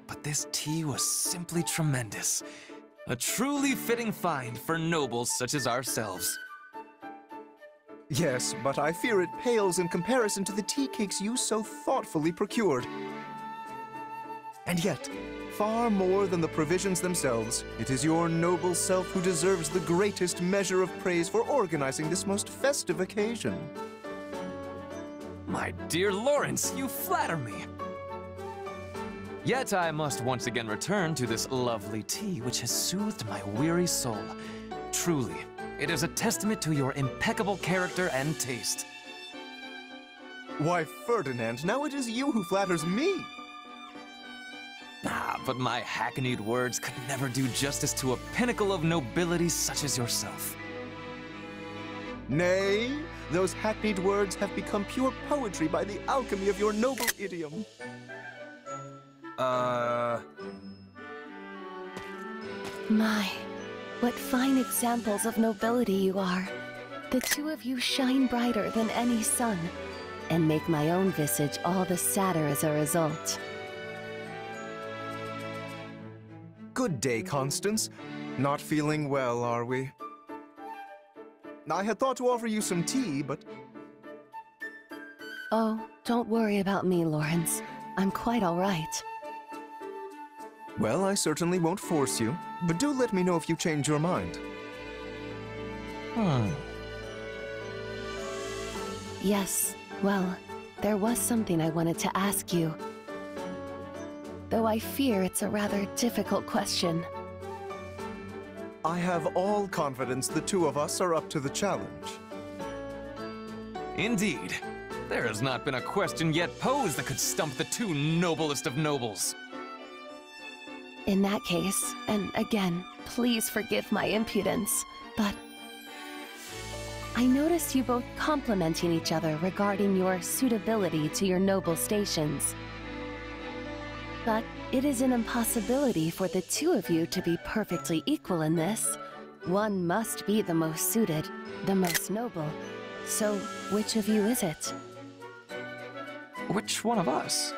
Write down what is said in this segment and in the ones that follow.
But this tea was simply tremendous. A truly fitting find for nobles such as ourselves. Yes, but I fear it pales in comparison to the tea cakes you so thoughtfully procured. And yet, far more than the provisions themselves, it is your noble self who deserves the greatest measure of praise for organizing this most festive occasion. My dear Lawrence, you flatter me. Yet I must once again return to this lovely tea which has soothed my weary soul. Truly, it is a testament to your impeccable character and taste. Why, Ferdinand, now it is you who flatters me. Ah, but my hackneyed words could never do justice to a pinnacle of nobility such as yourself. Nay, those hackneyed words have become pure poetry by the alchemy of your noble idiom. My, what fine examples of nobility you are. The two of you shine brighter than any sun, and make my own visage all the sadder as a result. Good day, Constance. Not feeling well, are we? I had thought to offer you some tea, but... Oh, don't worry about me, Lawrence. I'm quite all right. Well, I certainly won't force you, but do let me know if you change your mind. Yes, well, there was something I wanted to ask you. Though I fear it's a rather difficult question. I have all confidence the two of us are up to the challenge. Indeed. There has not been a question yet posed that could stump the two noblest of nobles. In that case, and again, please forgive my impudence, but I noticed you both complimenting each other regarding your suitability to your noble stations. But it is an impossibility for the two of you to be perfectly equal in this. One must be the most suited, the most noble. So, which of you is it? Which one of us?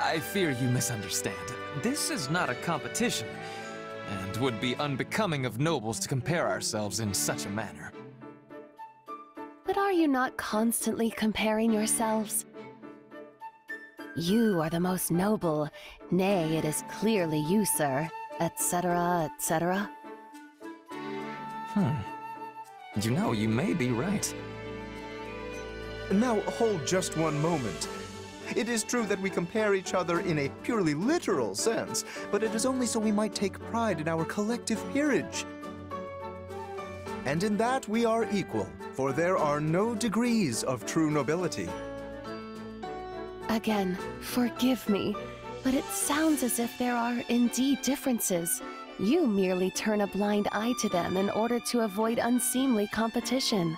I fear you misunderstand. This is not a competition, and would be unbecoming of nobles to compare ourselves in such a manner. But are you not constantly comparing yourselves? You are the most noble, nay, it is clearly you, sir, etc., etc. You know, you may be right. Now, hold just one moment. It is true that we compare each other in a purely literal sense, but it is only so we might take pride in our collective peerage. And in that we are equal, for there are no degrees of true nobility. Again, forgive me, but it sounds as if there are indeed differences. You merely turn a blind eye to them in order to avoid unseemly competition.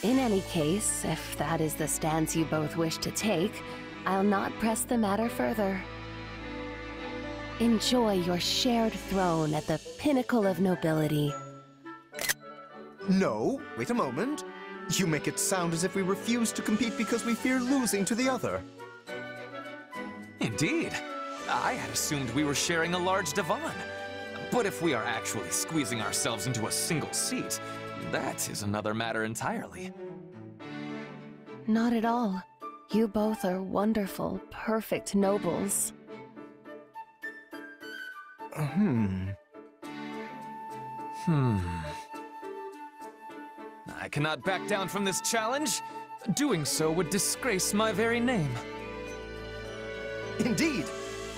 In any case, if that is the stance you both wish to take, I'll not press the matter further. Enjoy your shared throne at the pinnacle of nobility. No, wait a moment. You make it sound as if we refuse to compete because we fear losing to the other. Indeed. I had assumed we were sharing a large divan. But if we are actually squeezing ourselves into a single seat, that is another matter entirely. Not at all. You both are wonderful, perfect nobles. I cannot back down from this challenge. Doing so would disgrace my very name. Indeed.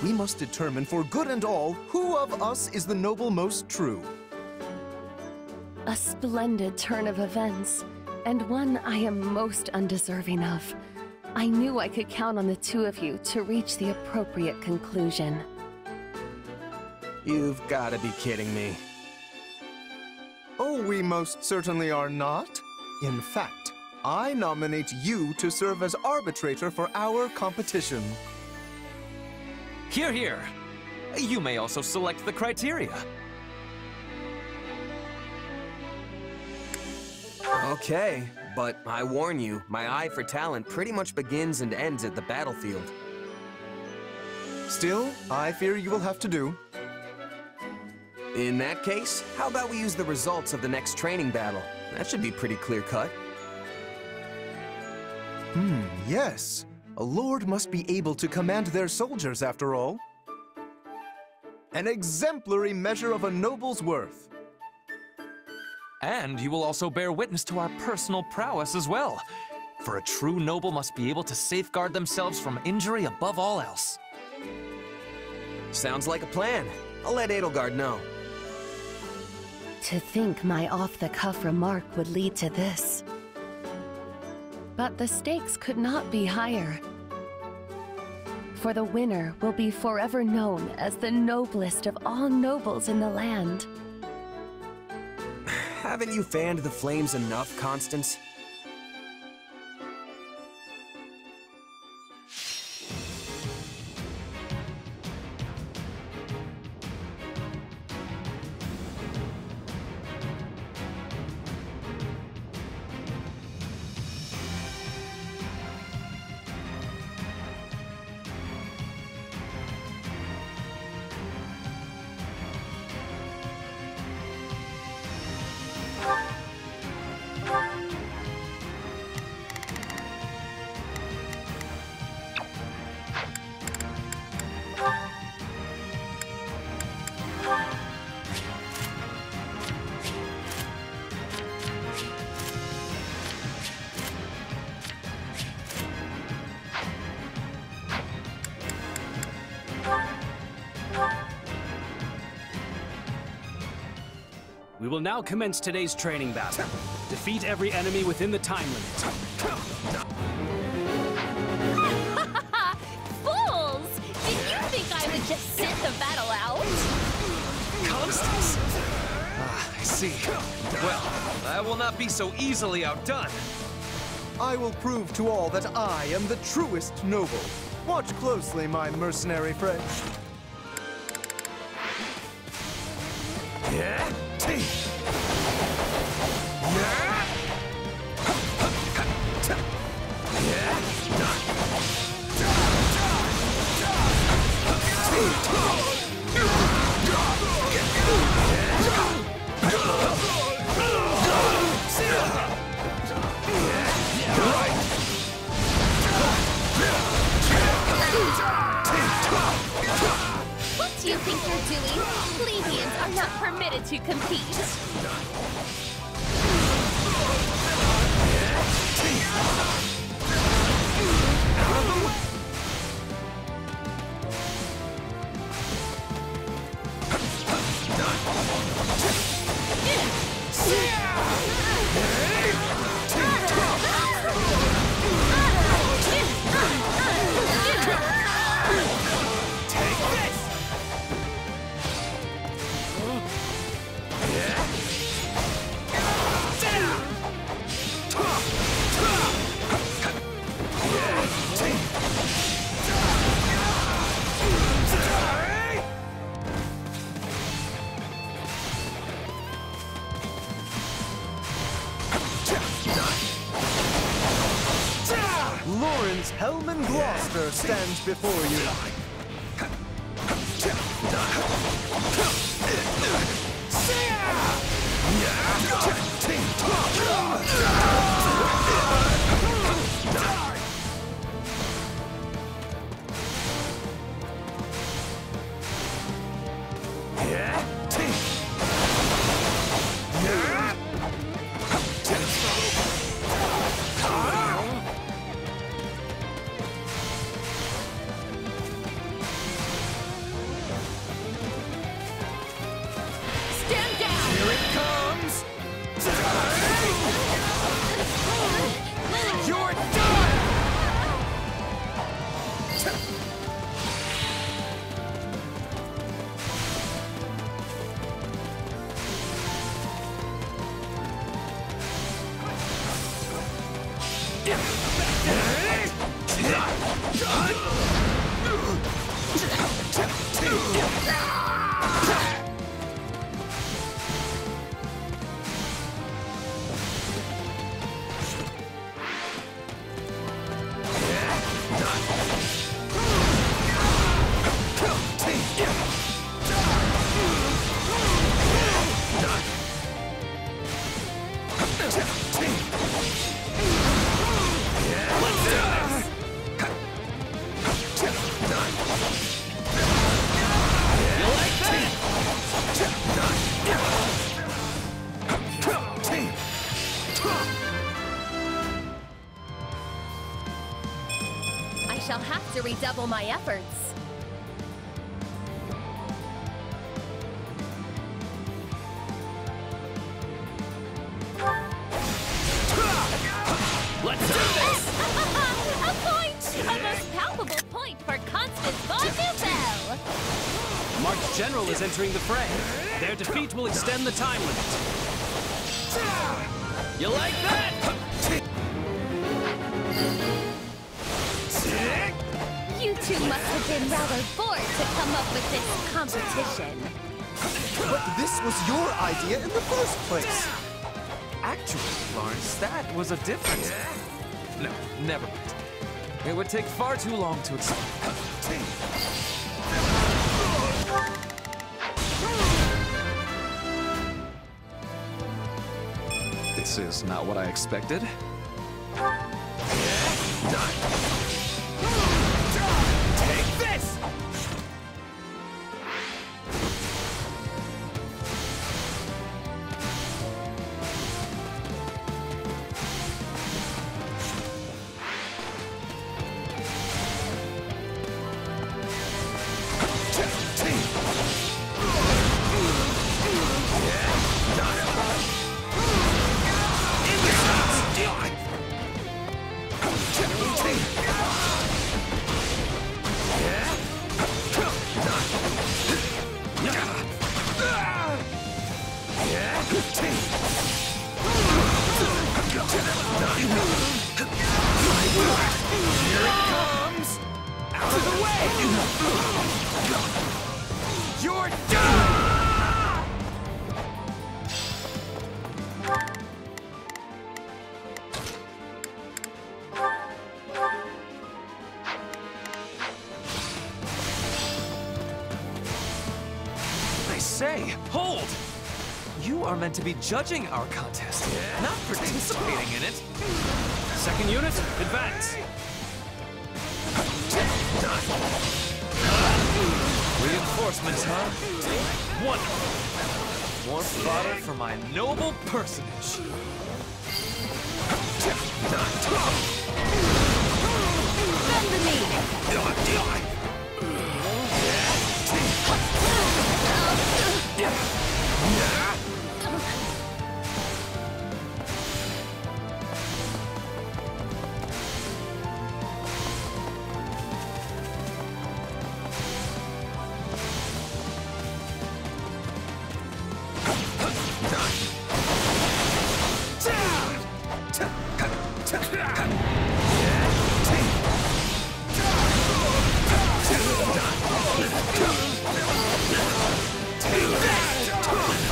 We must determine for good and all who of us is the noble most true. A splendid turn of events, and one I am most undeserving of. I knew I could count on the two of you to reach the appropriate conclusion. You've got to be kidding me. Oh, we most certainly are not. In fact, I nominate you to serve as arbitrator for our competition. Hear, hear. You may also select the criteria. Okay, but I warn you, my eye for talent pretty much begins and ends at the battlefield. Still, I fear you will have to do. In that case, how about we use the results of the next training battle? That should be pretty clear-cut. Yes. A lord must be able to command their soldiers, after all. An exemplary measure of a noble's worth. And you will also bear witness to our personal prowess as well. For a true noble must be able to safeguard themselves from injury above all else. Sounds like a plan. I'll let Edelgard know. To think my off-the-cuff remark would lead to this. But the stakes could not be higher. For the winner will be forever known as the noblest of all nobles in the land. Haven't you fanned the flames enough, Constance? We will now commence today's training battle. Defeat every enemy within the time limit. Fools! Did you think I would just sit the battle out? Constance! Ah, I see. Well, I will not be so easily outdone. I will prove to all that I am the truest noble. Watch closely, my mercenary friend. Yeah? What do you think you're doing? Plebeians are not permitted to compete. Lawrence Hellman Gloucester stands before you. Shall have to redouble my efforts. Let's do this! A point! A most palpable point for Constance von Neufeld! March General is entering the fray. Their defeat will extend the time limit. You like that? You two must have been rather bored to come up with this competition. But this was your idea in the first place. Actually, Lawrence, that was a different... No, never mind. It would take far too long to explain. This is not what I expected. Take this! Here it comes! Out of the way! You're done! I say, hold! You are meant to be judging our contest, not participating in it. Second unit, advance. Reinforcements, huh? Wonderful. More fodder for my noble personage. Bend the knee!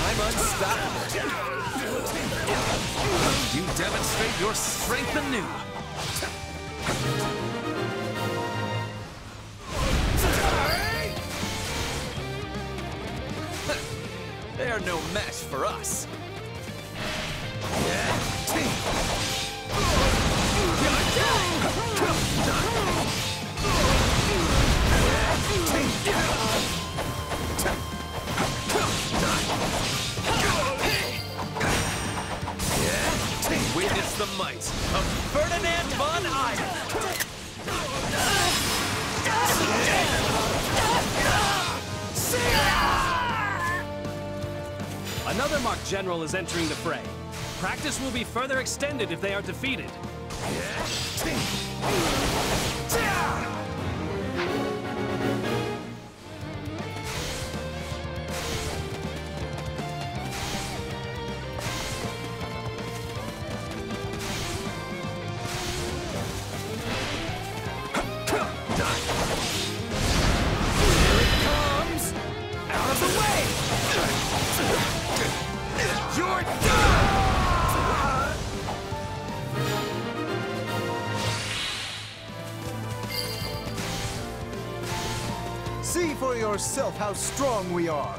I'm unstoppable. You demonstrate your strength anew. You're no match for us. Witness the might of Ferdinand von Iron. Another Mark General is entering the fray. Practice will be further extended if they are defeated. See for yourself how strong we are.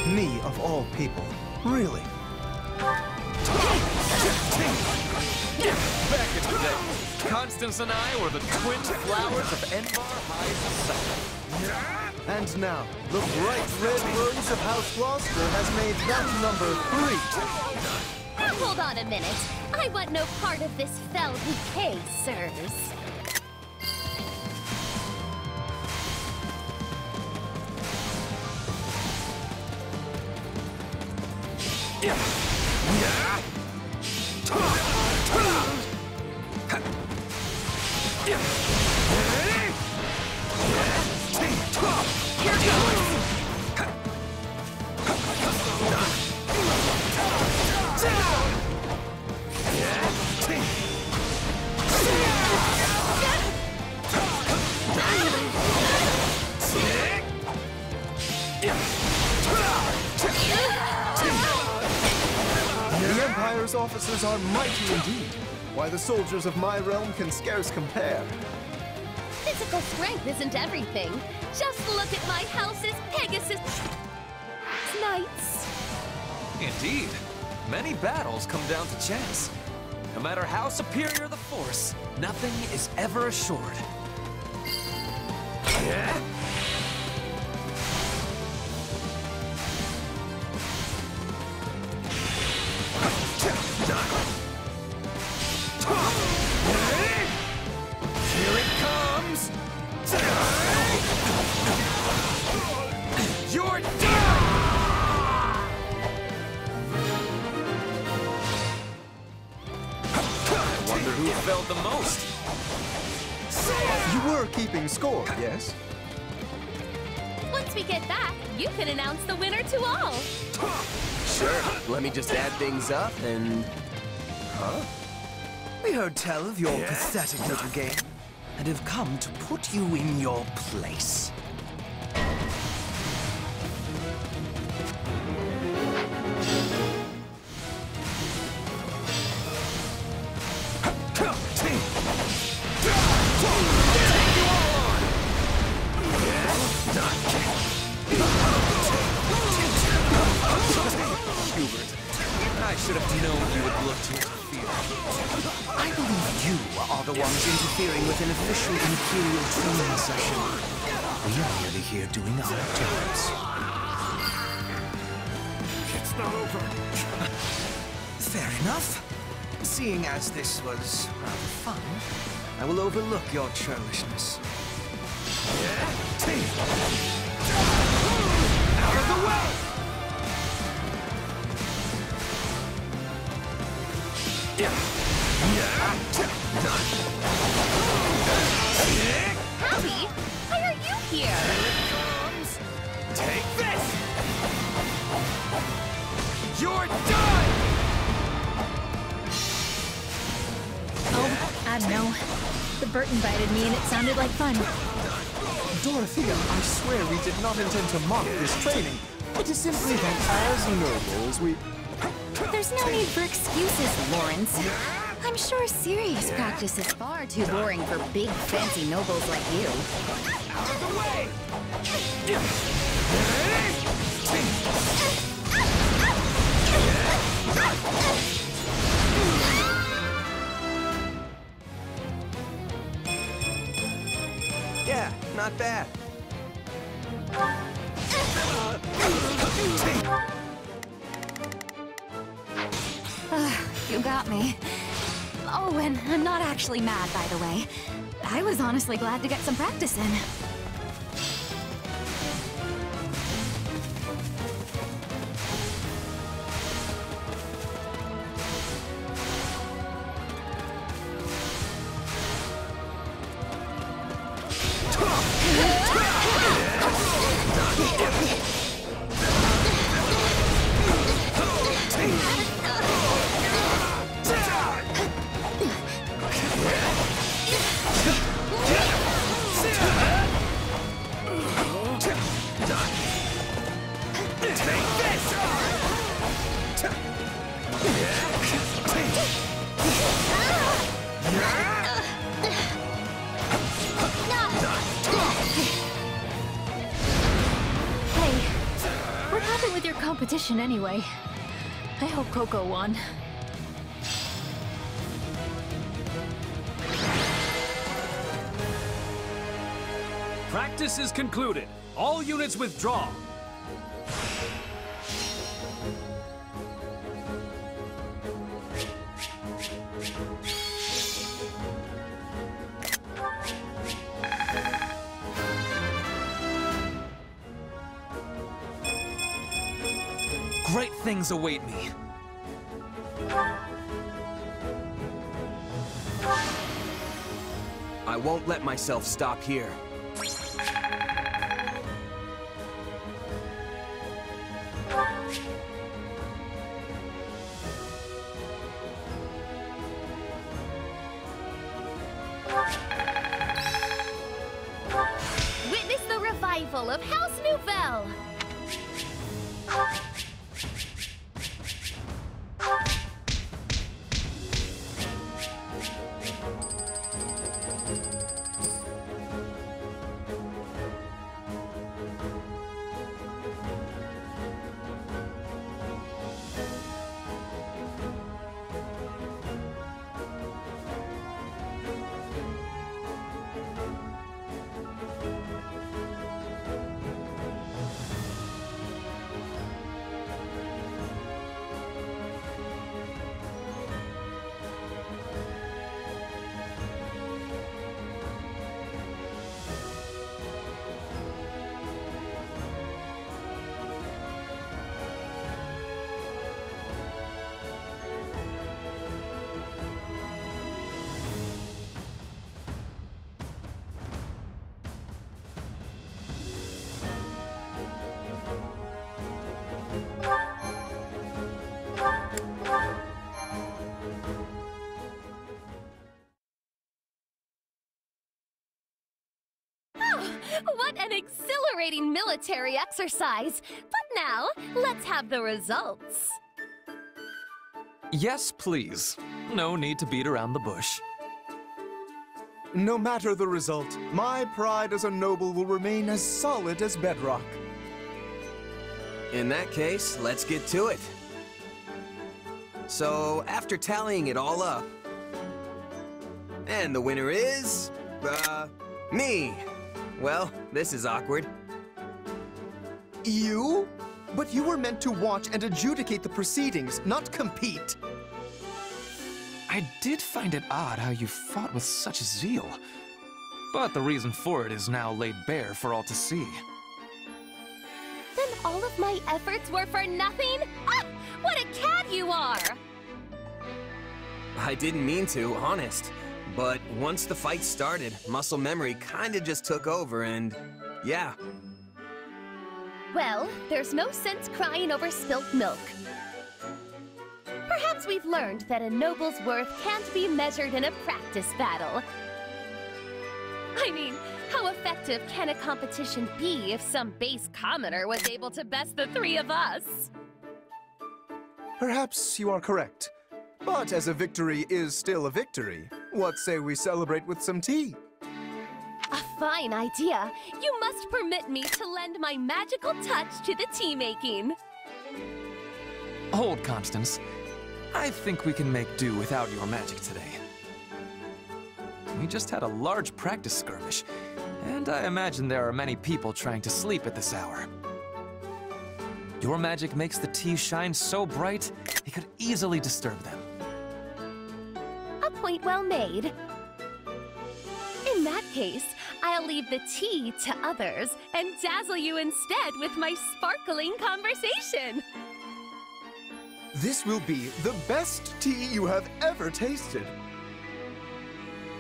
Me of all people, really? Back in the day, Constance and I were the twin flowers of Envar High Society. And now, the bright red rose of House Gloucester has made that number 3. Hold on a minute. I want no part of this fell bouquet, sirs. The Empire's officers are mighty indeed. Why, the soldiers of my realm can scarce compare. Physical strength isn't everything. Just look at my house's Pegasus knights. Indeed, many battles come down to chance. No matter how superior the force, nothing is ever assured. Here it comes! You're done! I wonder who failed the most. You were keeping score, yes? Once we get back, you can announce the winner to all. Sure, let me just add things up and... Huh? We heard tell of your pathetic little game, and have come to put you in your place. Hubert, I should have known you would look to interfere. I believe you are the ones interfering with an official Imperial training session. We are merely here doing our jobs. It's not over. Fair enough. Seeing as this was rather fun, I will overlook your churlishness. Out of the way! Howdy, why are you here? Take this! You're done! Oh, I know. The Bert invited me and it sounded like fun. Dorothea, I swear we did not intend to mock this training. It is simply that as nobles, we... There's no need for excuses, Lawrence. I'm sure serious practice is far too boring for big, fancy nobles like you. Out of the way! Yeah, not bad. You got me. Oh, and I'm not actually mad, by the way. I was honestly glad to get some practice in. Competition anyway. I hope Coco won. Practice is concluded. All units withdraw. Great things await me. I won't let myself stop here. Witness the revival of House Nouvelle! What an exhilarating military exercise! But now, let's have the results. Yes, please. No need to beat around the bush. No matter the result, my pride as a noble will remain as solid as bedrock. In that case, let's get to it. So, after tallying it all up... And the winner is... me. Well, this is awkward. You? But you were meant to watch and adjudicate the proceedings, not compete. I did find it odd how you fought with such zeal. But the reason for it is now laid bare for all to see. Then all of my efforts were for nothing? Ah! What a cad you are! I didn't mean to, honest. But once the fight started, muscle memory kinda just took over and... yeah. Well, there's no sense crying over spilt milk. Perhaps we've learned that a noble's worth can't be measured in a practice battle. I mean, how effective can a competition be if some base commoner was able to best the three of us? Perhaps you are correct. But as a victory is still a victory, what say we celebrate with some tea? A fine idea. You must permit me to lend my magical touch to the tea making. Hold, Constance. I think we can make do without your magic today. We just had a large practice skirmish, and I imagine there are many people trying to sleep at this hour. Your magic makes the tea shine so bright, it could easily disturb them. A point well made. In that case, I'll leave the tea to others and dazzle you instead with my sparkling conversation. This will be the best tea you have ever tasted.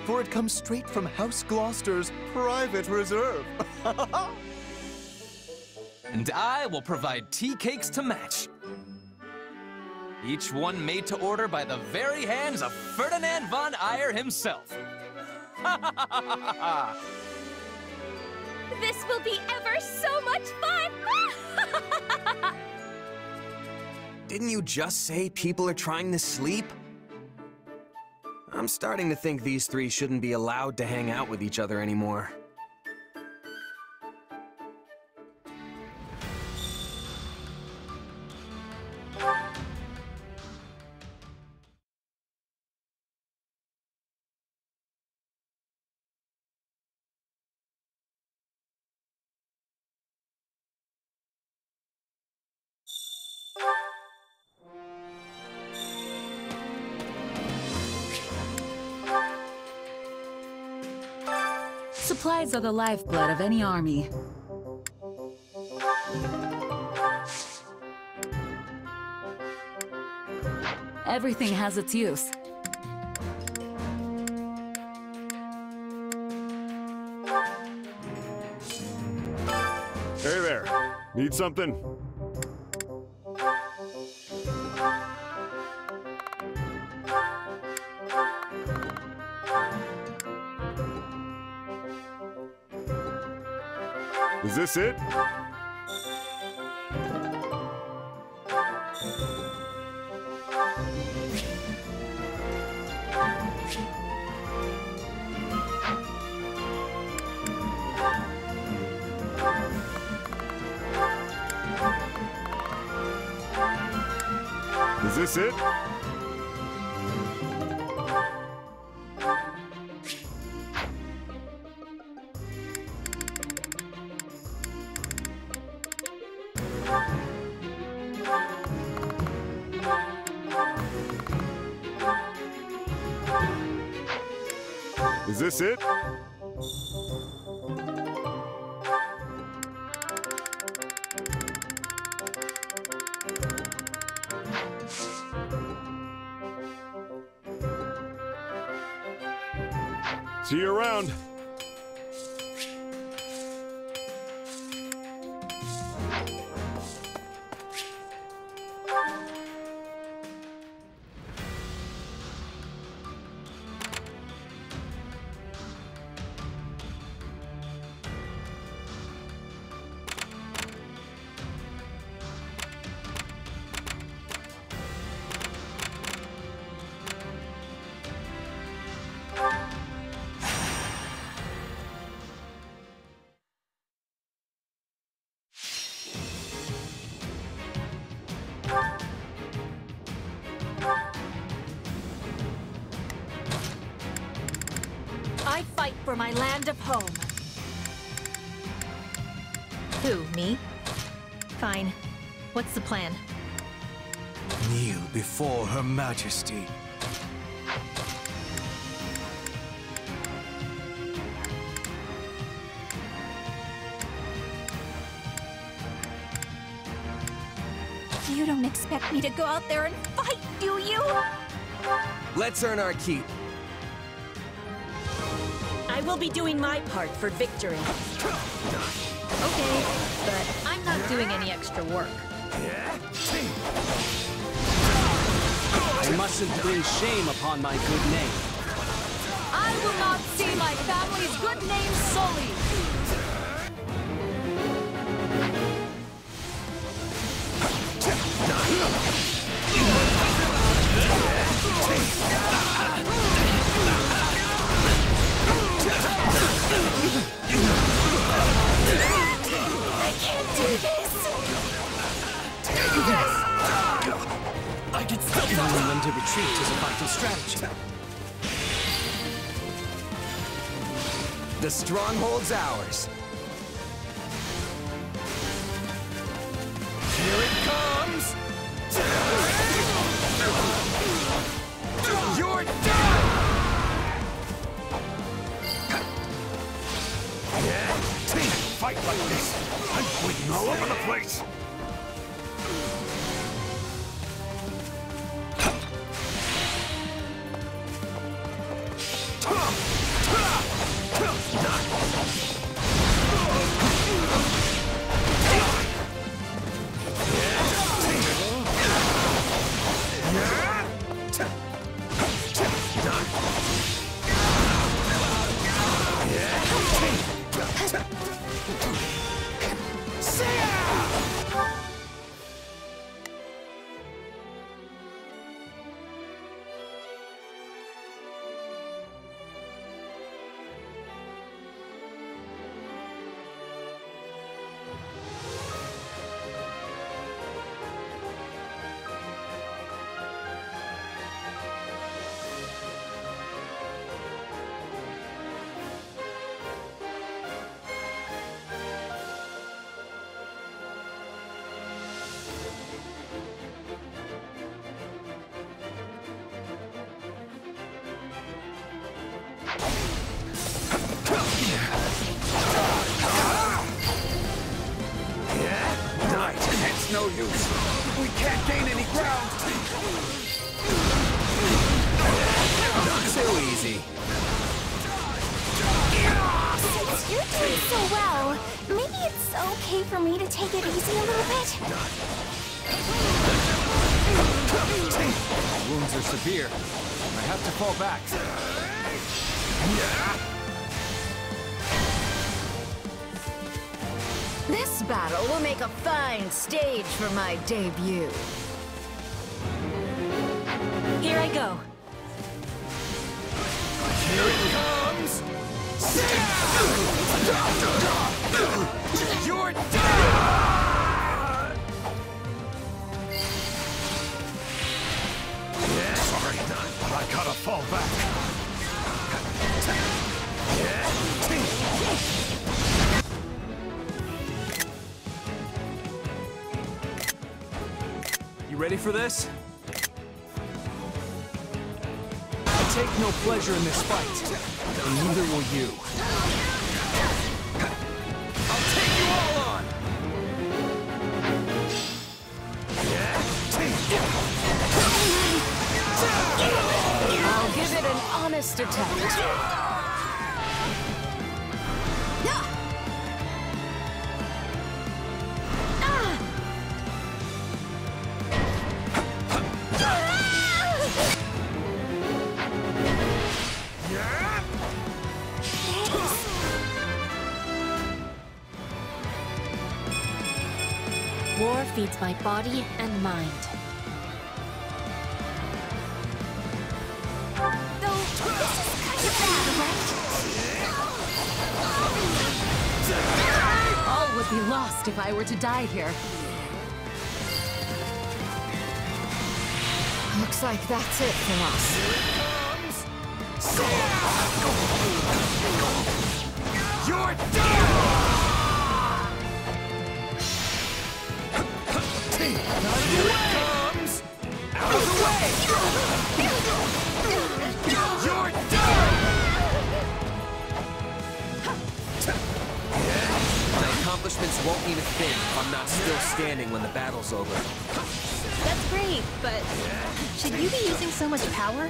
For it comes straight from House Gloucester's private reserve. And I will provide tea cakes to match. Each one made to order by the very hands of Ferdinand von Ayer himself. This will be ever so much fun! Didn't you just say people are trying to sleep? I'm starting to think these three shouldn't be allowed to hang out with each other anymore. Supplies are the lifeblood of any army. Everything has its use. Hey there. Need something? Is this it? Is this it? Is this it? See you around. I fight for my land of home. Who, me? Fine. What's the plan? Kneel before Her Majesty. You don't expect me to go out there and fight, do you? Let's earn our keep. I will be doing my part for victory. Okay, but I'm not doing any extra work. I mustn't bring shame upon my good name. I will not see my family's good name sullied! I can't do this! I can still knowing when to retreat is a vital strategy. The stronghold's ours. Here it comes! You're done! Fight like this! I'm bleeding all over the place! It's no use. We can't gain any ground. Not so easy. Since you're doing so well, maybe it's okay for me to take it easy a little bit? My wounds are severe. I have to fall back. This battle will make a fine stage for my debut. Here I go. Here it comes! You're done! Sorry, but I gotta fall back. You ready for this? I take no pleasure in this fight, and neither will you. I'll take you all on! I'll give it an honest attempt. War feeds my body and mind. Though, this is kind of bad, right? All would be lost if I were to die here. Looks like that's it for us. You're done! Here it comes! Out of the way! You're done! My accomplishments won't mean a thing if I'm not still standing when the battle's over. That's great, but should you be using so much power?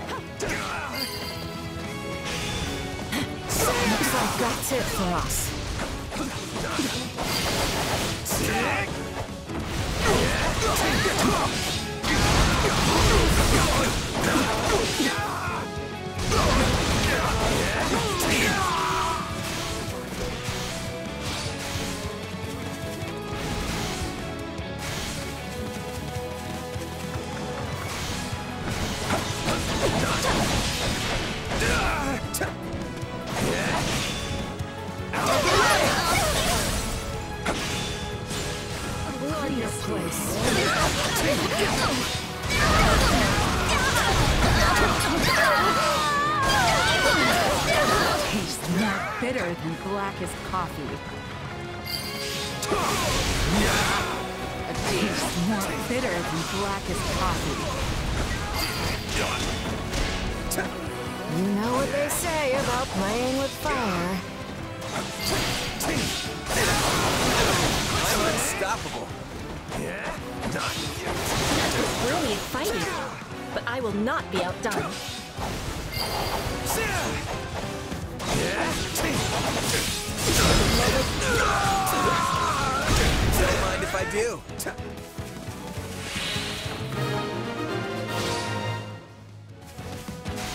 Looks like that's it for us. bitter than black as coffee. A taste more bitter than black as coffee. You know what they say about playing with fire. I'm unstoppable. Brilliant fighting, but I will not be outdone. Don't mind if I do.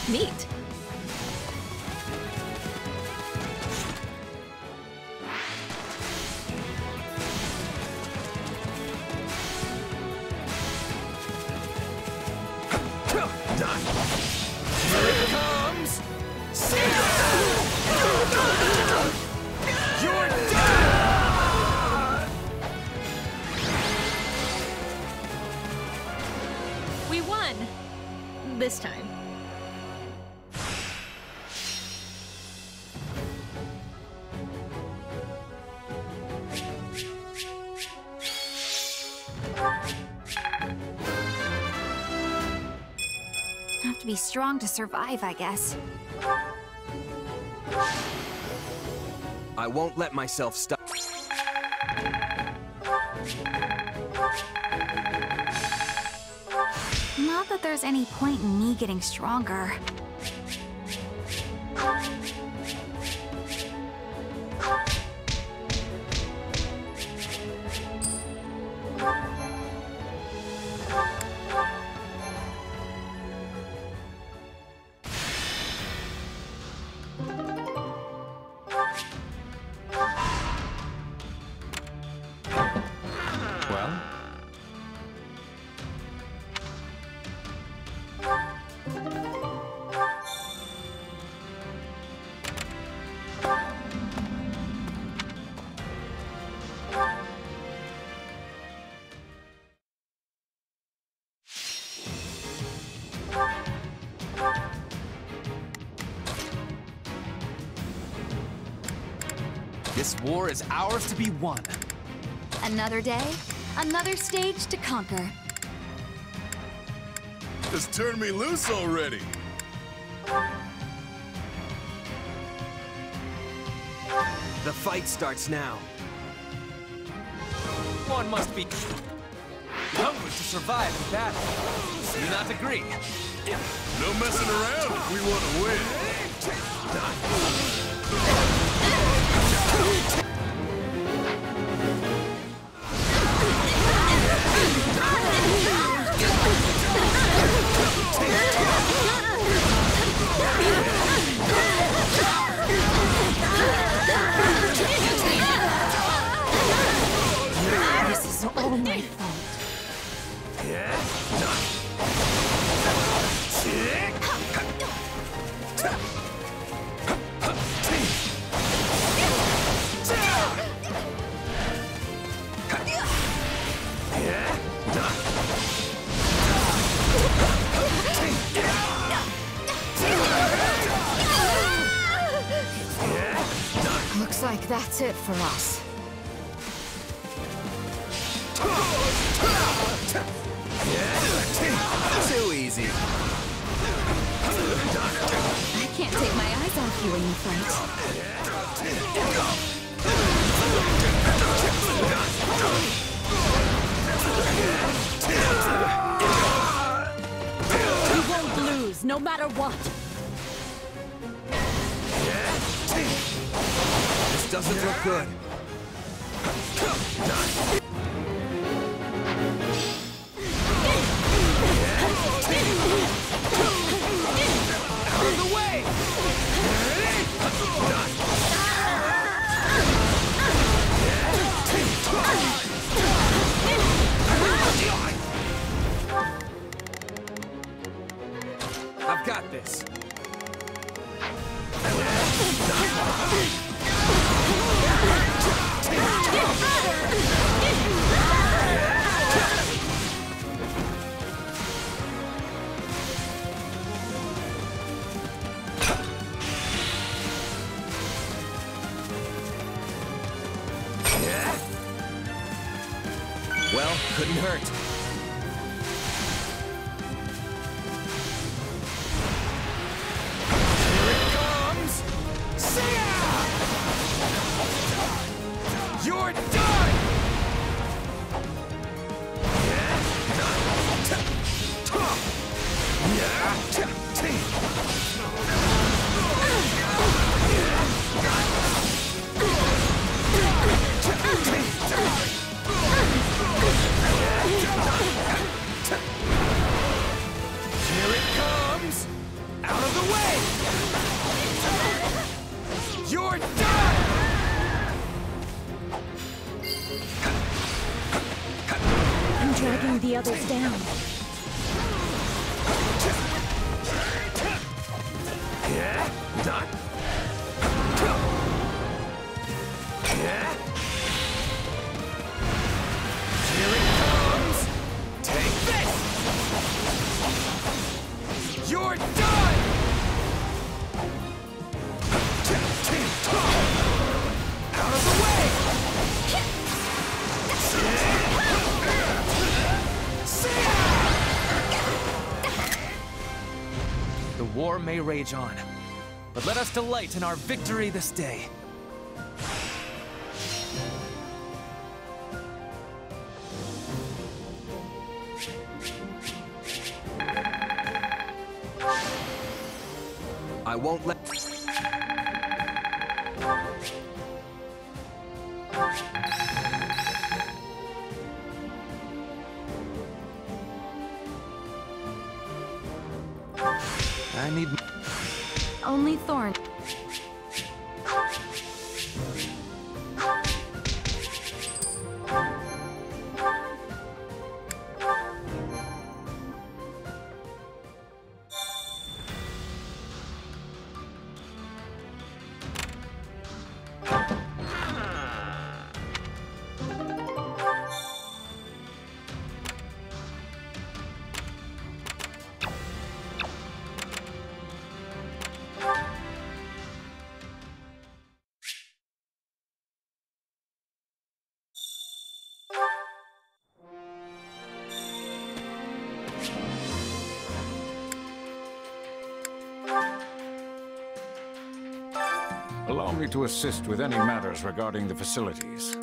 Neat. Here it comes! You're done! We won. This time. Have to be strong to survive, I guess. I won't let myself stop. Not that there's any point in me getting stronger. Well? This war is ours to be won. Another day, another stage to conquer. Just turn me loose already. The fight starts now. One must be hungry to survive in battle. Do you not agree? No messing around if we want to win. This is all my fault. Looks like that's it for us. Too easy. I can't take my eyes off you when you fight. We won't lose, no matter what. This doesn't look good. Out of the way! I've got this. Couldn't hurt. Here it comes! See ya! You're done! Here it comes! Out of the way! You're done! I'm dragging the others down. Yeah, done. Yeah. Here it comes! Take this! You're done! Out of the way! The war may rage on, but let us delight in our victory this day. I won't let... I need... Only Thorn. Allow me to assist with any matters regarding the facilities.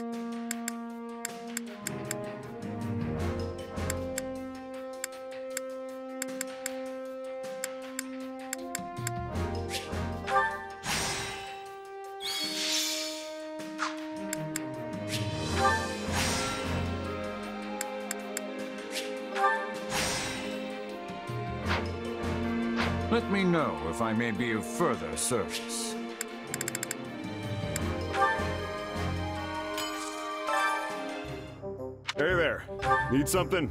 Let me know if I may be of further service. Hey there. Need something?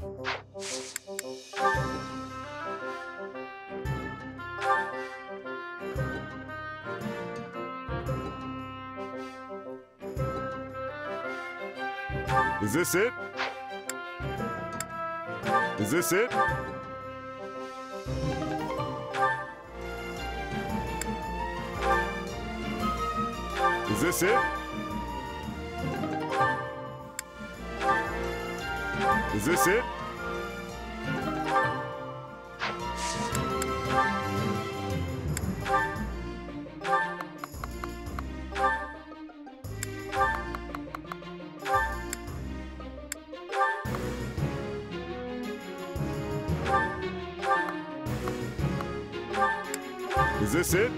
Is this it? Is this it? Is this it? Is this it? Is this it?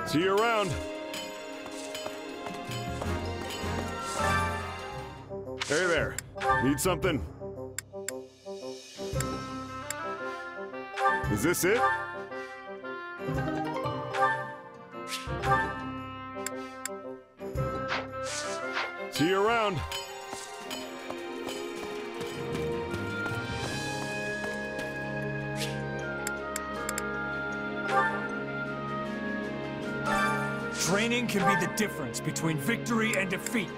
See you around. Hey there. Need something? Is this it? See you around. Training can be the difference between victory and defeat.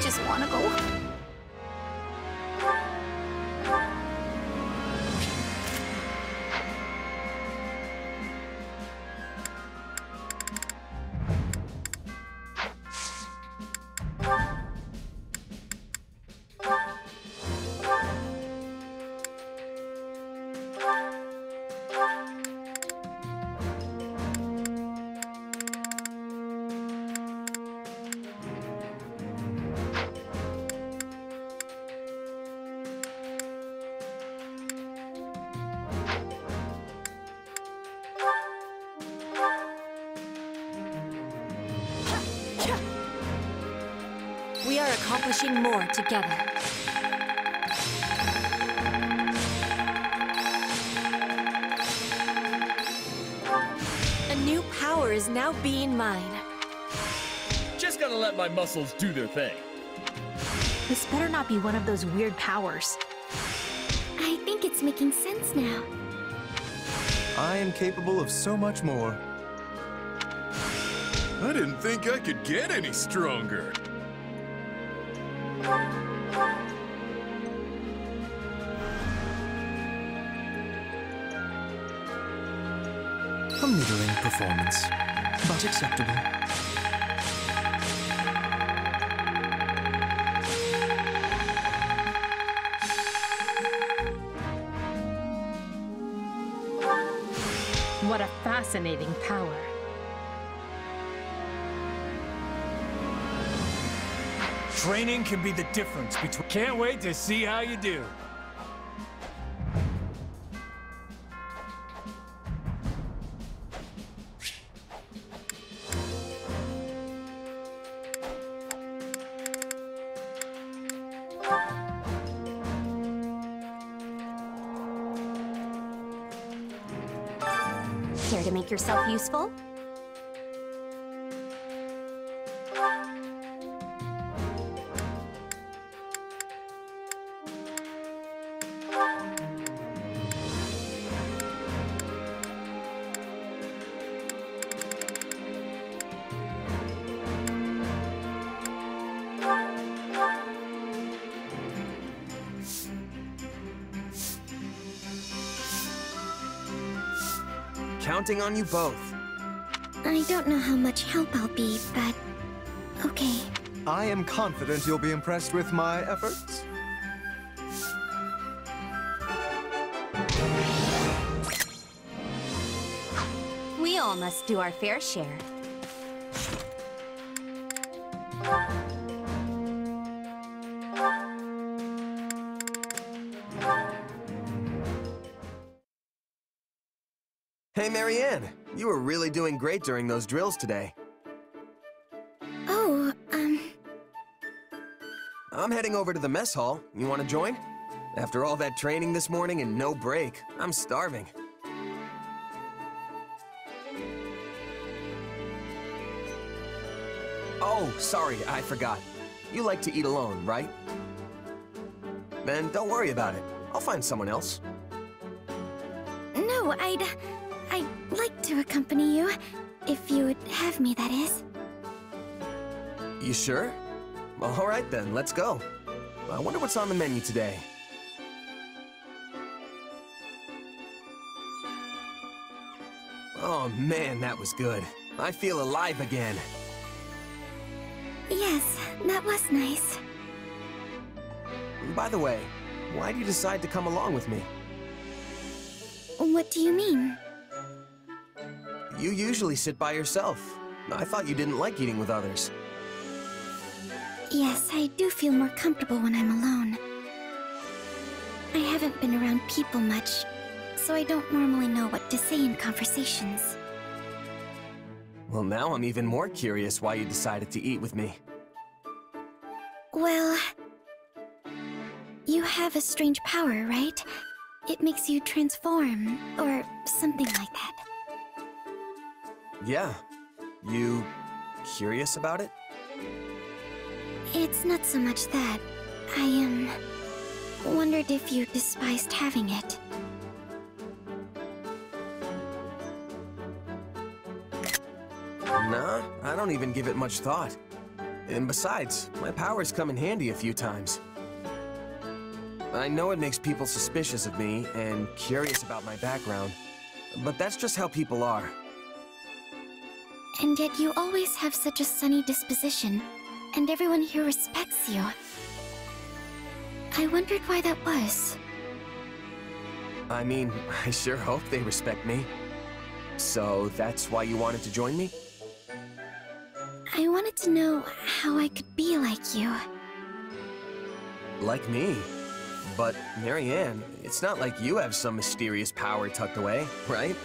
just want to go. We are accomplishing more together. A new power is now being mine. Just gonna let my muscles do their thing. This better not be one of those weird powers. I think it's making sense now. I am capable of so much more. I didn't think I could get any stronger. A middling performance, but acceptable. What a fascinating power. Training can be the difference between... Can't wait to see how you do. Care to make yourself useful? Counting on you both. I don't know how much help I'll be, but okay. I am confident you'll be impressed with my efforts. We all must do our fair share. Hey, Marianne, you were really doing great during those drills today. Oh, I'm heading over to the mess hall. You want to join? After all that training this morning and no break, I'm starving. Oh, sorry, I forgot. You like to eat alone, right? Then don't worry about it. I'll find someone else. no, I'd like to accompany you. If you would have me, that is. You sure? All right then, let's go. I wonder what's on the menu today. Oh man, that was good. I feel alive again. Yes, that was nice. By the way, why do you decide to come along with me? What do you mean? You usually sit by yourself. I thought you didn't like eating with others. Yes, I do feel more comfortable when I'm alone. I haven't been around people much, so I don't normally know what to say in conversations. Well, now I'm even more curious why you decided to eat with me. Well, you have a strange power, right? It makes you transform, or something like that. Yeah. You curious about it? It's not so much that. I, wondered if you despised having it. Nah, I don't even give it much thought. And besides, my powers come in handy a few times. I know it makes people suspicious of me and curious about my background, but that's just how people are. And yet you always have such a sunny disposition, and everyone here respects you. I wondered why that was. I mean, I sure hope they respect me. So that's why you wanted to join me? I wanted to know how I could be like you. Like me? But, Marianne, it's not like you have some mysterious power tucked away, right?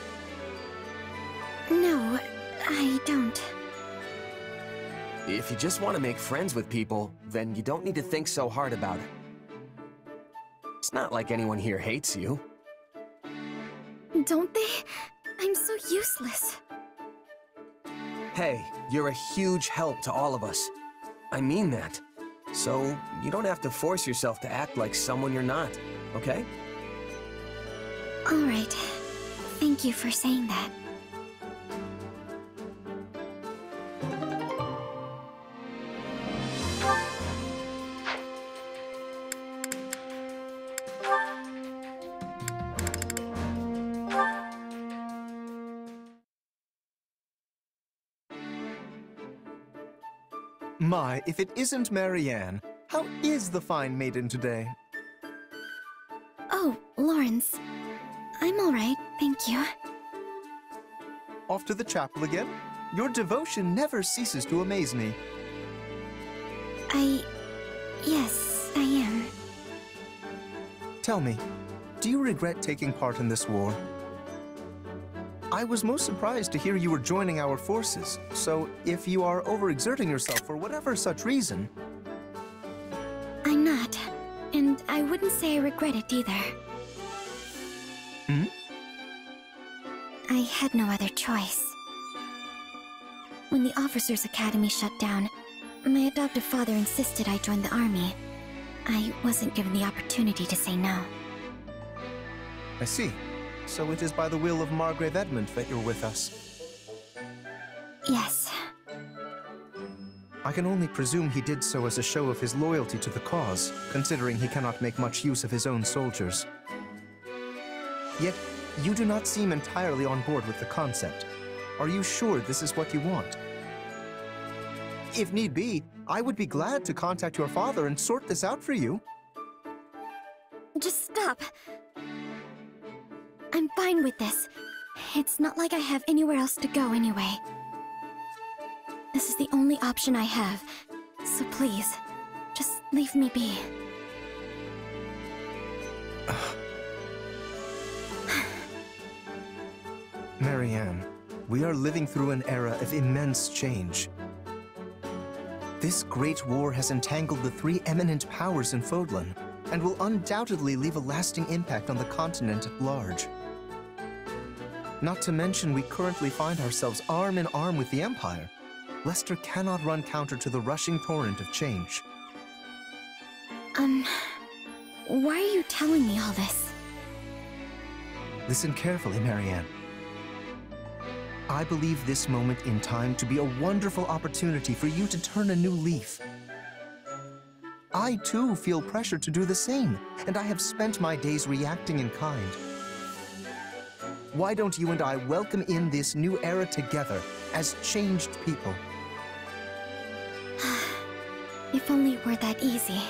No, I don't. If you just want to make friends with people, then you don't need to think so hard about it. It's not like anyone here hates you. Don't they? I'm so useless. Hey, you're a huge help to all of us. I mean that. So, you don't have to force yourself to act like someone you're not, okay? All right. Thank you for saying that. My, if it isn't Marianne, how is the fine maiden today? Oh, Lawrence. I'm all right, thank you. Off to the chapel again? Your devotion never ceases to amaze me. Yes, I am. Tell me, do you regret taking part in this war? I was most surprised to hear you were joining our forces, so if you are overexerting yourself for whatever such reason... I'm not, and I wouldn't say I regret it either. Hmm? I had no other choice. When the Officers' Academy shut down, my adoptive father insisted I join the army. I wasn't given the opportunity to say no. I see. So it is by the will of Margrave Edmund that you're with us? Yes. I can only presume he did so as a show of his loyalty to the cause, considering he cannot make much use of his own soldiers. Yet, you do not seem entirely on board with the concept. Are you sure this is what you want? If need be, I would be glad to contact your father and sort this out for you. Just stop. I'm fine with this. It's not like I have anywhere else to go anyway. This is the only option I have, so please, just leave me be. Marianne, we are living through an era of immense change. This great war has entangled the three eminent powers in Fodlan, and will undoubtedly leave a lasting impact on the continent at large. Not to mention, we currently find ourselves arm in arm with the Empire. Lester cannot run counter to the rushing torrent of change. Why are you telling me all this? Listen carefully, Marianne. I believe this moment in time to be a wonderful opportunity for you to turn a new leaf. I, too, feel pressure to do the same, and I have spent my days reacting in kind. Why don't you and I welcome in this new era together as changed people? If only it were that easy.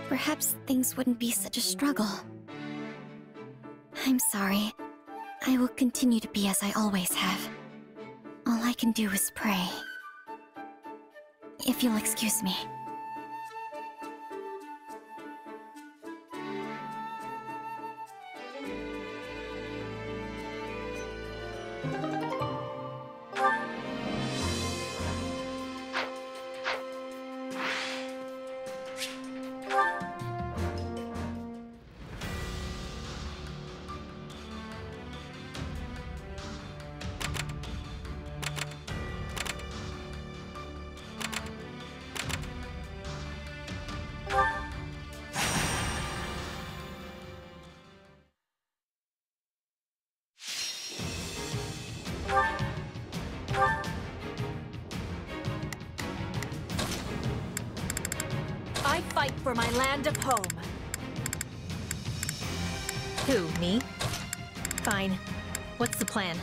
Perhaps things wouldn't be such a struggle. I'm sorry. I will continue to be as I always have. All I can do is pray. If you'll excuse me. for my land of home. Who, me? Fine. What's the plan?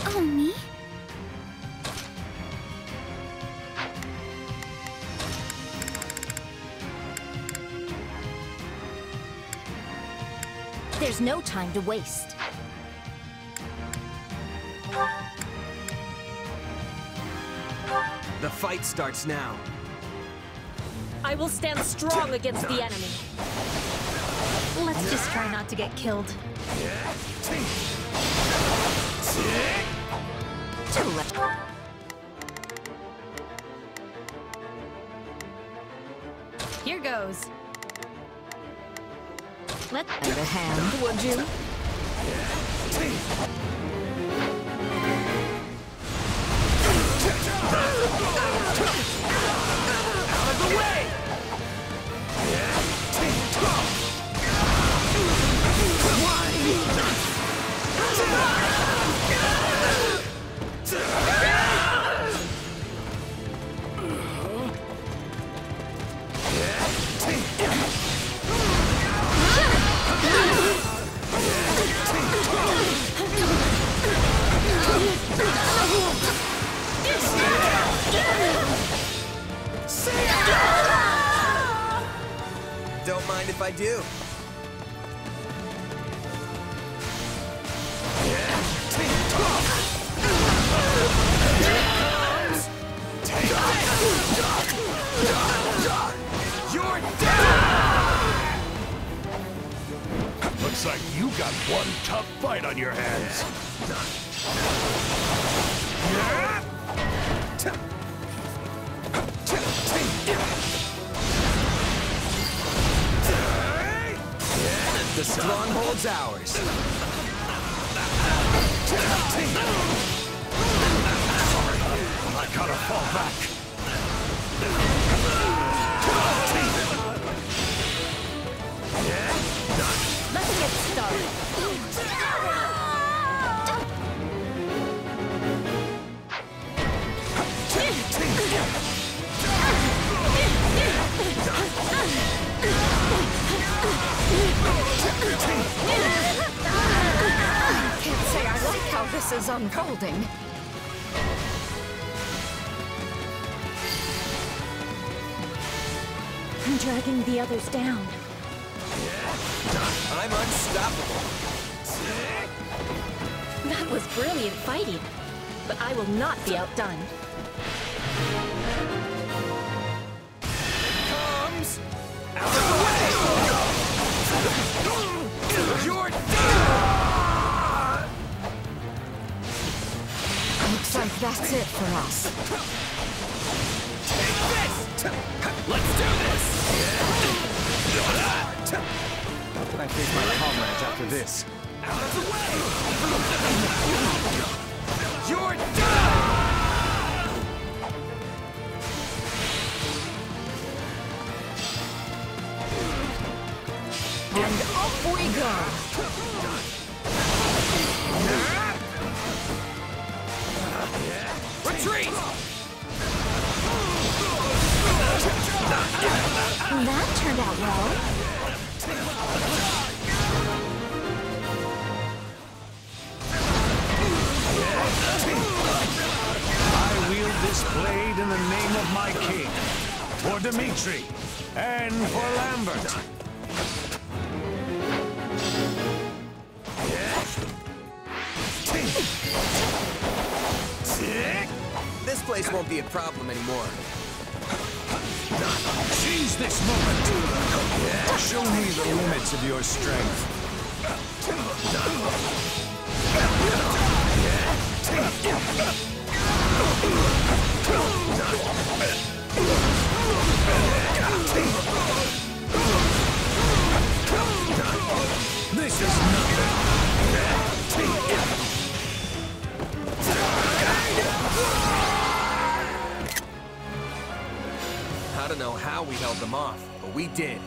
Oh, me? There's no time to waste. The fight starts now. I will stand strong against the enemy. Let's just try not to get killed. Too late. Here goes. Let's lend a hand, would you? Out of the way! Don't mind if I do. You're down! Looks like you got one tough fight on your hands. The stronghold's ours. I gotta fall back. Let's get started. I can't say I like how this is unfolding. I'm dragging the others down. I'm unstoppable. That was brilliant fighting, but I will not be outdone. Comes out of the way! You're done! Looks like that's it for us. Take this! Let's do this! How can I face my comrades after this? Out of the way! You're done! And off we go! Retreat! That turned out well. I wield this blade in the name of my king, for Dimitri, and for Lambert. This place won't be a problem anymore. Seize this moment! Show me the limits of your strength. This is nothing. I don't know how we held them off, but we did.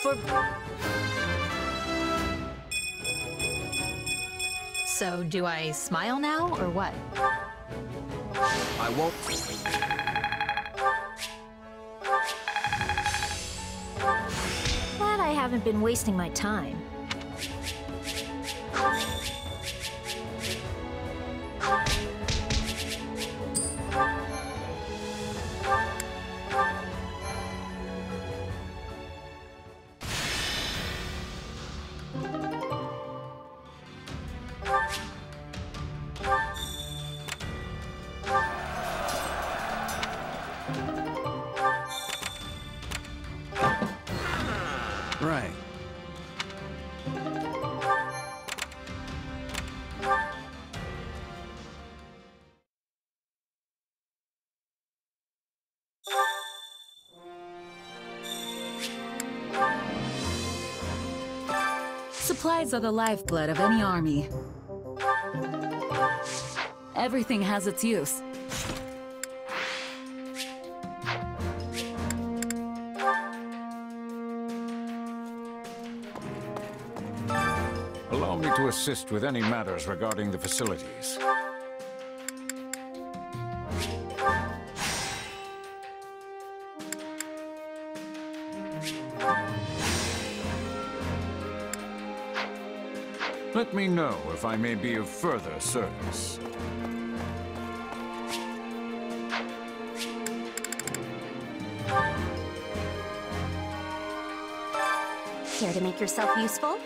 For... So, do I smile now, or what? I won't... Glad I haven't been wasting my time. Right. Supplies are the lifeblood of any army. Everything has its use. Allow me to assist with any matters regarding the facilities. Let me know if I may be of further service. Care to make yourself useful?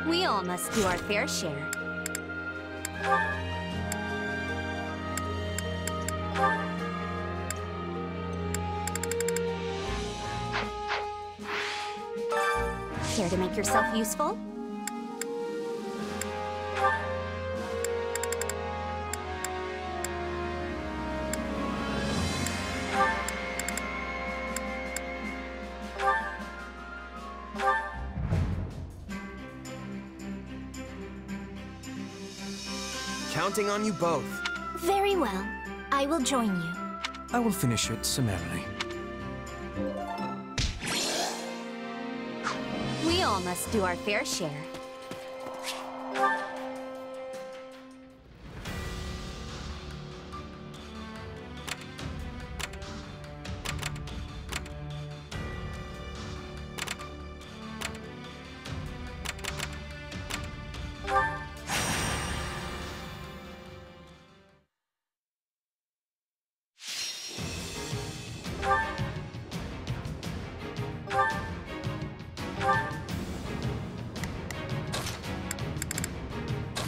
We all must do our fair share. Care to make yourself useful? Counting on you both. Very well. I will join you. I will finish it summarily. We all must do our fair share.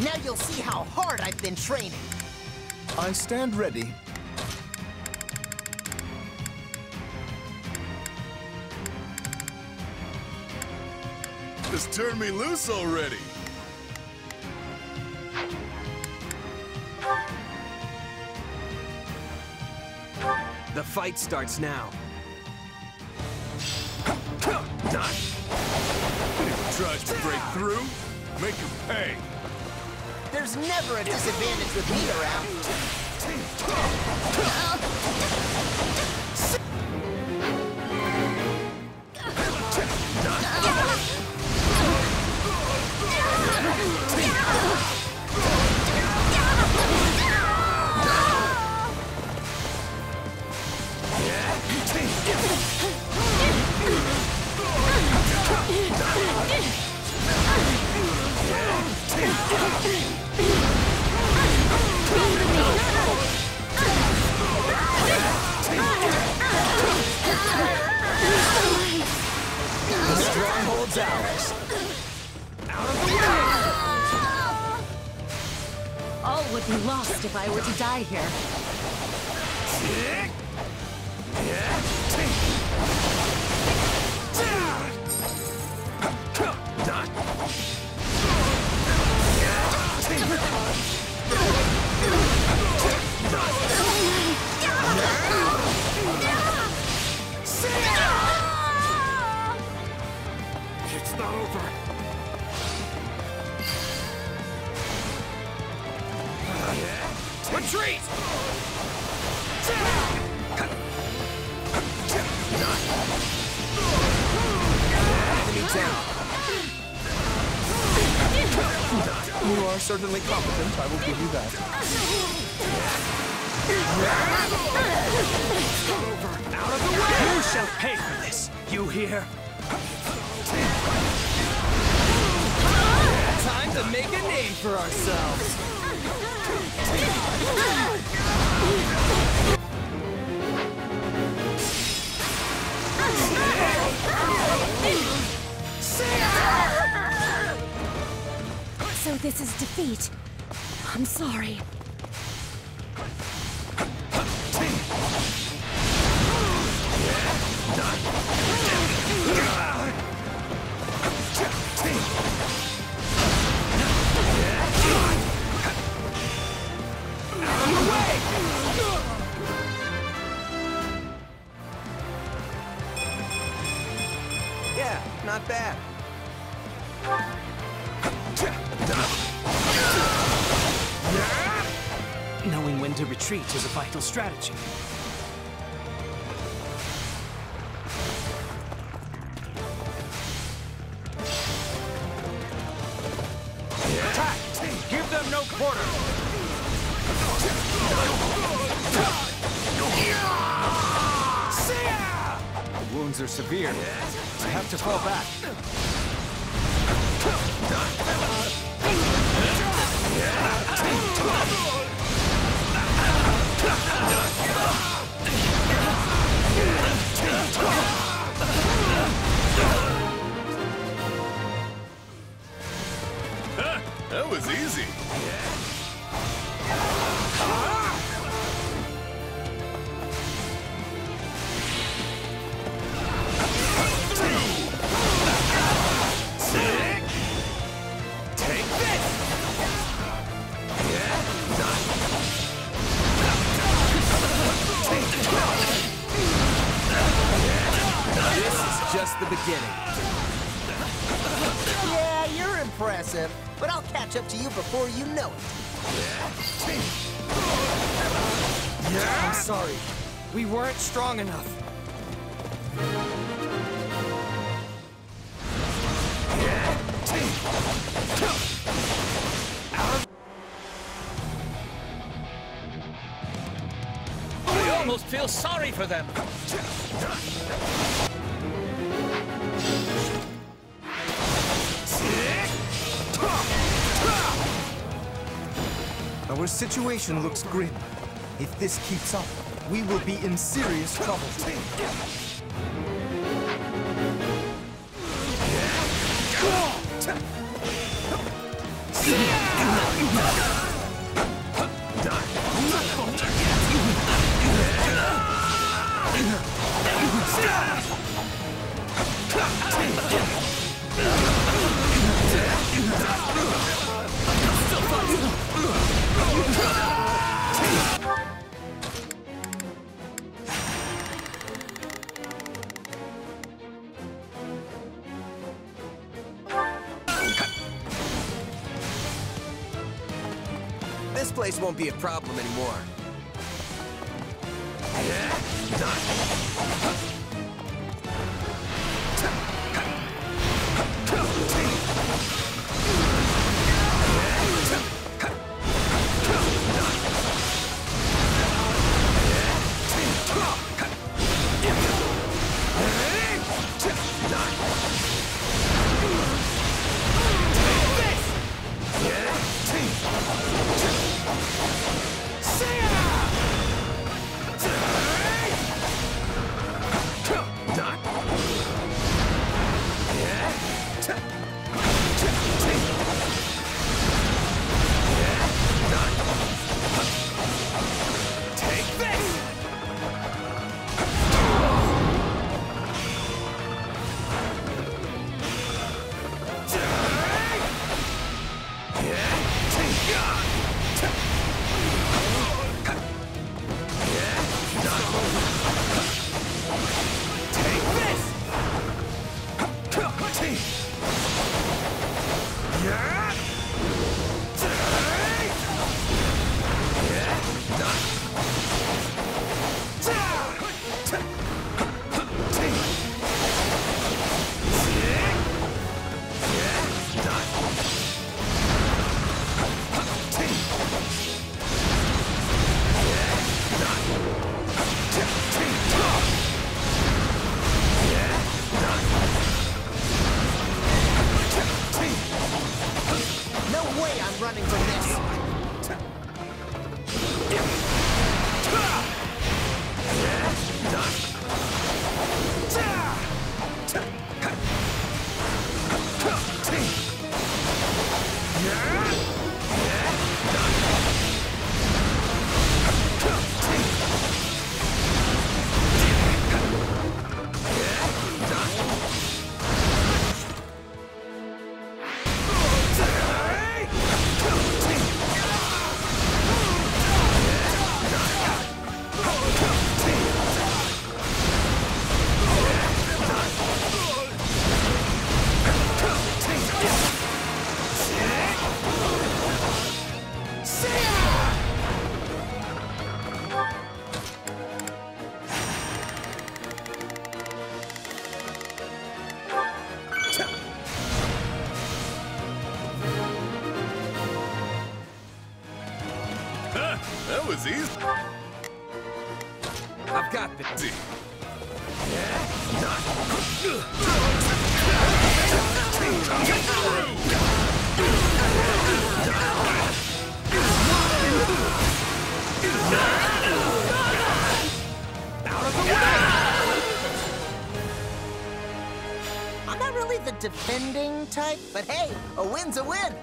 Now you'll see how hard I've been training. I stand ready. Just turn me loose already. The fight starts now. Anyone tries to break through, make him pay. There's never a disadvantage with me around. The stronghold's ours. Out of the way! All would be lost if I were to die here. Retreat! Enemy down. You are certainly competent, I will give you that. Out of the way! You shall pay for this. You hear? Time to make a name for ourselves. So this is defeat. I'm sorry. Yeah, not bad. Knowing when to retreat is a vital strategy. Attack! Give them no quarter! The wounds are severe. I have to fall back. That was easy. Take this! This is just the beginning. Yeah, you're impressive, but I'll catch up to you before you know it. I'm sorry. We weren't strong enough. I almost feel sorry for them. Our situation looks grim. If this keeps up, we will be in serious trouble. This place won't be a problem anymore. That was easy. I've got this. I'm not really the defending type, but hey, a win's a win.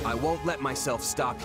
I won't let myself stop.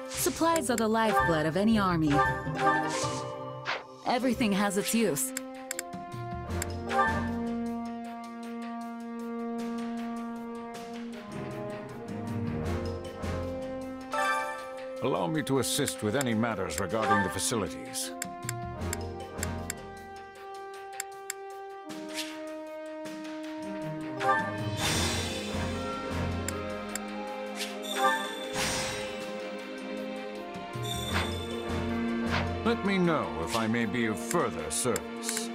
Supplies are the lifeblood of any army. Everything has its use. Allow me to assist with any matters regarding the facilities. Let me know if I may be of further service.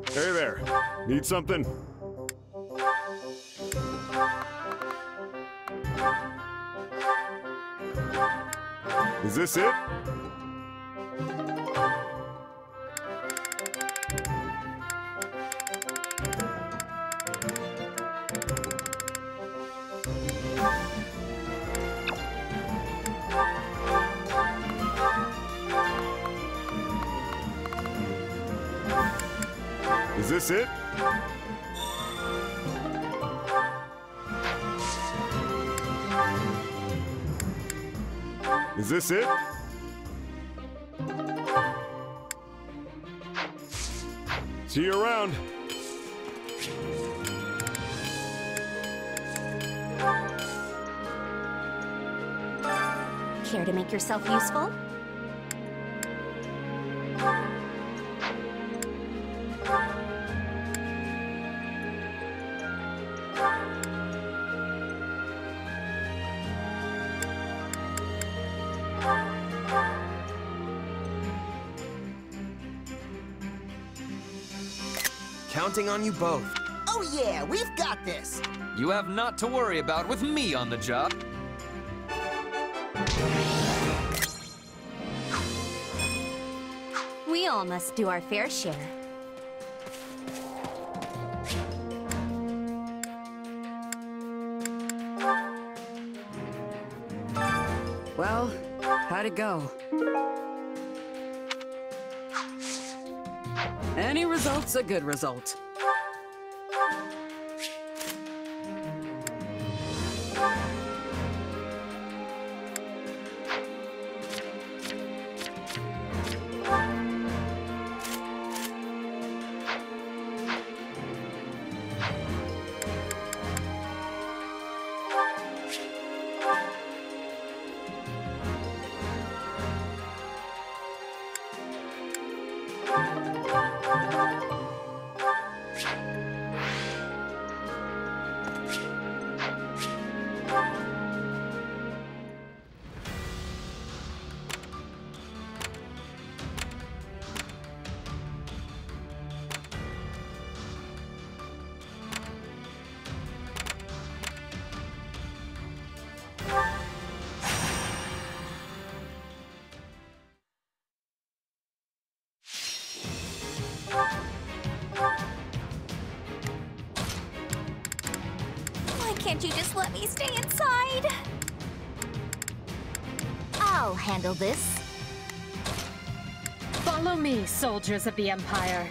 Hey there. Need something? Is this it? Is this it? Is this it? See you around. Care to make yourself useful? Counting on you both. Oh yeah, we've got this. You have naught to worry about with me on the job. We all must do our fair share. Well, how'd it go? Any result's a good result. Can't you just let me stay inside? I'll handle this. Follow me, soldiers of the Empire.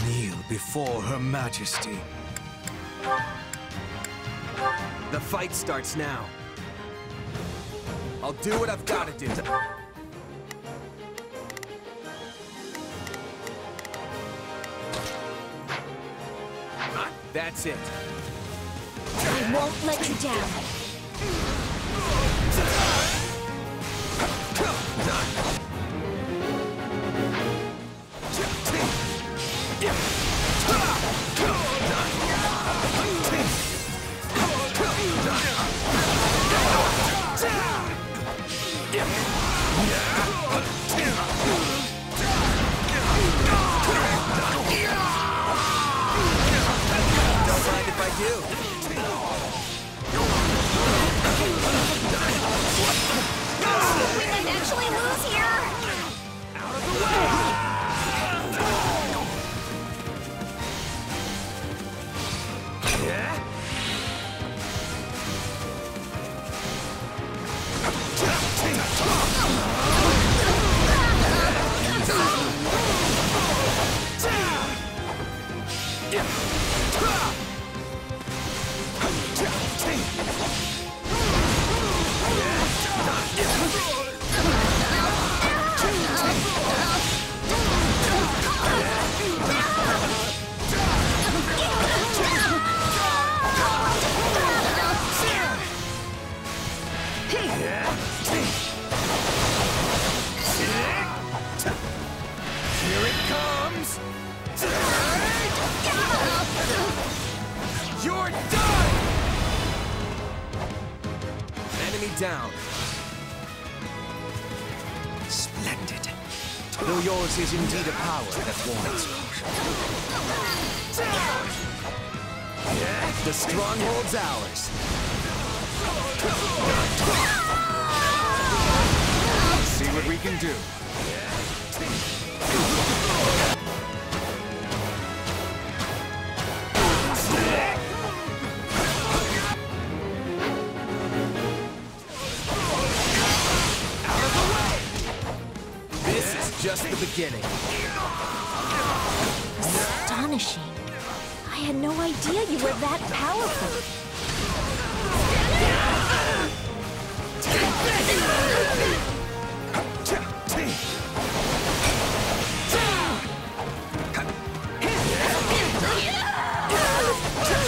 Kneel before Her Majesty. The fight starts now. I'll do what I've got to do. That's it. I won't let you down. Don't mind if I do. We might actually lose here! Out of the way! Yeah? Here it comes! You're done! Enemy down. Splendid. Though yours is indeed a power that warrants caution. The stronghold's ours. See what we can do. This is just the beginning. Astonishing. I had no idea you were that powerful.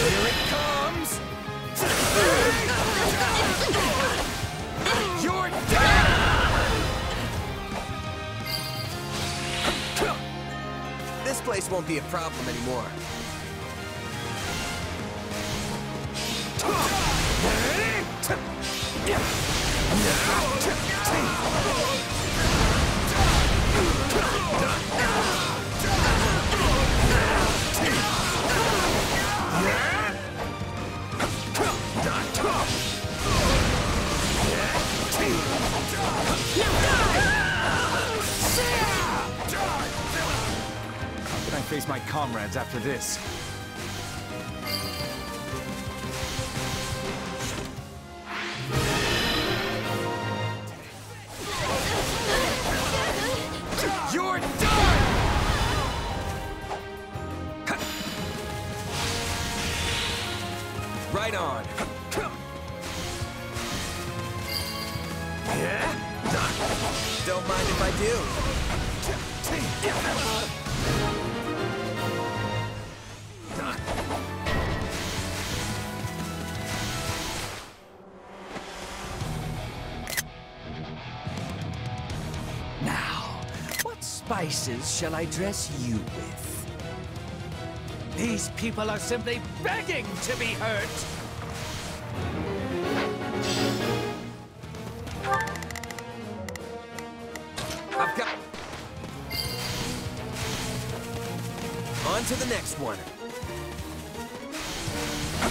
Here it comes! You're down! This place won't be a problem anymore. How can I face my comrades after this? You're done! Right on. Don't mind if I do. Now, what spices shall I dress you with? These people are simply begging to be hurt! I've got... On to the next one.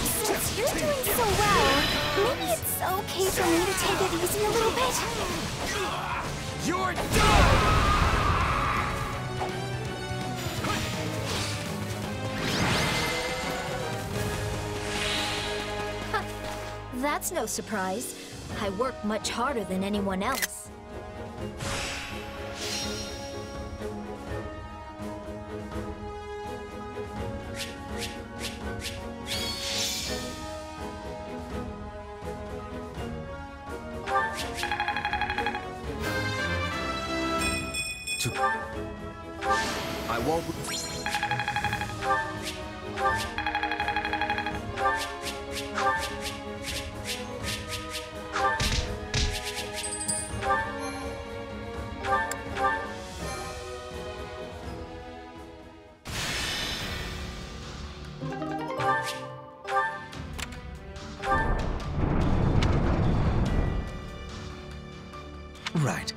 Since you're doing so well, maybe it's okay for me to take it easy a little bit? You're done! That's no surprise. I work much harder than anyone else. I won't... Right.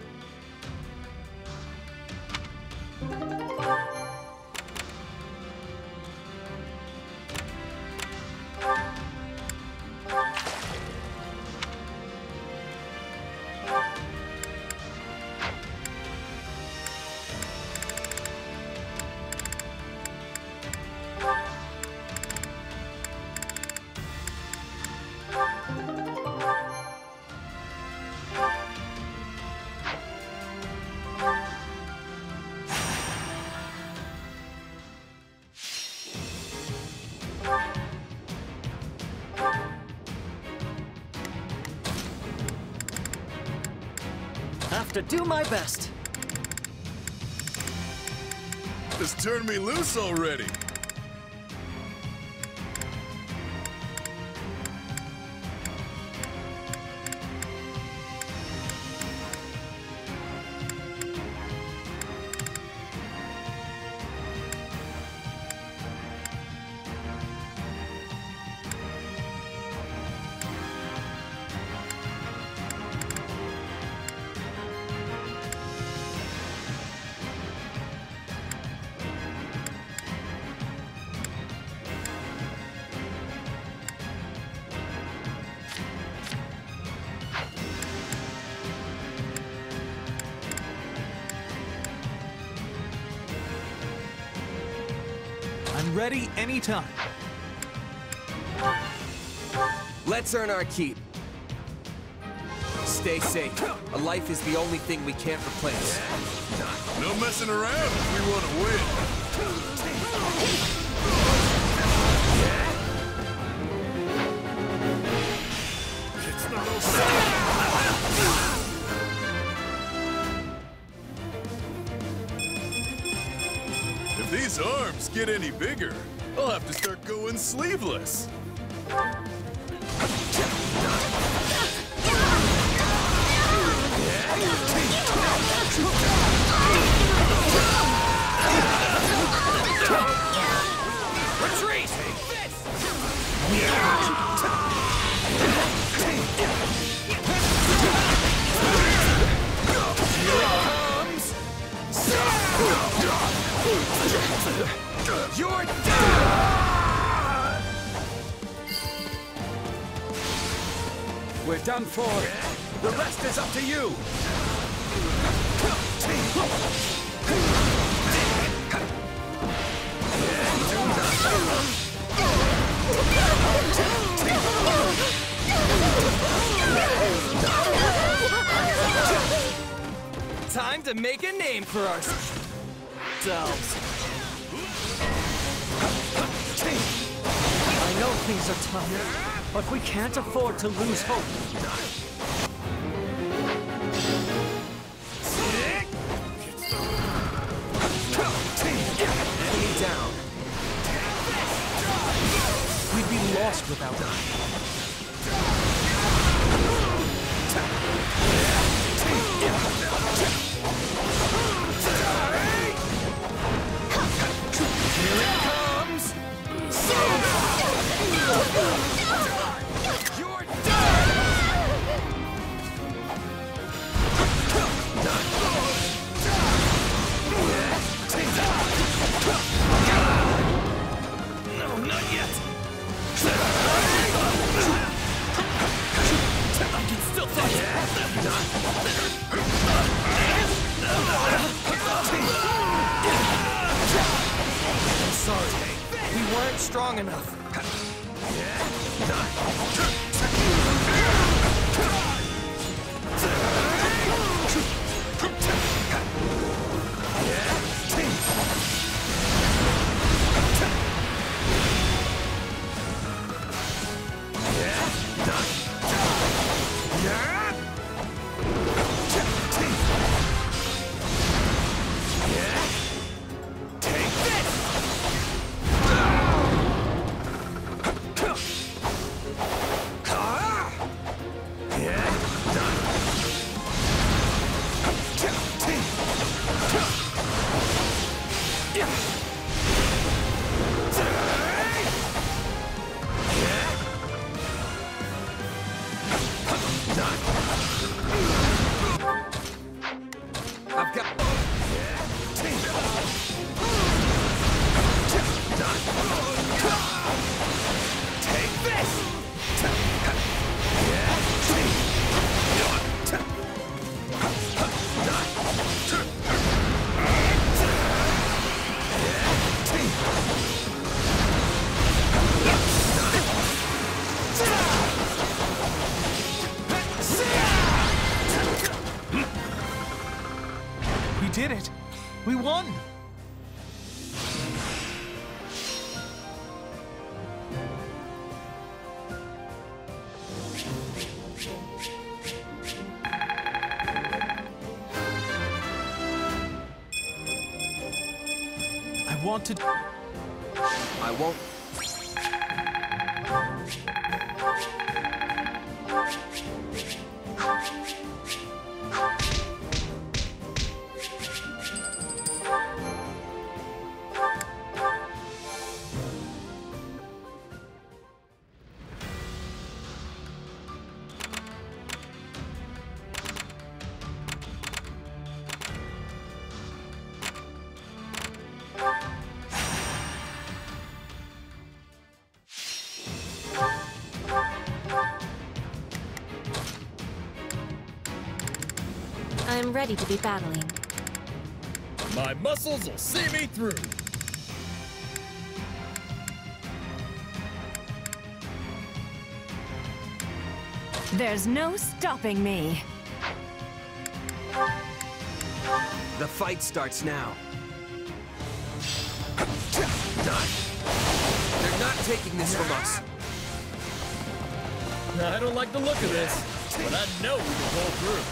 Have to do my best. Just turn me loose already. I'm ready anytime. Let's earn our keep. Stay safe. A life is the only thing we can't replace. No messing around if we want to win. It's not over. If these arms get any bigger, I'll have to start going sleeveless. Retreat! You're done! We're done for. The rest is up to you. Time to make a name for ourselves. I know things are tough, but we can't afford to lose hope. Enemy down. We'd be lost without them. Here it comes! You're done! No, not yet! strong enough. I've got... Take this! We did it! We won! I want to... I won't... I'm ready to be battling. My muscles will see me through. There's no stopping me. The fight starts now. They're not taking this from us. I don't like the look of this, but I know we can pull through.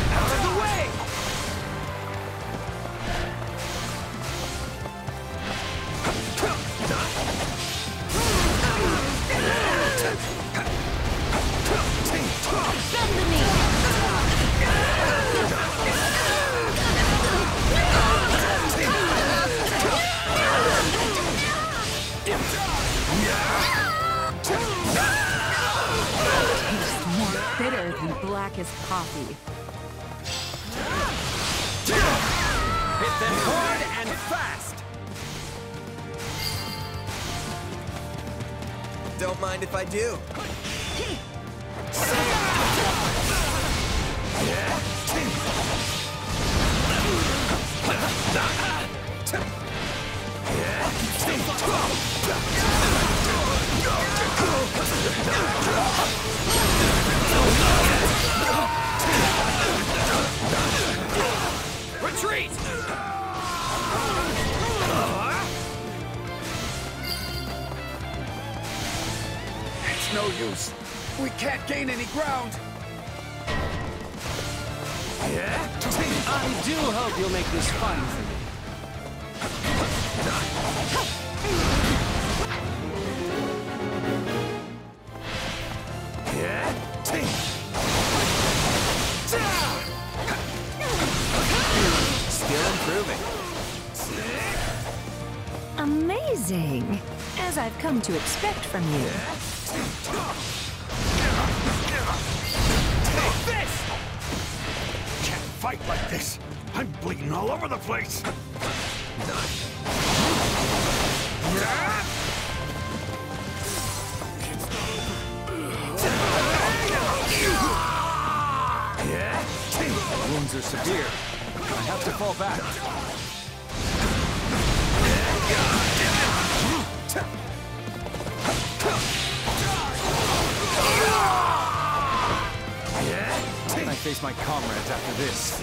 Out of the way! Bend the knee! Tastes more bitter than blackest coffee. Hit them hard and fast! Don't mind if I do. Retreat! It's no use. We can't gain any ground. I do hope you'll make this fun for me. Still improving. Amazing, as I've come to expect from you. Take this! Can't fight like this. I'm bleeding all over the place. are severe. I have to fall back. I face my comrades after this.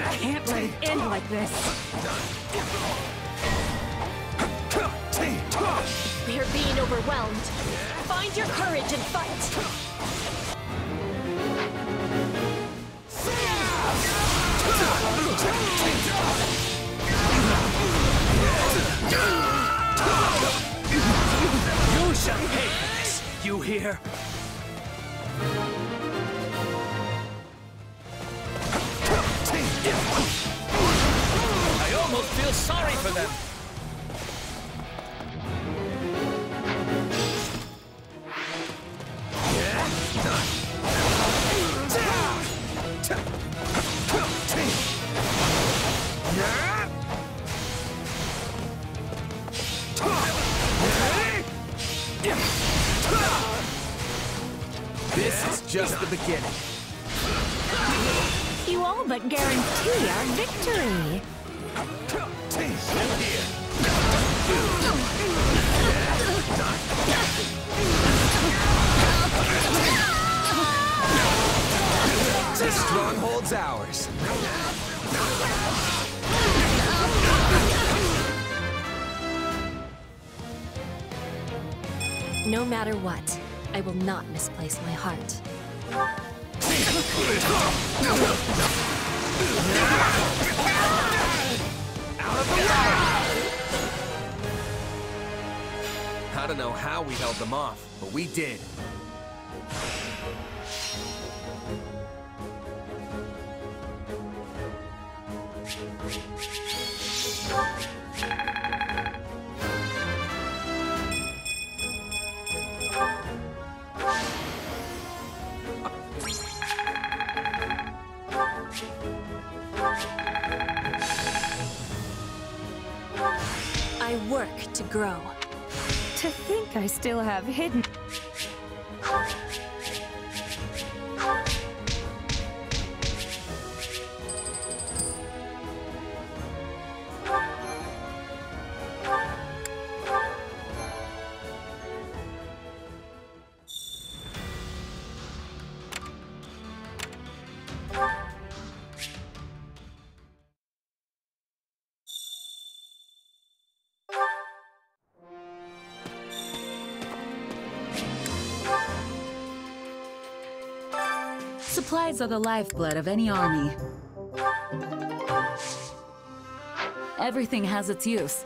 I can't let it end like this. We're being overwhelmed. Find your courage and fight. You shall pay for this. You hear? I almost feel sorry for them. This is just the beginning. You all but guarantee our victory. This stronghold's ours. No matter what, I will not misplace my heart. I don't know how we held them off, but we did. I work to grow. To think I still have hidden... Supplies are the lifeblood of any army. Everything has its use.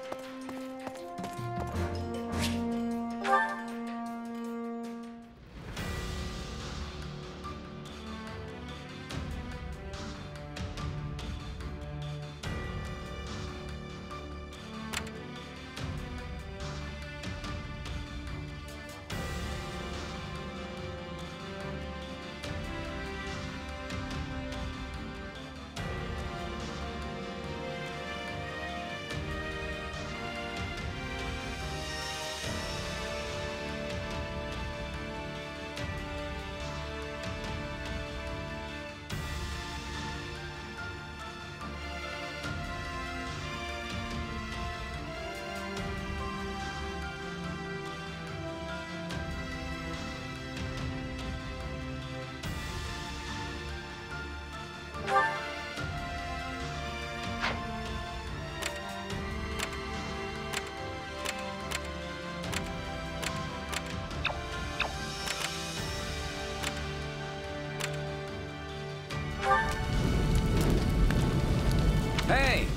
Hey!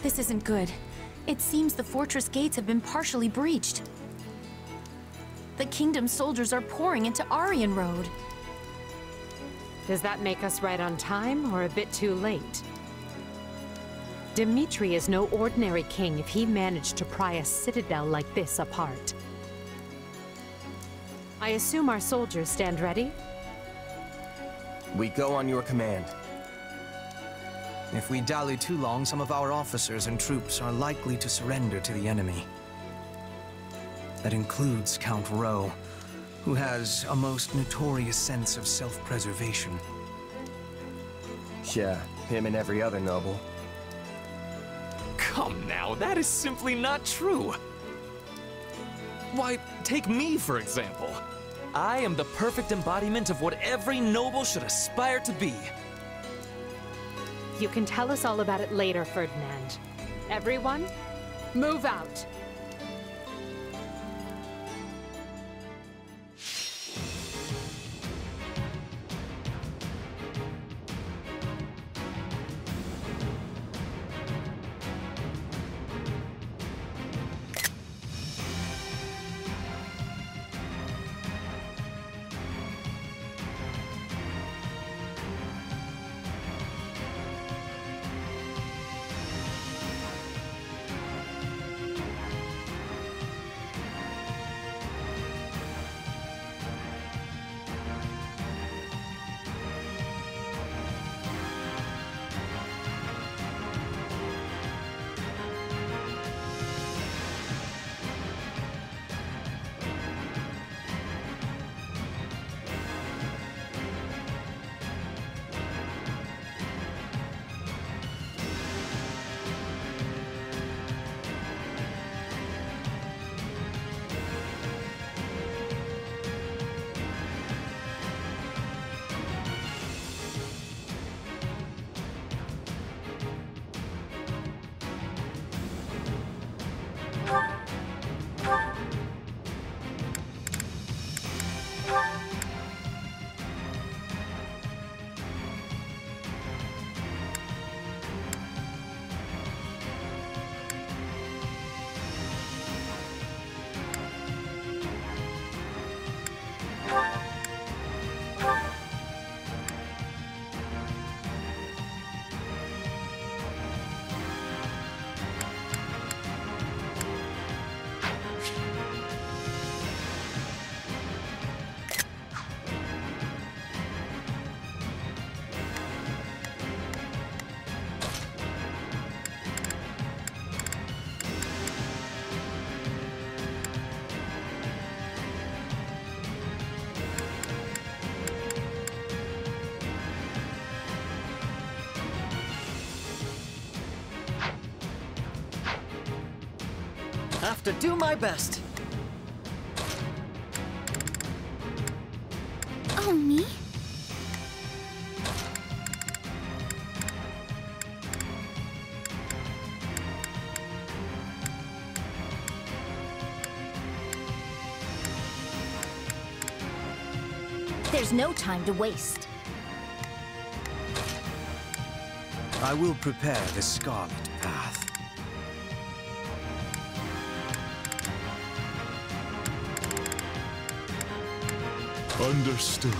This isn't good. It seems the fortress gates have been partially breached. The kingdom's soldiers are pouring into Aryan Road. Does that make us right on time, or a bit too late? Dimitri is no ordinary king if he managed to pry a citadel like this apart. I assume our soldiers stand ready? We go on your command. If we dally too long, some of our officers and troops are likely to surrender to the enemy. That includes Count Rowe, who has a most notorious sense of self-preservation. Yeah, him and every other noble. Come now, that is simply not true. Why, take me, for example. I am the perfect embodiment of what every noble should aspire to be. You can tell us all about it later, Ferdinand. Everyone, move out. Have to do my best. Oh, me? There's no time to waste. I will prepare the Scarlet Path. Understood.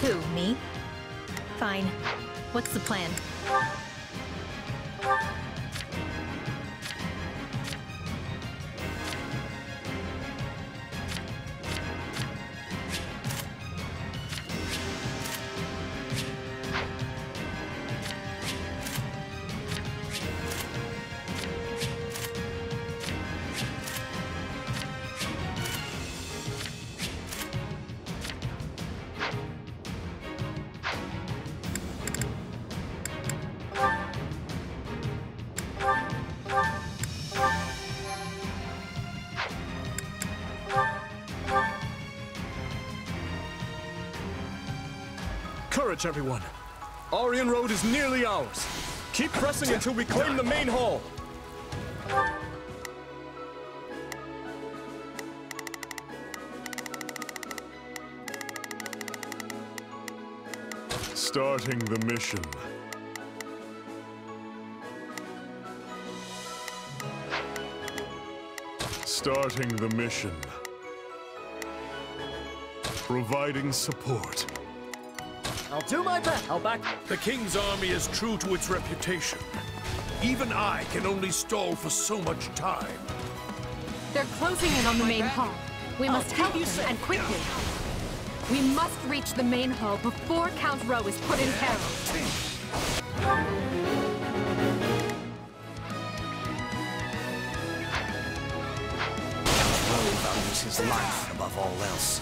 Who, me? Fine. What's the plan? Courage, everyone. Aryan Road is nearly ours. Keep pressing until we claim the main hall. Starting the mission. Starting the mission. Providing support. I'll do my best. I'll back. The King's army is true to its reputation. Even I can only stall for so much time. They're closing in on the main hall. We must help them, and quickly. We must reach the main hall before Count Row is put in peril. Row values his life above all else.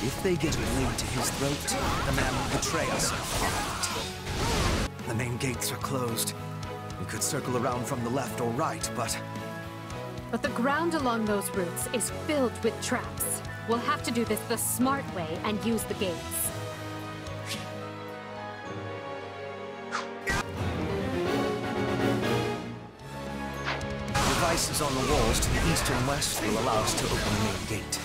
If they get a blade to his throat, the man will betray us. The main gates are closed. We could circle around from the left or right, but the ground along those routes is filled with traps. We'll have to do this the smart way and use the gates. Devices on the walls to the east and west will allow us to open the main gate.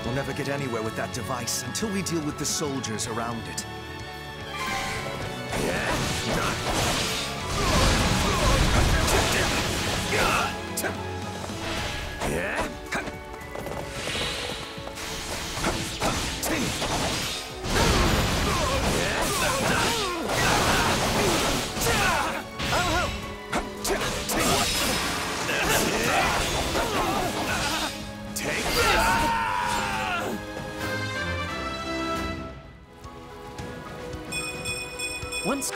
We'll never get anywhere with that device until we deal with the soldiers around it. Once.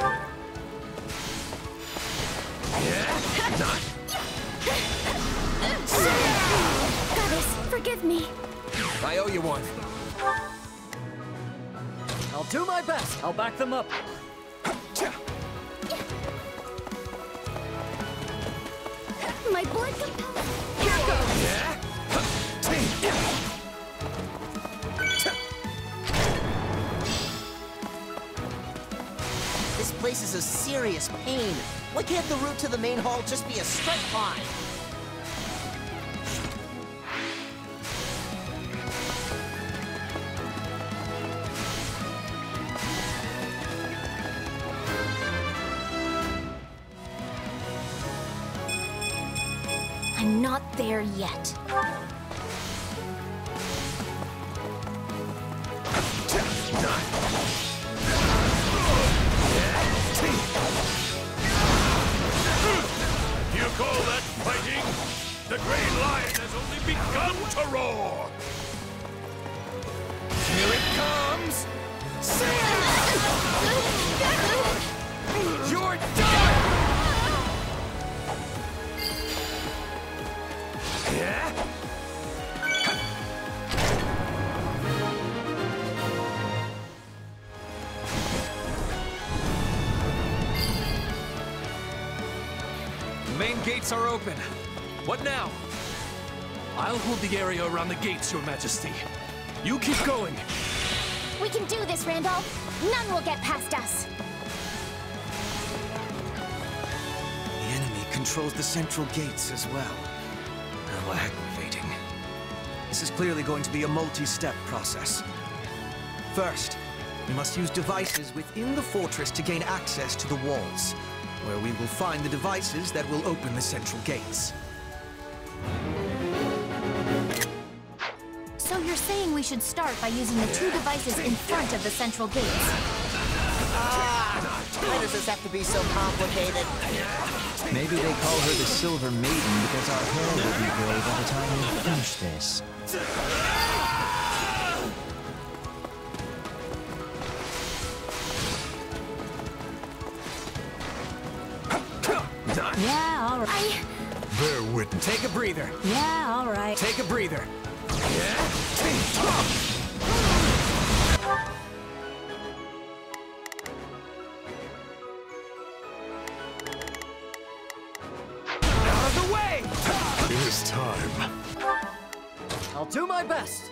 Goddess, forgive me. I owe you one. I'll do my best. I'll back them up. My blood compels. Here goes. This place is a serious pain. Why can't the route to the main hall just be a straight line? I'm not there yet. You call that fighting? The Grey Lion has only begun to roar! Here it comes! You're done! The main gates are open. What now? I'll hold the area around the gates, Your Majesty. You keep going. We can do this, Randolph. None will get past us. The enemy controls the central gates as well. How aggravating. This is clearly going to be a multi-step process. First, we must use devices within the fortress to gain access to the walls, where we will find the devices that will open the central gates. So you're saying we should start by using the two devices in front of the central gates? Why does this have to be so complicated? Maybe they call her the Silver Maiden because our hair will be gray by the time we finish this. Yeah, all right. Bear witness. Take a breather. Yeah, all right. Take a breather. Out of the way! It is time. I'll do my best.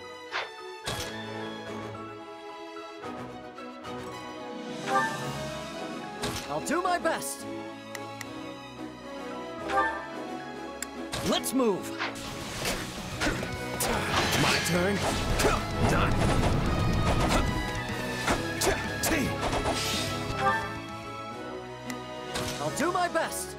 I'll do my best. Let's move. My turn. Done. I'll do my best.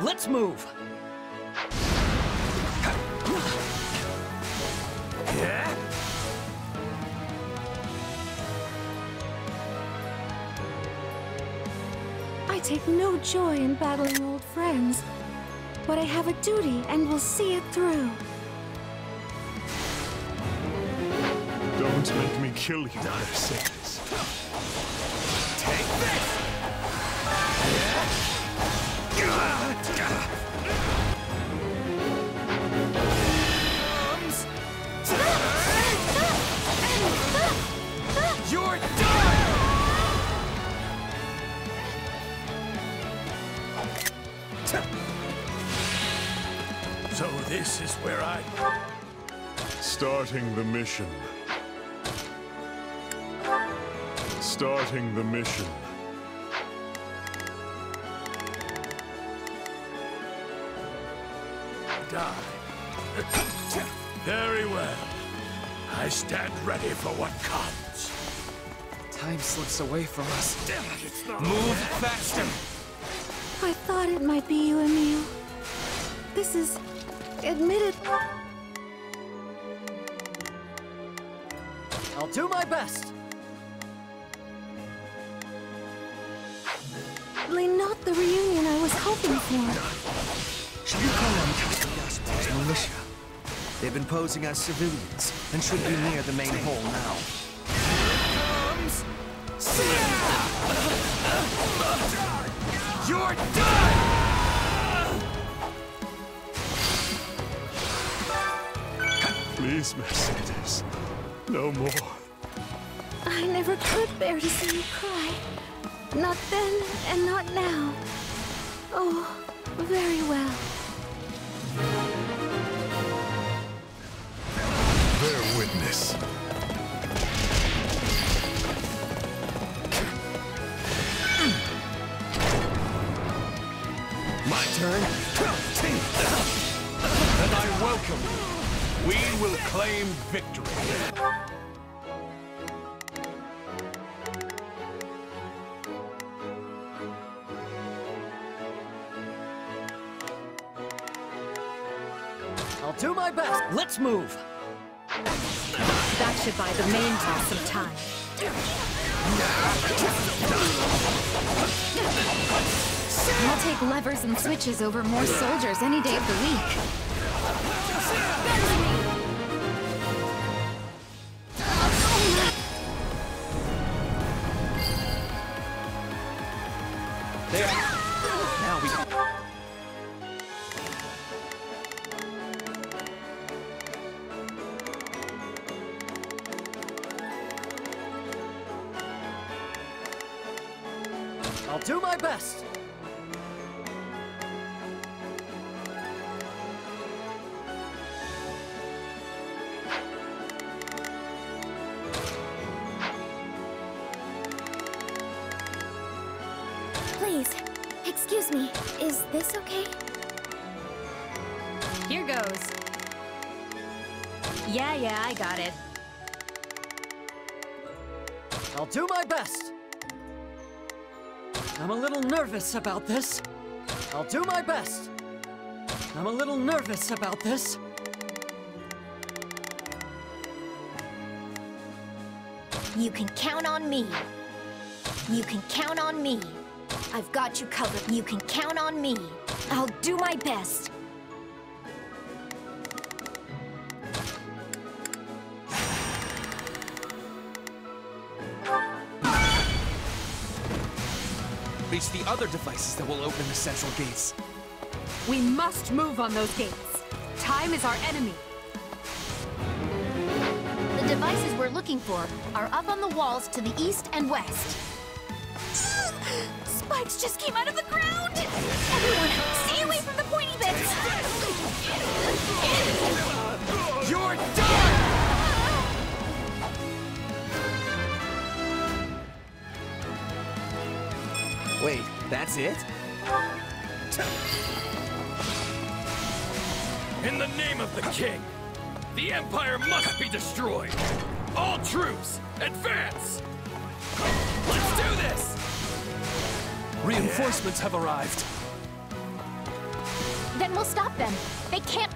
Let's move. Yeah? I take no joy in battling old friends, but I have a duty and will see it through. Don't make me kill you, Mercedes. Take this! You're done! So this is where Starting the mission. Starting the mission. Die. Very well. I stand ready for what comes. Time slips away from us. Damn it, it's not Move faster. I thought it might be you, Emil. This is... admitted... I'll do my best. Not the reunion I was hoping for. Should we call on Castellastro's militia? They've been posing as civilians and should be near the main hall now. You're done! Please, Mercedes. No more. I never could bear to see you cry. Not then, and not now. Oh, very well. Bear witness. My turn. And I welcome you. We will claim victory. I'll do my best. Let's move. That should buy the main boss some time. I'll take levers and switches over more soldiers any day of the week. There. Now we... I'll do my best. Please, excuse me. Is this okay? Here goes. Yeah, I got it. I'll do my best. I'm a little nervous about this. I'll do my best. I'm a little nervous about this. You can count on me. You can count on me. I've got you covered. You can count on me. I'll do my best. Reach the other devices that will open the central gates. We must move on those gates. Time is our enemy. The devices we're looking for are up on the walls to the east and west. Spikes just came out of the ground! Everyone, stay away from the pointy bits! You're done! Wait, that's it? In the name of the king, the Empire must be destroyed! All troops, advance! Let's do this! Reinforcements have arrived. Then we'll stop them. They can't...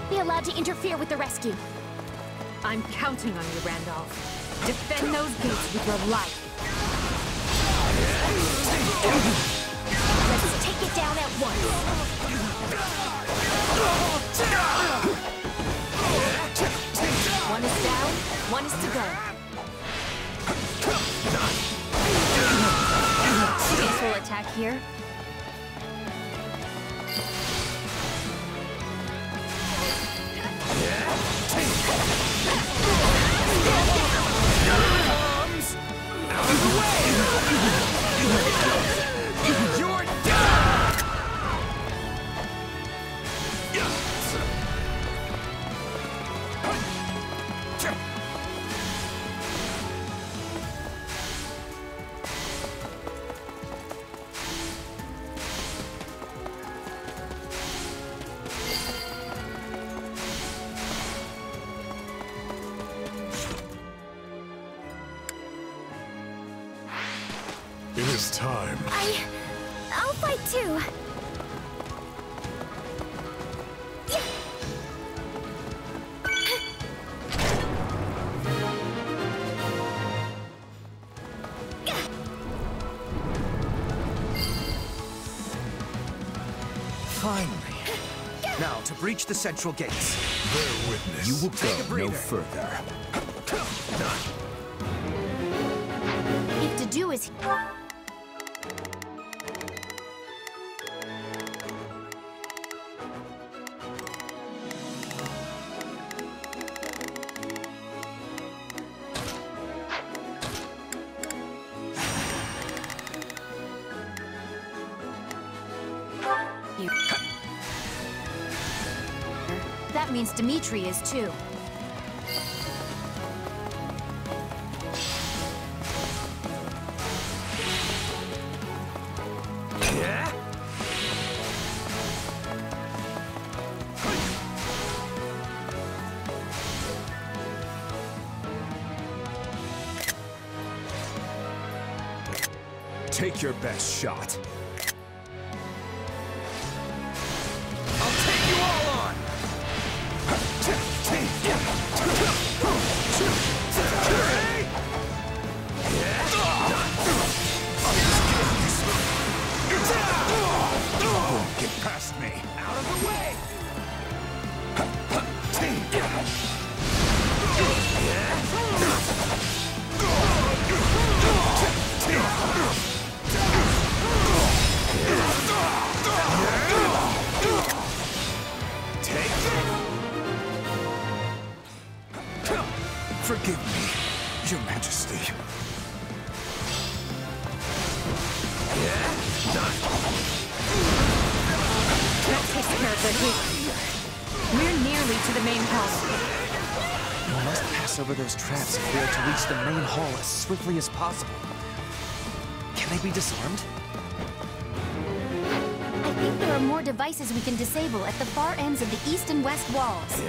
be allowed to interfere with the rescue. I'm counting on you, Randolph. Defend those gates with your life. Let's take it down at once. One is down, one is to go. Space will attack here. You're done! It is time. I'll fight too. Finally. Now, to breach the central gates. Bear witness. You will go no further. If to do is... That means Dimitri is too. Take your best shot. I'll take you all on! Get past me! Out of the way! Forgive me, Your Majesty. That takes care of the gate. We're nearly to the main hall. We must pass over those traps if we are to reach the main hall as swiftly as possible. Can they be disarmed? I think there are more devices we can disable at the far ends of the east and west walls.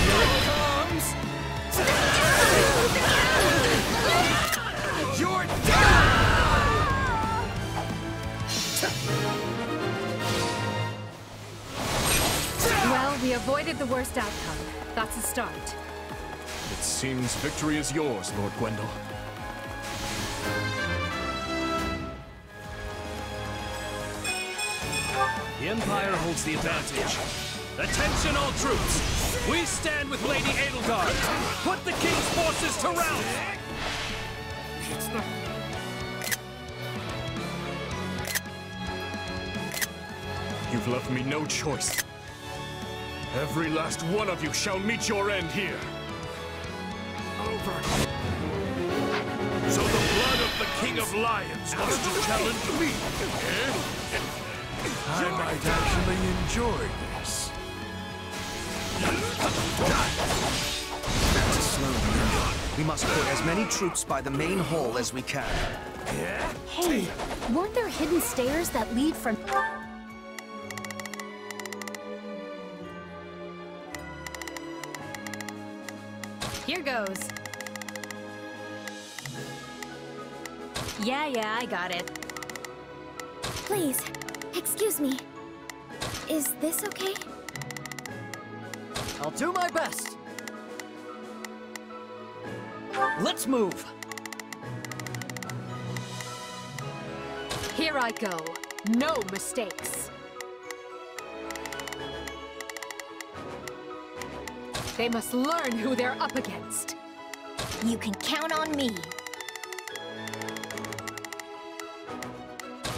Here it comes! You're done! avoided the worst outcome. That's a start. It seems victory is yours, Lord Gwendol. The Empire holds the advantage. Attention all troops! We stand with Lady Edelgard! Put the King's forces to rout! You've left me no choice. Every last one of you shall meet your end here. Over. So the blood of the King of Lions wants to challenge me, eh? I might actually enjoy this. To slow the enemy, we must put as many troops by the main hall as we can. Hey, weren't there hidden stairs that lead from... Here goes. Yeah, I got it. Please, excuse me. Is this okay? I'll do my best. Let's move. Here I go. No mistakes. They must learn who they're up against. You can count on me.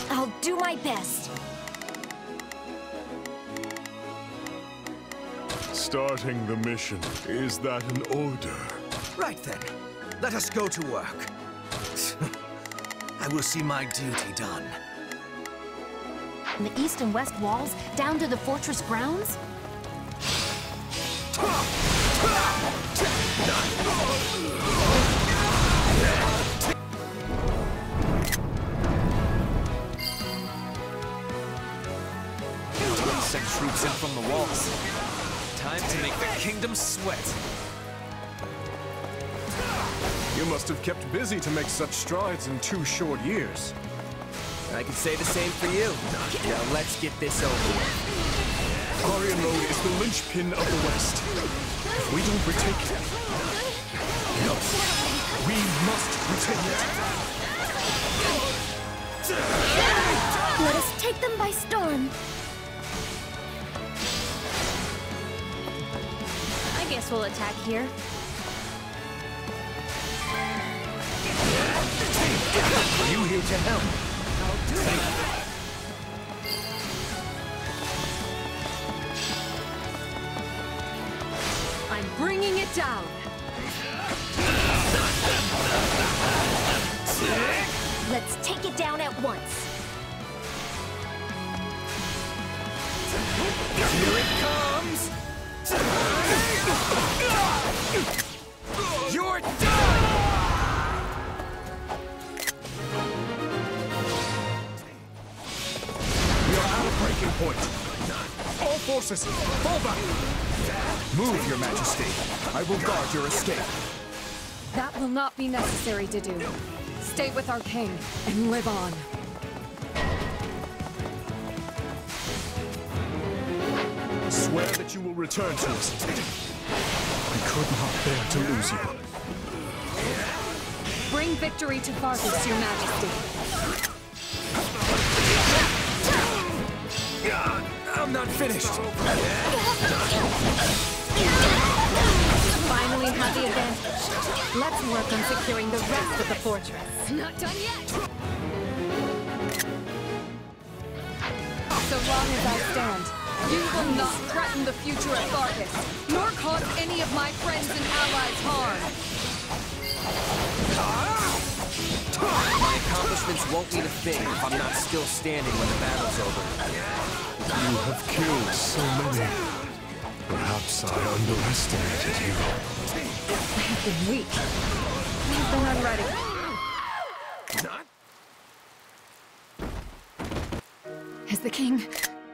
I'll do my best. Starting the mission, is that an order? Right then, let us go to work. I will see my duty done. From the east and west walls, down to the fortress grounds? Send troops in from the walls. Time to make the kingdom sweat. You must have kept busy to make such strides in 2 short years. I can say the same for you. Now let's get this over with. Aryan Road is the linchpin of the West. If we don't retake it... No. We must retake it. Let us take them by storm. I guess we'll attack here. Are you here to help? I'll do it. I'm bringing it down. Let's take it down at once. Here it comes! You're done! We are at a breaking point. All forces, fall back! Move, Your Majesty. I will guard your escape. That will not be necessary to do. Stay with our king and live on. Swear that you will return to us. I could not bear to lose you. Bring victory to Fargus, Your Majesty. I'm not finished. Finally have the advantage. Let's work on securing the rest of the fortress. Not done yet. So long as I stand, you will not threaten the future of Fargus, nor cause any of my friends and allies harm. My accomplishments won't mean a thing if I'm not still standing when the battle's over. You have killed so many. Perhaps I underestimated you. I have been weak. I have been unready. Is the king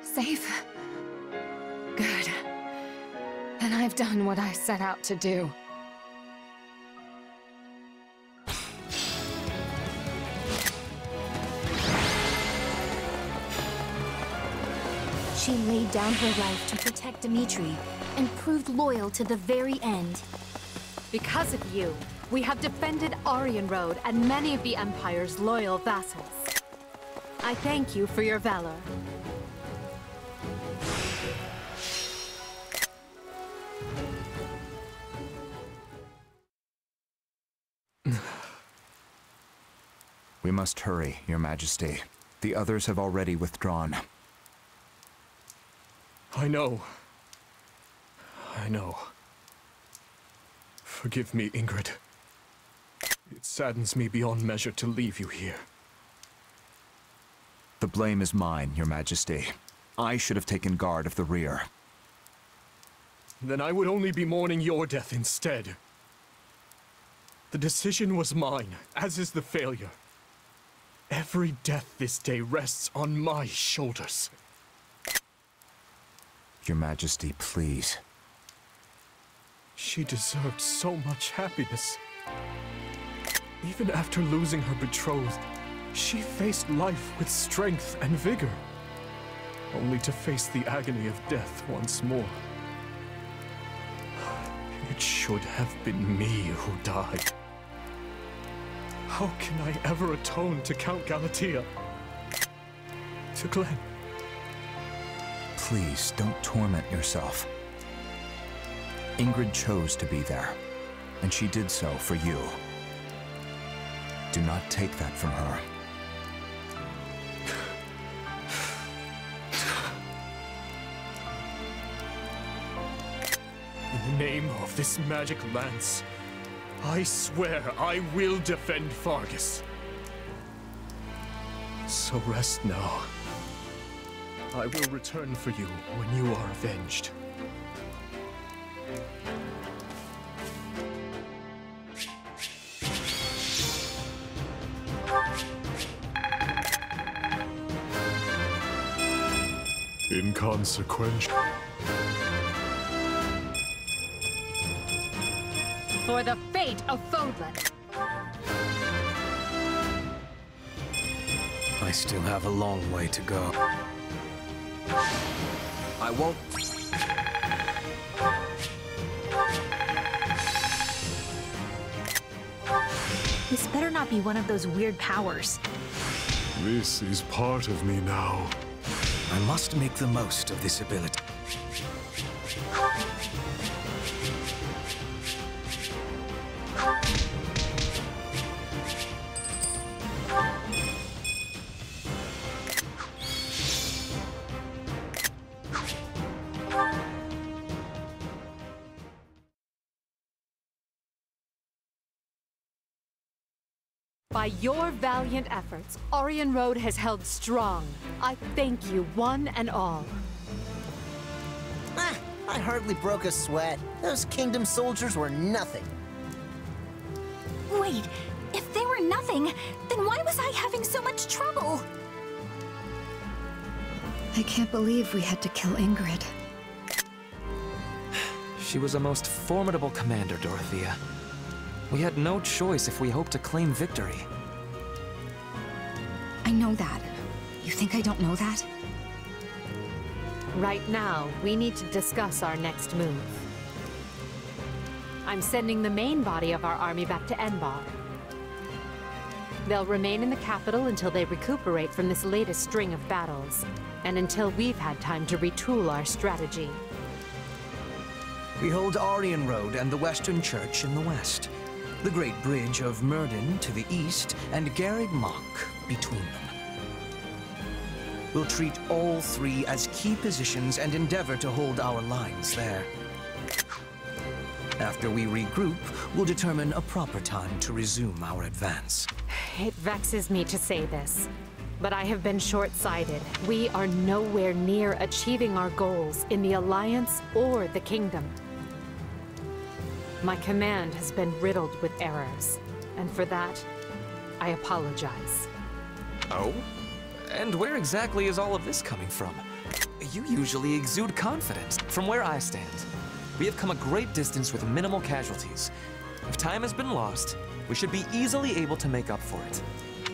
safe? Good. Then I've done what I set out to do. She laid down her life to protect Dimitri and proved loyal to the very end. Because of you, we have defended Aryan Road and many of the Empire's loyal vassals. I thank you for your valor. We must hurry, Your Majesty. The others have already withdrawn. I know. I know. Forgive me, Ingrid. It saddens me beyond measure to leave you here. The blame is mine, Your Majesty. I should have taken guard of the rear. Then I would only be mourning your death instead. The decision was mine, as is the failure. Every death this day rests on my shoulders. Your Majesty, please. She deserved so much happiness. Even after losing her betrothed, she faced life with strength and vigor, only to face the agony of death once more. It should have been me who died. How can I ever atone to Count Galatea? To Glenn? Please, don't torment yourself. Ingrid chose to be there, and she did so for you. Do not take that from her. In the name of this magic lance, I swear I will defend Fargus. So rest now. I will return for you when you are avenged. Inconsequential. For the fate of Fodlan. I still have a long way to go. I won't... This better not be one of those weird powers. This is part of me now. I must make the most of this ability. By your valiant efforts, Aryan Road has held strong. I thank you, one and all. Ah, I hardly broke a sweat. Those kingdom soldiers were nothing. Wait, if they were nothing, then why was I having so much trouble? I can't believe we had to kill Ingrid. She was a most formidable commander, Dorothea. We had no choice if we hoped to claim victory. I know that. You think I don't know that? Right now, we need to discuss our next move. I'm sending the main body of our army back to Enbar. They'll remain in the capital until they recuperate from this latest string of battles, and until we've had time to retool our strategy. We hold Aryan Road and the Western Church in the west, the Great Bridge of Myrden to the east, and Garreg Mach between them. We'll treat all three as key positions and endeavor to hold our lines there. After we regroup, we'll determine a proper time to resume our advance. It vexes me to say this, but I have been short-sighted. We are nowhere near achieving our goals in the Alliance or the Kingdom. My command has been riddled with errors, and for that, I apologize. Oh? And where exactly is all of this coming from? You usually exude confidence. From where I stand, we have come a great distance with minimal casualties. If time has been lost, we should be easily able to make up for it.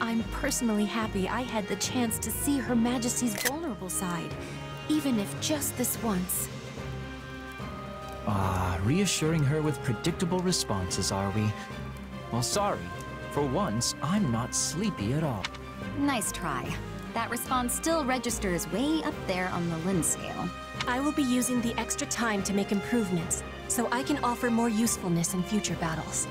I'm personally happy I had the chance to see Her Majesty's vulnerable side. even if just this once. Reassuring her with predictable responses, are we? Well, sorry. For once, I'm not sleepy at all. Nice try. That response still registers way up there on the Lin scale. I will be using the extra time to make improvements, so I can offer more usefulness in future battles.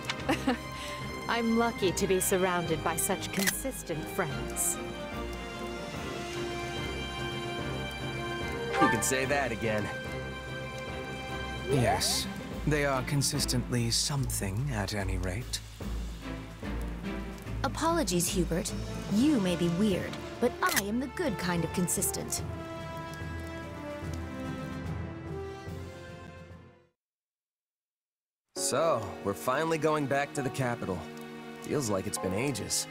I'm lucky to be surrounded by such consistent friends. You can say that again. Yes, they are consistently something at any rate. Apologies, Hubert. You may be weird, but I am the good kind of consistent. So, we're finally going back to the capital. Feels like it's been ages.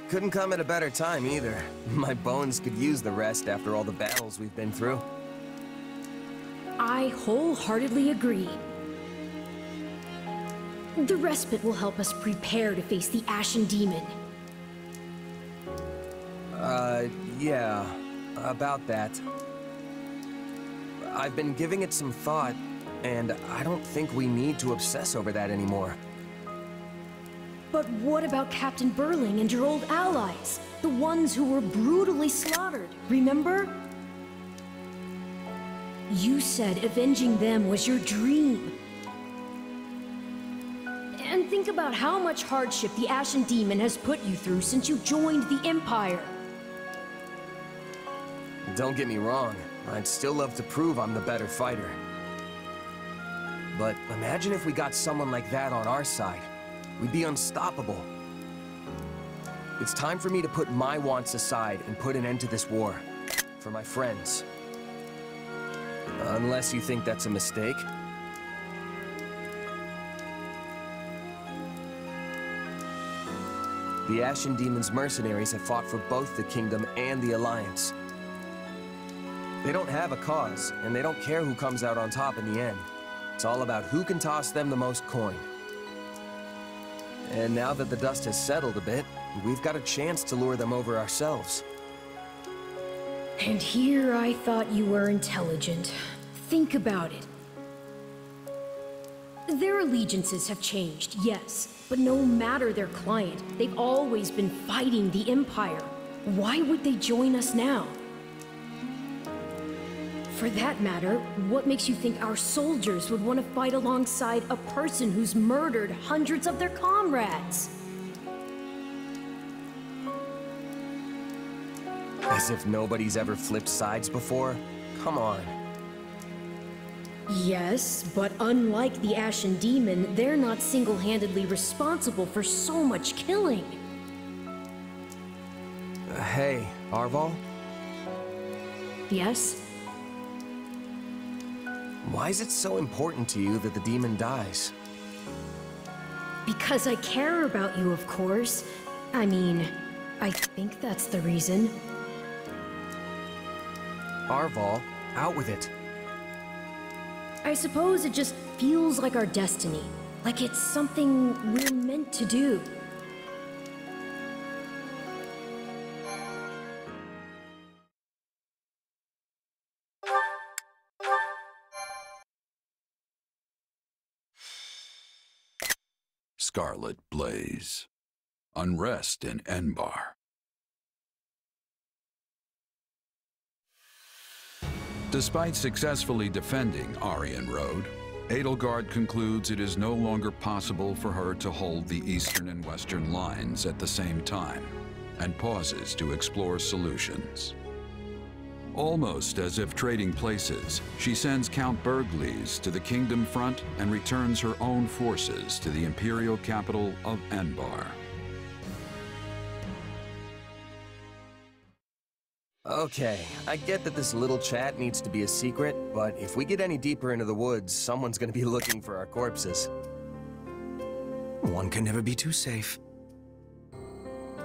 Couldn't come at a better time either. My bones could use the rest after all the battles we've been through. I wholeheartedly agree. The respite will help us prepare to face the Ashen Demon. Yeah, about that. I've been giving it some thought, and I don't think we need to obsess over that anymore. But what about Captain Burling and your old allies? The ones who were brutally slaughtered, remember? You said avenging them was your dream. And think about how much hardship the Ashen Demon has put you through since you joined the Empire. Don't get me wrong, I'd still love to prove I'm the better fighter. But imagine if we got someone like that on our side. We'd be unstoppable. It's time for me to put my wants aside and put an end to this war. For my friends. Unless you think that's a mistake. The Ashen Demon's mercenaries have fought for both the Kingdom and the Alliance. They don't have a cause, and they don't care who comes out on top in the end. It's all about who can toss them the most coin. And now that the dust has settled a bit, we've got a chance to lure them over ourselves. And here I thought you were intelligent. Think about it. Their allegiances have changed, yes, but no matter their client, they've always been fighting the Empire. Why would they join us now? For that matter, what makes you think our soldiers would want to fight alongside a person who's murdered hundreds of their comrades? As if nobody's ever flipped sides before? Come on. Yes, but unlike the Ashen Demon, they're not single-handedly responsible for so much killing. Hey, Arval? Yes? Why is it so important to you that the demon dies? Because I care about you, of course. I mean, I think that's the reason. Arval, out with it. I suppose it just feels like our destiny. Like it's something we're meant to do. Scarlet Blaze. Unrest in Enbar. Despite successfully defending Aryan Road, Edelgard concludes it is no longer possible for her to hold the eastern and western lines at the same time, and pauses to explore solutions. Almost as if trading places, she sends Count Bergliez to the Kingdom front and returns her own forces to the imperial capital of Enbar. Okay, I get that this little chat needs to be a secret, but if we get any deeper into the woods, someone's gonna be looking for our corpses. One can never be too safe.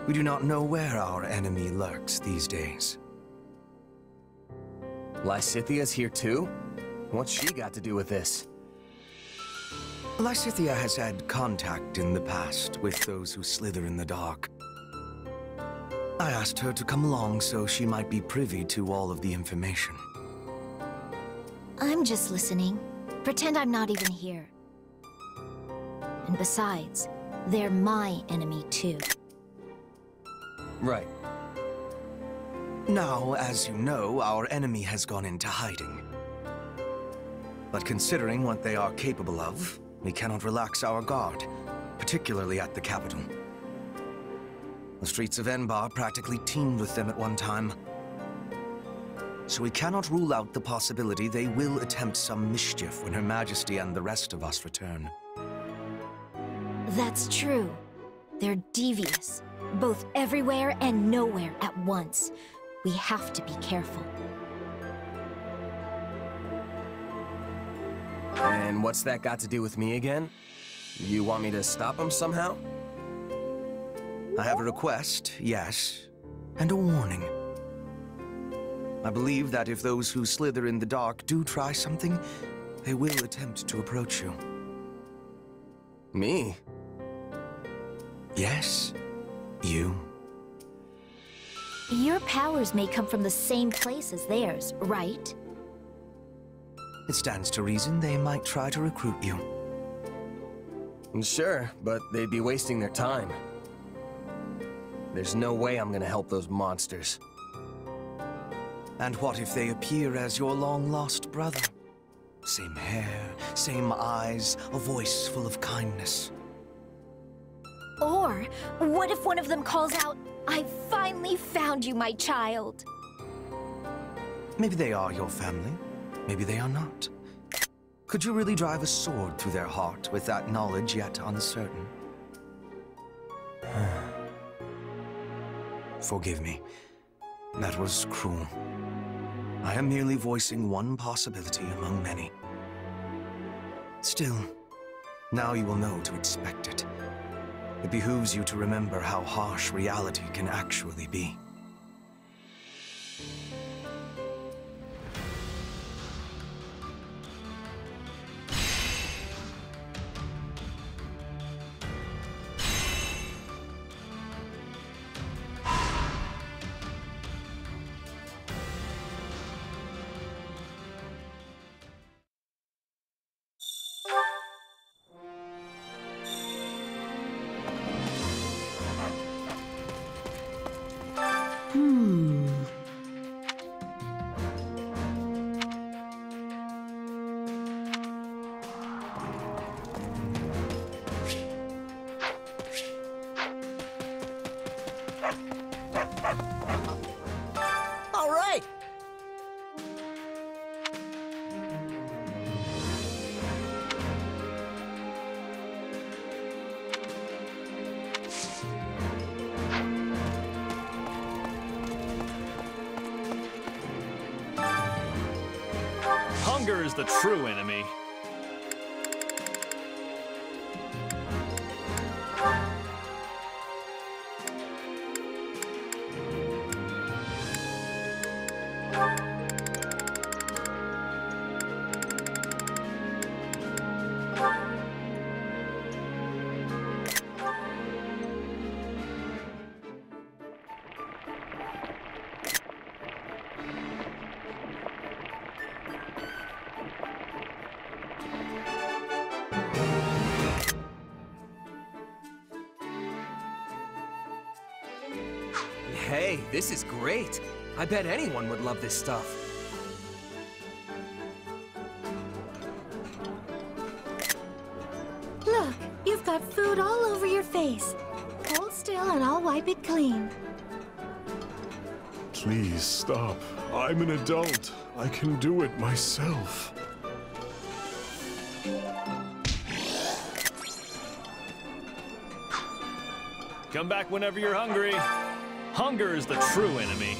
We do not know where our enemy lurks these days. Lysithia's here too? What's she got to do with this? Lysithia has had contact in the past with those who slither in the dark. I asked her to come along so she might be privy to all of the information. I'm just listening. Pretend I'm not even here. And besides, they're my enemy too. Right. Now, as you know, our enemy has gone into hiding. But considering what they are capable of, we cannot relax our guard, particularly at the capital. The streets of Enbar practically teemed with them at one time. So we cannot rule out the possibility they will attempt some mischief when Her Majesty and the rest of us return. That's true. They're devious, both everywhere and nowhere at once. We have to be careful. And what's that got to do with me again? You want me to stop them somehow? I have a request, yes, and a warning. I believe that if those who slither in the dark do try something, they will attempt to approach you. Me? Yes, you. Your powers may come from the same place as theirs, right? It stands to reason they might try to recruit you. Sure, but they'd be wasting their time. There's no way I'm gonna help those monsters. And what if they appear as your long-lost brother? Same hair, same eyes, a voice full of kindness. Or, what if one of them calls out, "I finally found you, my child"? Maybe they are your family. Maybe they are not. Could you really drive a sword through their heart with that knowledge yet uncertain? Forgive me. That was cruel. I am merely voicing one possibility among many. Still, now you will know to expect it. It behooves you to remember how harsh reality can actually be. All right. Hunger is the true enemy. Hey, this is great. I bet anyone would love this stuff. Look, you've got food all over your face. Hold still and I'll wipe it clean. Please stop. I'm an adult. I can do it myself. Come back whenever you're hungry. Hunger is the true enemy.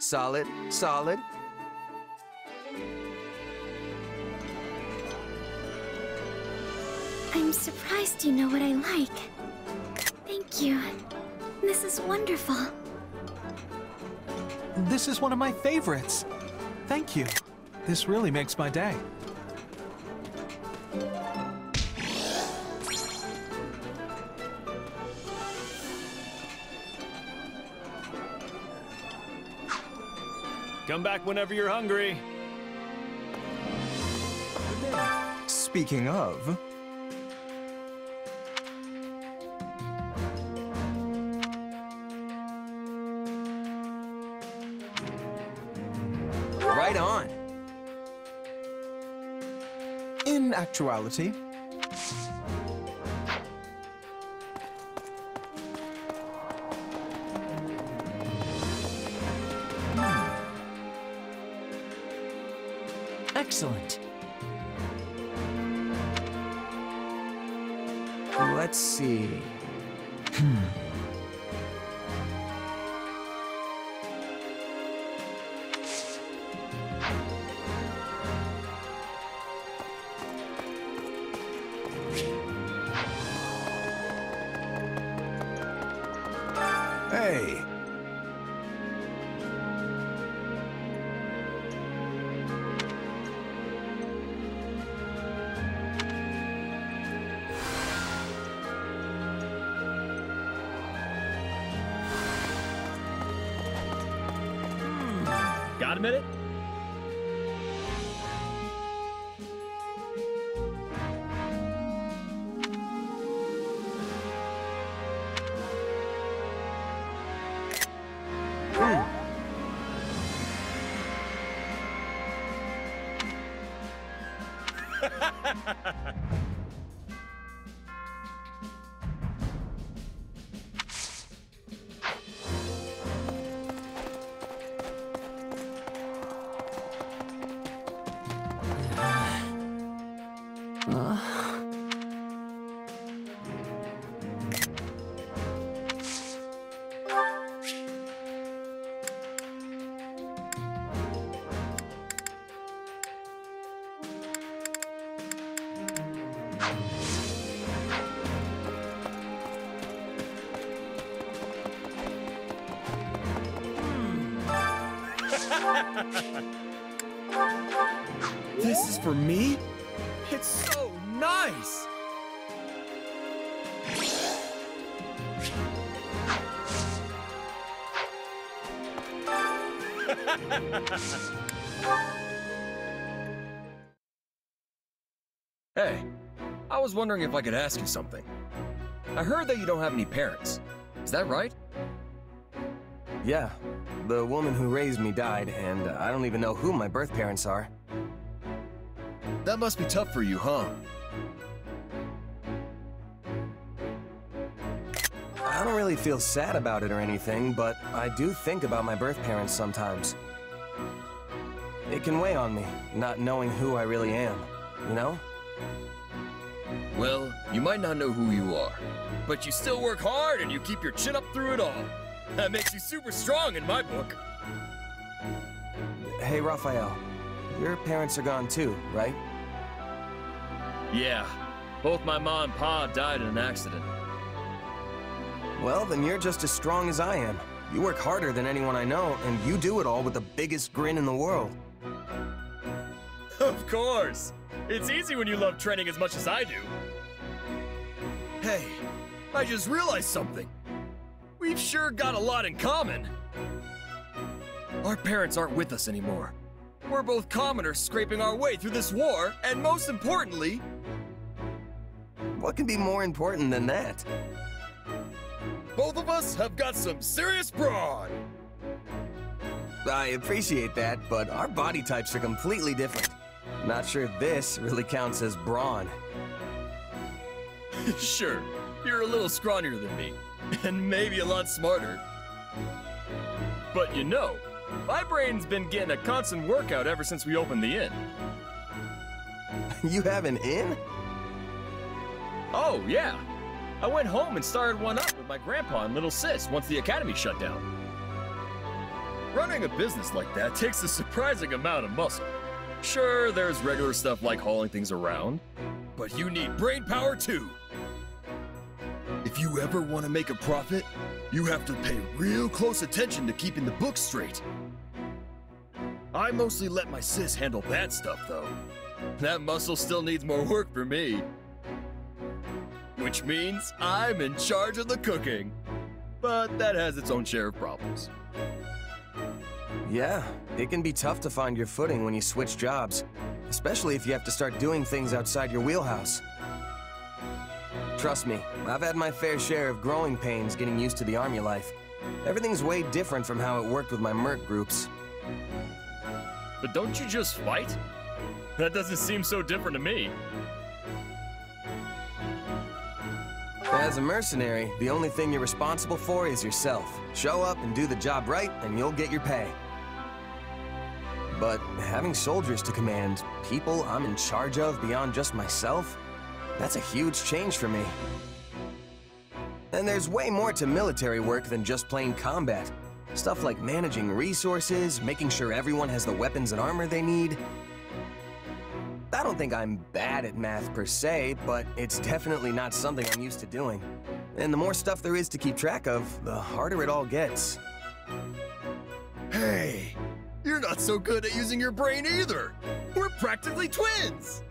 Solid, solid. I'm surprised you know what I like. Thank you. This is wonderful. This is one of my favorites. Thank you. This really makes my day. Come back whenever you're hungry. Speaking of... Right on. In actuality... Excellent. Let's see. Hey. Got a minute? This is for me? It's so nice! Hey, I was wondering if I could ask you something. I heard that you don't have any parents. Is that right? Yeah. The woman who raised me died, and I don't even know who my birth parents are. That must be tough for you, huh? I don't really feel sad about it or anything, but I do think about my birth parents sometimes. It can weigh on me, not knowing who I really am, you know? Well, you might not know who you are, but you still work hard and you keep your chin up through it all. That makes you super strong in my book. Hey, Raphael, your parents are gone too, right? Yeah, both my mom and pa died in an accident. Well, then you're just as strong as I am. You work harder than anyone I know, and you do it all with the biggest grin in the world. Of course! It's easy when you love training as much as I do. Hey, I just realized something. We've sure got a lot in common. Our parents aren't with us anymore. We're both commoners scraping our way through this war, and most importantly... What can be more important than that? Both of us have got some serious brawn! I appreciate that, but our body types are completely different. Not sure this really counts as brawn. Sure, you're a little scrawnier than me, and maybe a lot smarter. But you know, my brain's been getting a constant workout ever since we opened the inn. You have an inn? Oh, yeah. I went home and started one up with my grandpa and little sis once the academy shut down. Running a business like that takes a surprising amount of muscle. Sure, there's regular stuff like hauling things around, but you need brain power too. If you ever want to make a profit, you have to pay real close attention to keeping the books straight. I mostly let my sis handle that stuff, though. That muscle still needs more work for me. Which means I'm in charge of the cooking. But that has its own share of problems. Yeah, it can be tough to find your footing when you switch jobs, especially if you have to start doing things outside your wheelhouse. Trust me, I've had my fair share of growing pains getting used to the army life. Everything's way different from how it worked with my merc groups. But don't you just fight? That doesn't seem so different to me. As a mercenary, the only thing you're responsible for is yourself. Show up and do the job right, and you'll get your pay. But having soldiers to command, people I'm in charge of beyond just myself, that's a huge change for me. And there's way more to military work than just plain combat. Stuff like managing resources, making sure everyone has the weapons and armor they need. I don't think I'm bad at math per se, but it's definitely not something I'm used to doing. And the more stuff there is to keep track of, the harder it all gets. Hey, you're not so good at using your brain either. We're practically twins.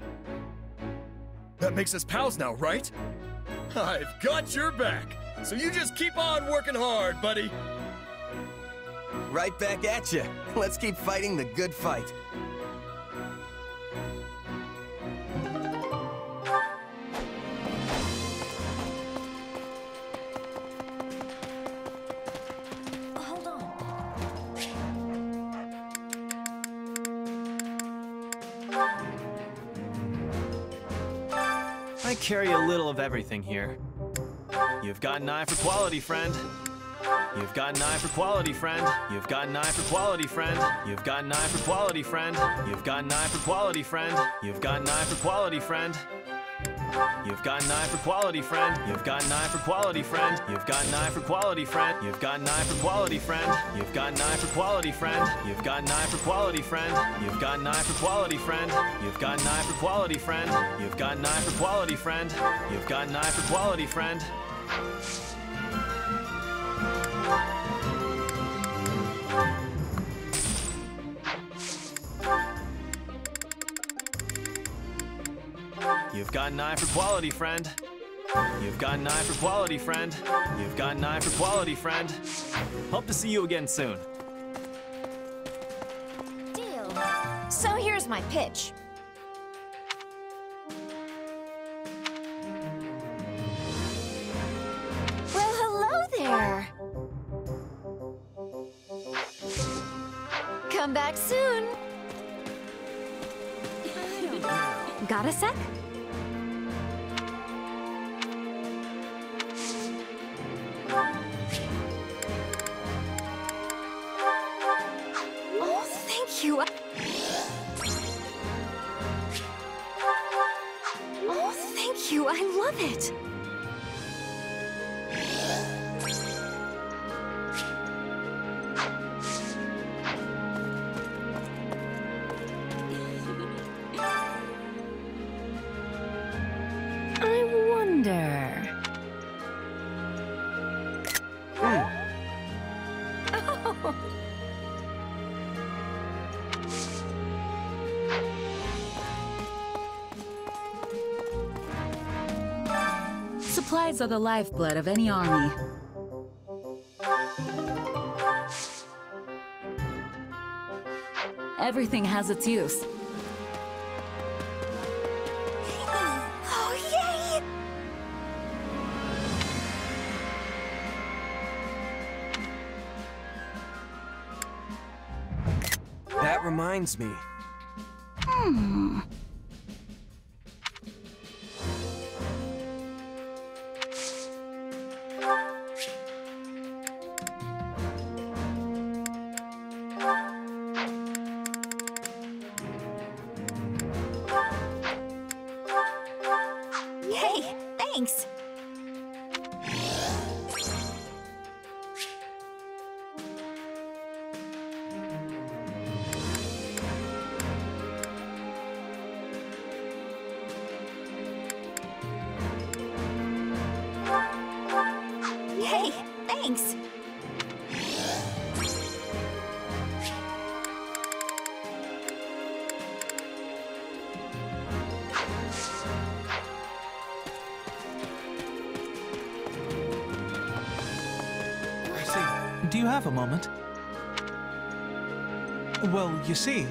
That makes us pals now, right? I've got your back, so you just keep on working hard, buddy. Right back at you. Let's keep fighting the good fight. Hold on. I carry a little of everything here. You've got an eye for quality, friend. You've got an eye for quality, friend. You've got an eye for quality, friend. You've got an eye for quality, friend. You've got an eye for quality, friend. You've got an eye for quality, friend. You've got an eye for quality, friend. You've got an eye for quality, friend. You've got an eye for quality, friend. You've got an eye for quality, friend. You've got an eye for quality, friend. You've got an eye for quality, friend. You've got an eye for quality, friend. You've got an eye for quality, friend. You've got an eye for quality, friend. You've got an eye for quality, friend. You've got an eye for quality, friend. You've got an eye for quality, friend. You've got an eye for quality, friend. Hope to see you again soon. Deal. So here's my pitch. Well, hello there. Come back soon. Got a sec? Oh, thank you. Oh, thank you. I love it. I wonder... Oh. Supplies are the lifeblood of any army. Everything has its use. Oh, yay! That reminds me. Hey, thanks. Do you have a moment? Well, you see...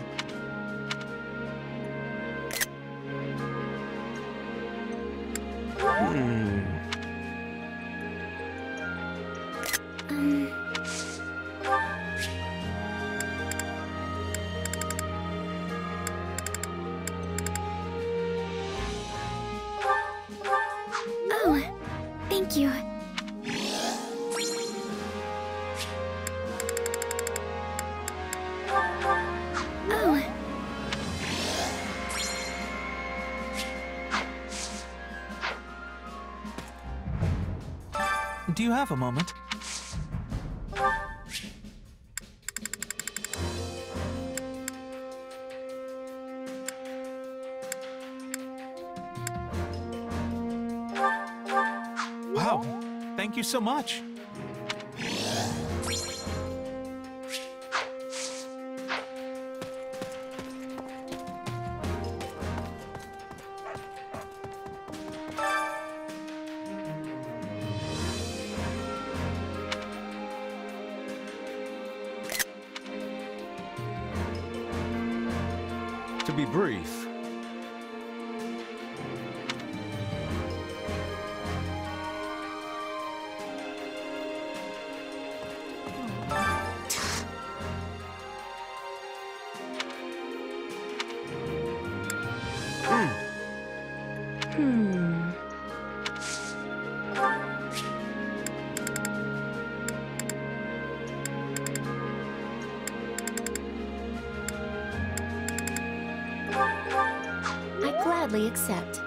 Oh, thank you. Oh. Do you have a moment? Wow, thank you so much. To be brief, I gladly accept.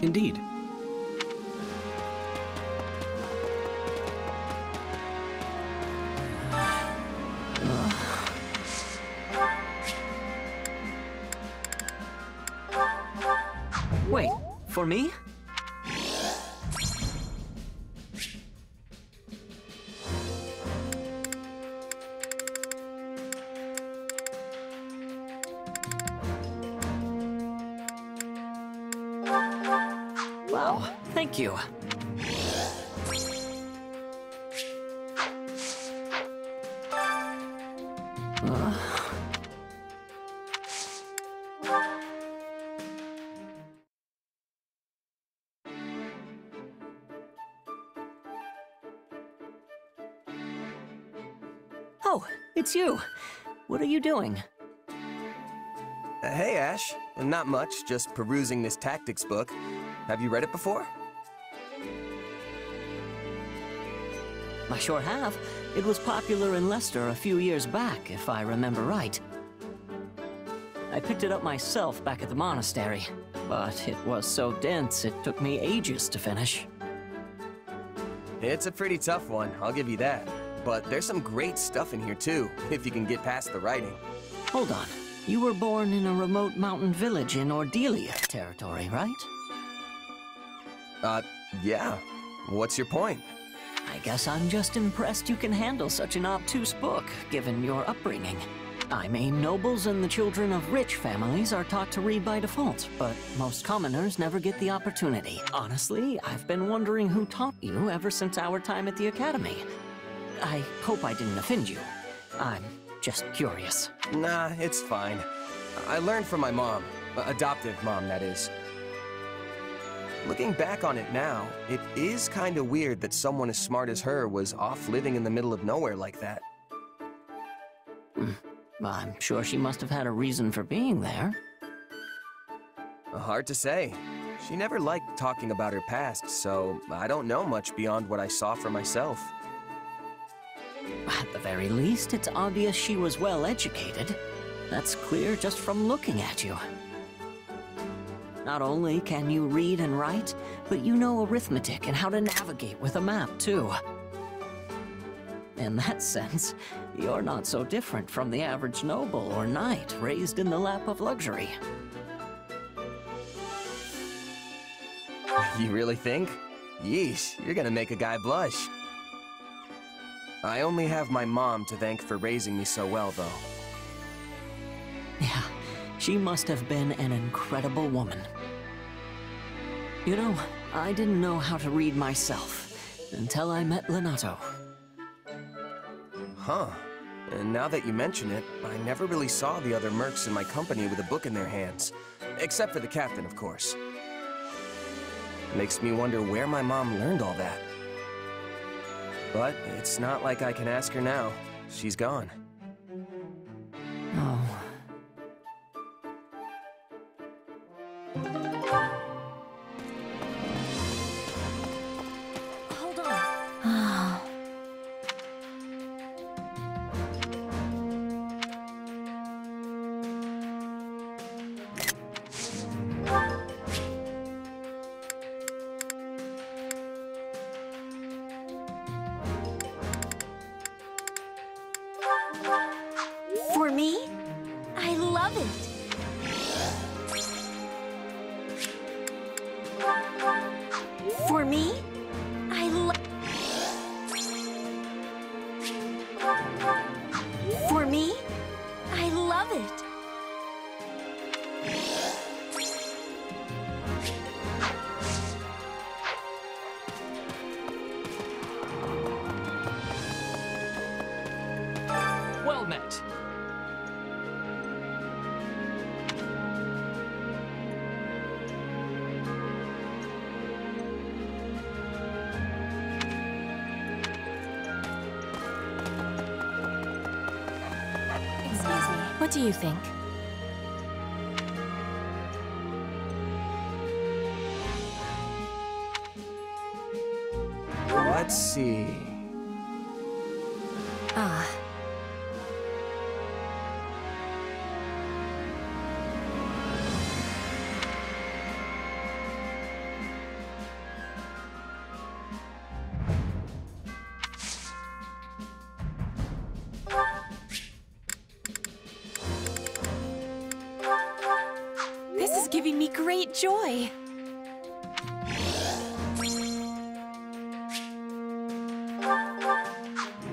Indeed. Wait, for me? Wow, thank you. Oh, it's you. What are you doing? Hey, Ash. Not much, just perusing this tactics book. Have you read it before? I sure have. It was popular in Leicester a few years back, if I remember right. I picked it up myself back at the monastery, but it was so dense it took me ages to finish. It's a pretty tough one, I'll give you that. But there's some great stuff in here too, if you can get past the writing. Hold on. You were born in a remote mountain village in Ordelia territory, right? Yeah. What's your point? I guess I'm just impressed you can handle such an obtuse book, given your upbringing. I mean, nobles and the children of rich families are taught to read by default, but most commoners never get the opportunity. Honestly, I've been wondering who taught you ever since our time at the academy. I hope I didn't offend you. I'm just curious. Nah, it's fine. I learned from my mom. Adoptive mom, that is. Looking back on it now, it is kinda weird that someone as smart as her was off living in the middle of nowhere like that. I'm sure she must have had a reason for being there. Hard to say. She never liked talking about her past, so I don't know much beyond what I saw for myself. At the very least, it's obvious she was well educated. That's clear just from looking at you. Not only can you read and write, but you know arithmetic and how to navigate with a map, too. In that sense, you're not so different from the average noble or knight raised in the lap of luxury. You really think? Yeesh, you're gonna make a guy blush. I only have my mom to thank for raising me so well, though. Yeah, she must have been an incredible woman. You know, I didn't know how to read myself until I met Lenato. Huh. And now that you mention it, I never really saw the other mercs in my company with a book in their hands. Except for the captain, of course. Makes me wonder where my mom learned all that. But it's not like I can ask her now. She's gone. Oh. Hold on. Oh. For me? I love it. For me? I love. For me? I love it. Well met. Excuse me. What do you think? Let's see. Ah. This is giving me great joy.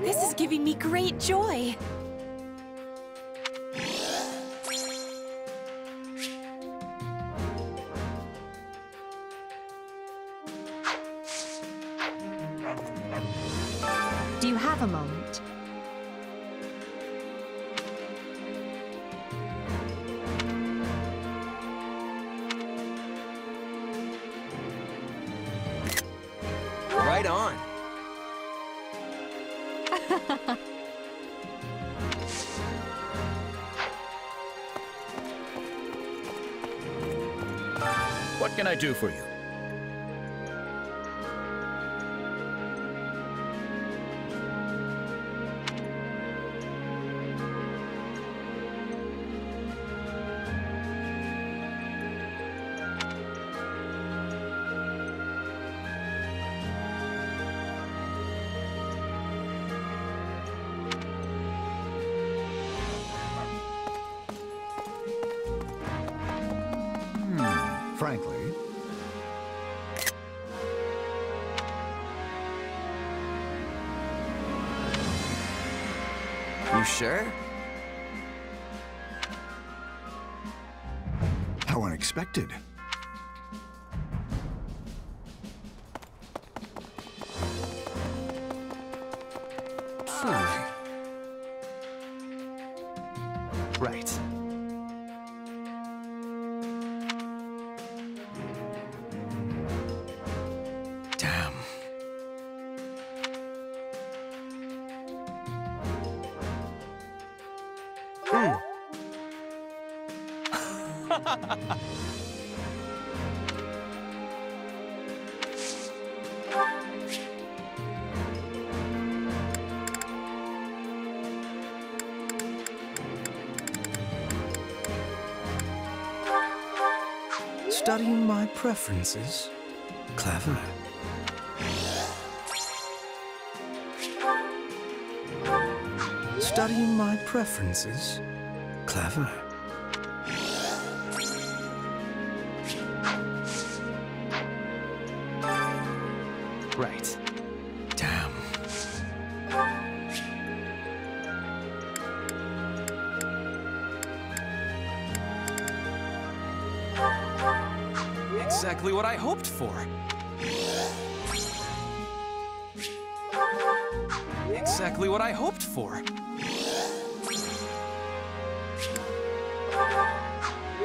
This is giving me great joy. Do you have a moment? Right on. What can I do for you? Frankly, You sure? how unexpected. Right. Damn. Studying my preferences? Clever. Studying my preferences? Clever. Right. Damn. Exactly what I hoped for. Exactly what I hoped for.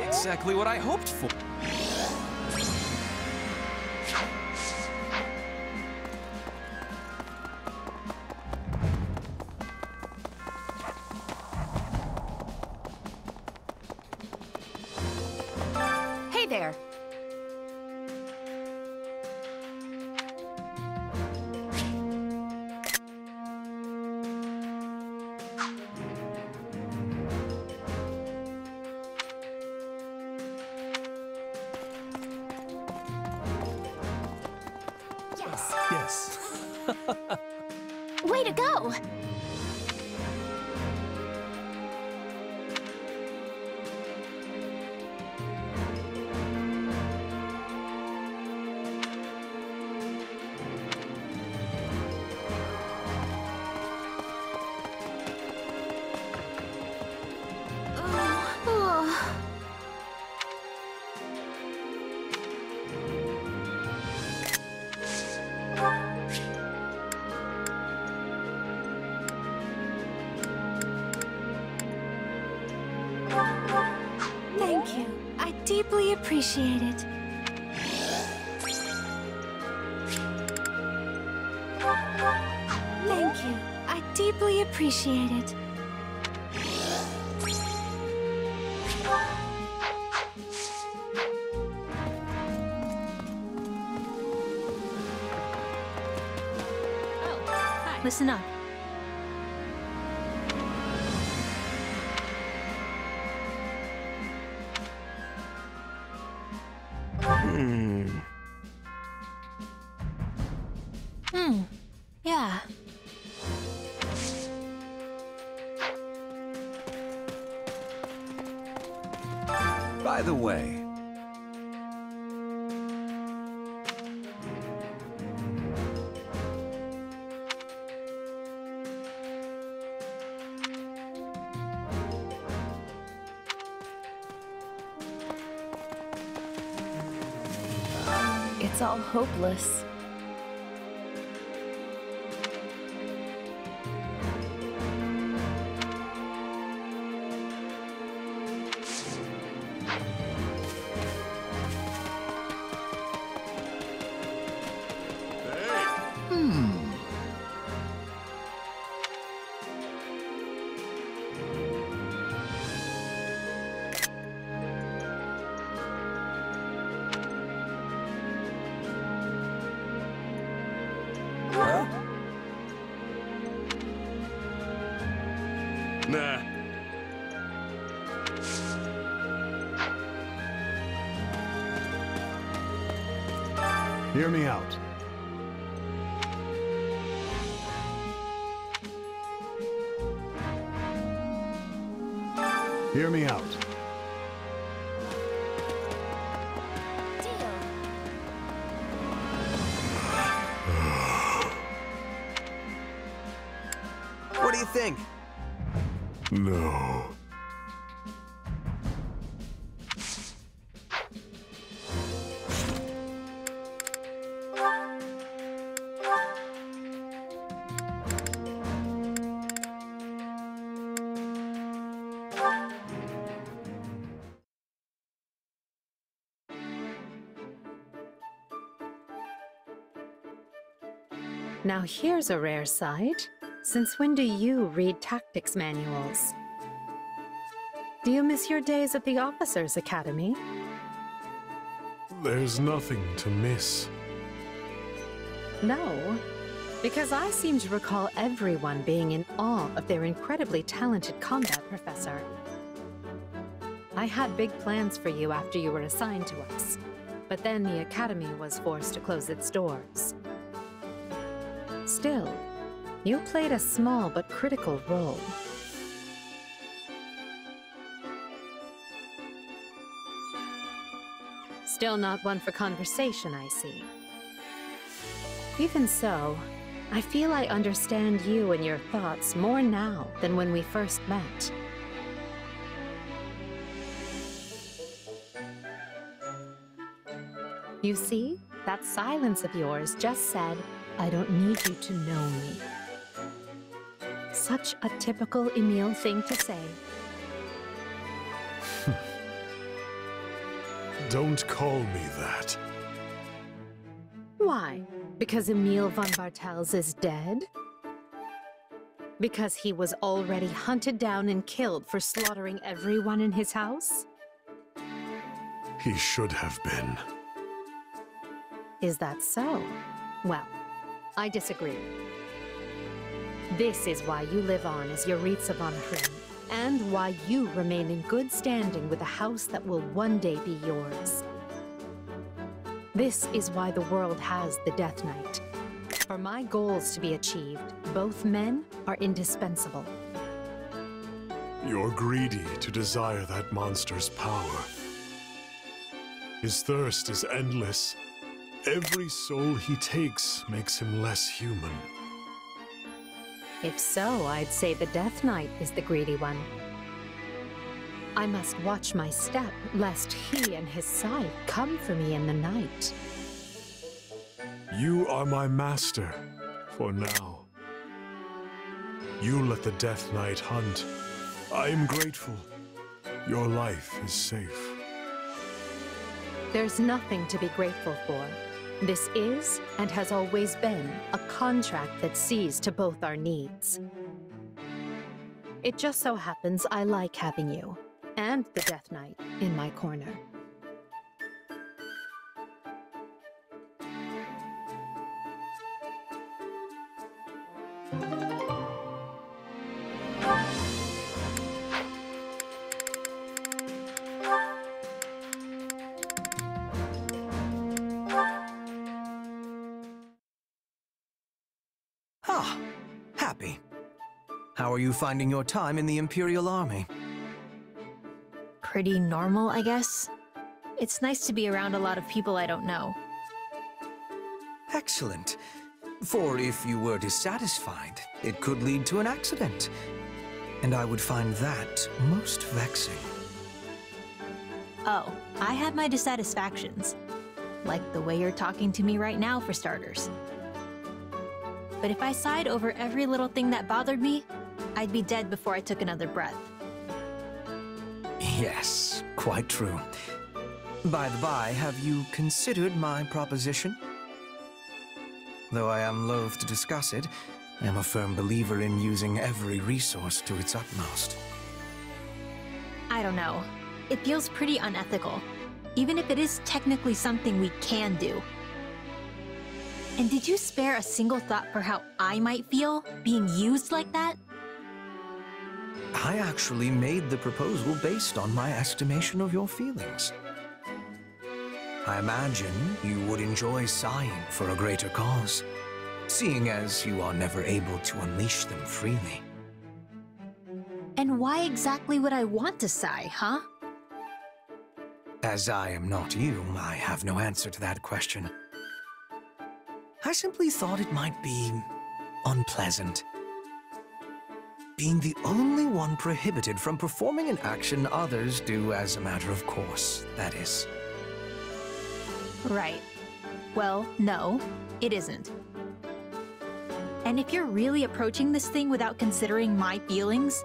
Exactly what I hoped for. Hey there. Yes. Way to go! Thank you. I deeply appreciate it. Thank you. I deeply appreciate it. Listen up. Yeah. By the way, It's all hopeless. Nah. Hear me out. Hear me out. What do you think? No. Now here's a rare sight. Since when do you read tactics manuals? Do you miss your days at the Officers' Academy? There's nothing to miss. No, because I seem to recall everyone being in awe of their incredibly talented combat professor. I had big plans for you after you were assigned to us, but then the Academy was forced to close its doors. Still, you played a small but critical role. Still not one for conversation, I see. Even so, I feel I understand you and your thoughts more now than when we first met. You see? That silence of yours just said, I don't need you to know me. Such a typical Emil thing to say. Don't call me that. Why? Because Emil von Bartels is dead? Because he was already hunted down and killed for slaughtering everyone in his house? He should have been. Is that so? Well, I disagree. This is why you live on as Yaritza von Hrim, and why you remain in good standing with a house that will one day be yours. This is why the world has the Death Knight. For my goals to be achieved, both men are indispensable. You're greedy to desire that monster's power. His thirst is endless. Every soul he takes makes him less human. If so, I'd say the Death Knight is the greedy one. I must watch my step, lest he and his scythe come for me in the night. You are my master, for now. You let the Death Knight hunt. I am grateful. Your life is safe. There's nothing to be grateful for. This is, and has always been, a contract that sees to both our needs. It just so happens I like having you, and the Death Knight, in my corner. Ah, happy. How are you finding your time in the Imperial Army? Pretty normal, I guess. It's nice to be around a lot of people I don't know. Excellent. For if you were dissatisfied, it could lead to an accident. And I would find that most vexing. Oh, I have my dissatisfactions. Like the way you're talking to me right now, for starters. But if I sighed over every little thing that bothered me, I'd be dead before I took another breath. Yes, quite true. By the by, have you considered my proposition? Though I am loath to discuss it, I am a firm believer in using every resource to its utmost. I don't know. It feels pretty unethical, even if it is technically something we can do. And did you spare a single thought for how I might feel being used like that? I actually made the proposal based on my estimation of your feelings. I imagine you would enjoy sighing for a greater cause, seeing as you are never able to unleash them freely. And why exactly would I want to sigh, huh? As I am not you, I have no answer to that question. I simply thought it might be unpleasant. Being the only one prohibited from performing an action others do as a matter of course, that is. Right. Well, no, it isn't. And if you're really approaching this thing without considering my feelings,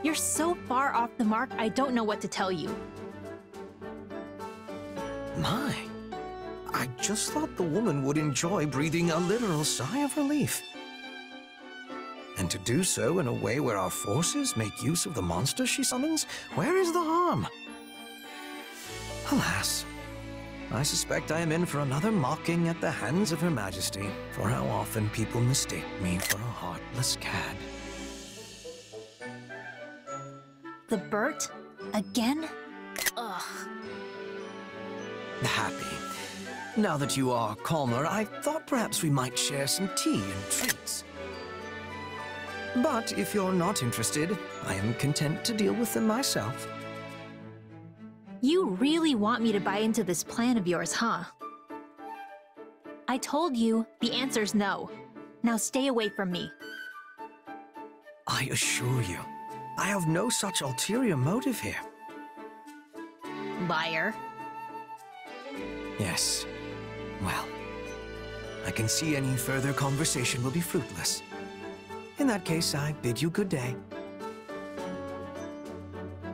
you're so far off the mark I don't know what to tell you. My, I just thought the woman would enjoy breathing a literal sigh of relief. And to do so in a way where our forces make use of the monster she summons, where is the harm? Alas, I suspect I am in for another mocking at the hands of Her Majesty for how often people mistake me for a heartless cad. The Bert? Again? Ugh. Happy. Now that you are calmer, I thought perhaps we might share some tea and treats. But if you're not interested, I am content to deal with them myself. You really want me to buy into this plan of yours, huh? I told you, the answer's no. Now stay away from me. I assure you, I have no such ulterior motive here. Liar. Yes, Well, I can see any further conversation will be fruitless. In that case, I bid you good day.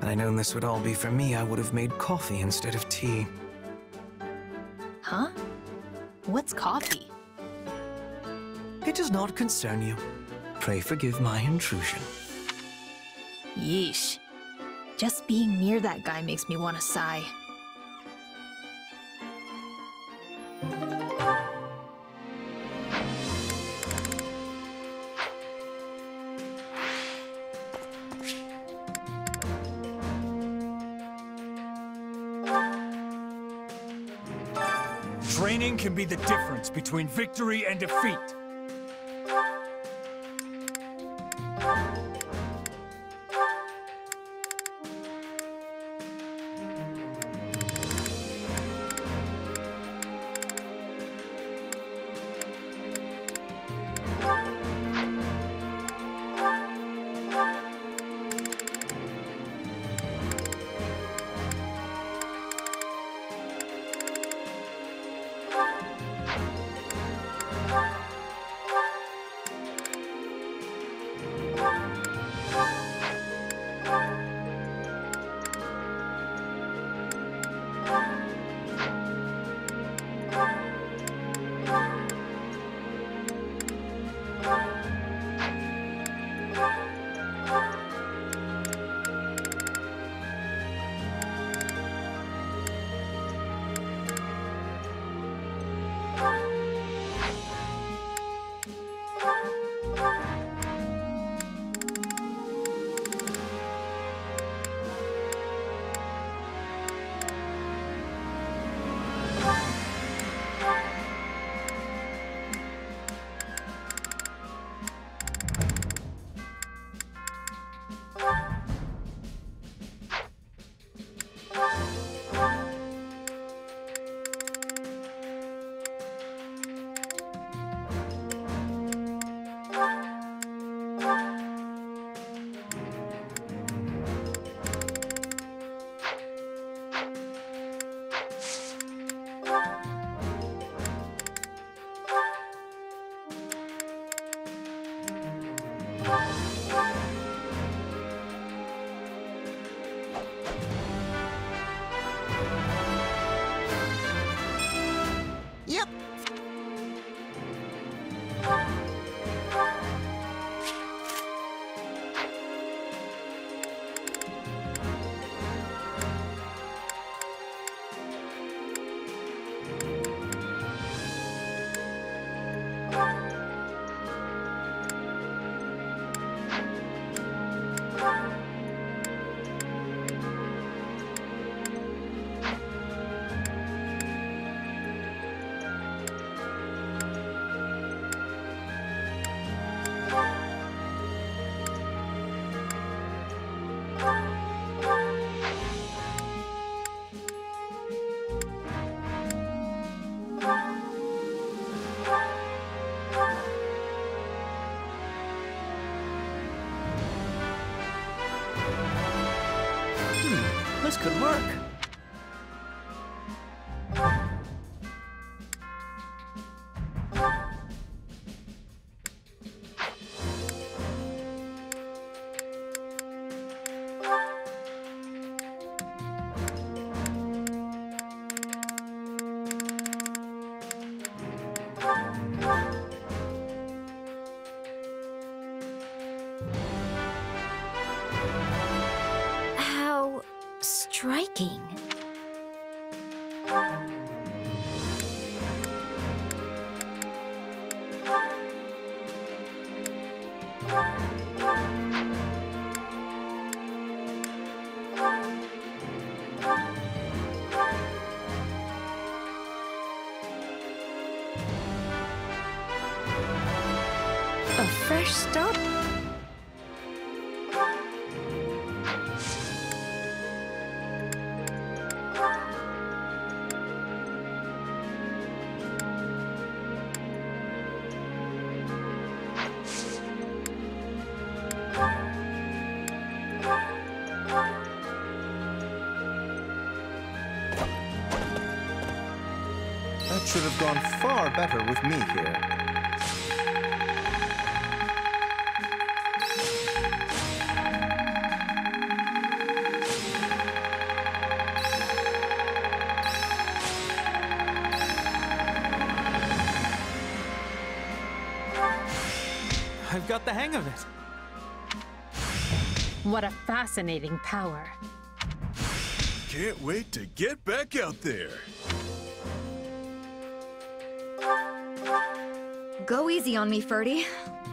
Had I known this would all be for me, I would have made coffee instead of tea. Huh? What's coffee? It does not concern you. Pray forgive my intrusion. Yeesh. Just being near that guy makes me want to sigh. Training can be the difference between victory and defeat. Yep. This could work. How striking. A fresh start? A should have gone far better with me here. I've got the hang of it. What a fascinating power. Can't wait to get back out there. Go easy on me, Ferdy.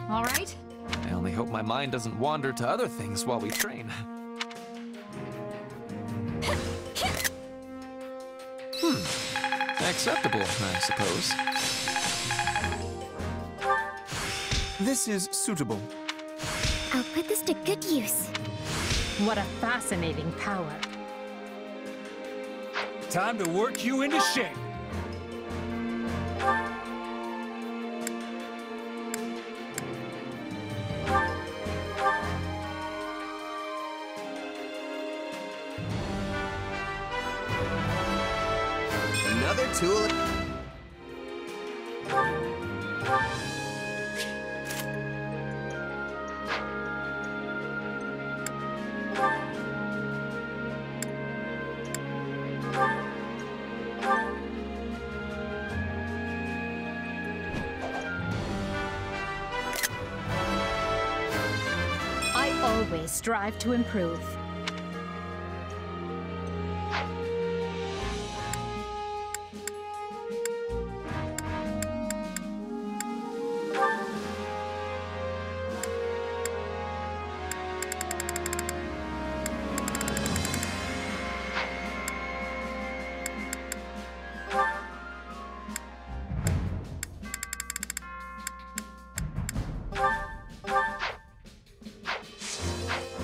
All right? I only hope my mind doesn't wander to other things while we train. Acceptable, I suppose. This is suitable. I'll put this to good use. What a fascinating power. Time to work you into shape. Another tool. I always strive to improve.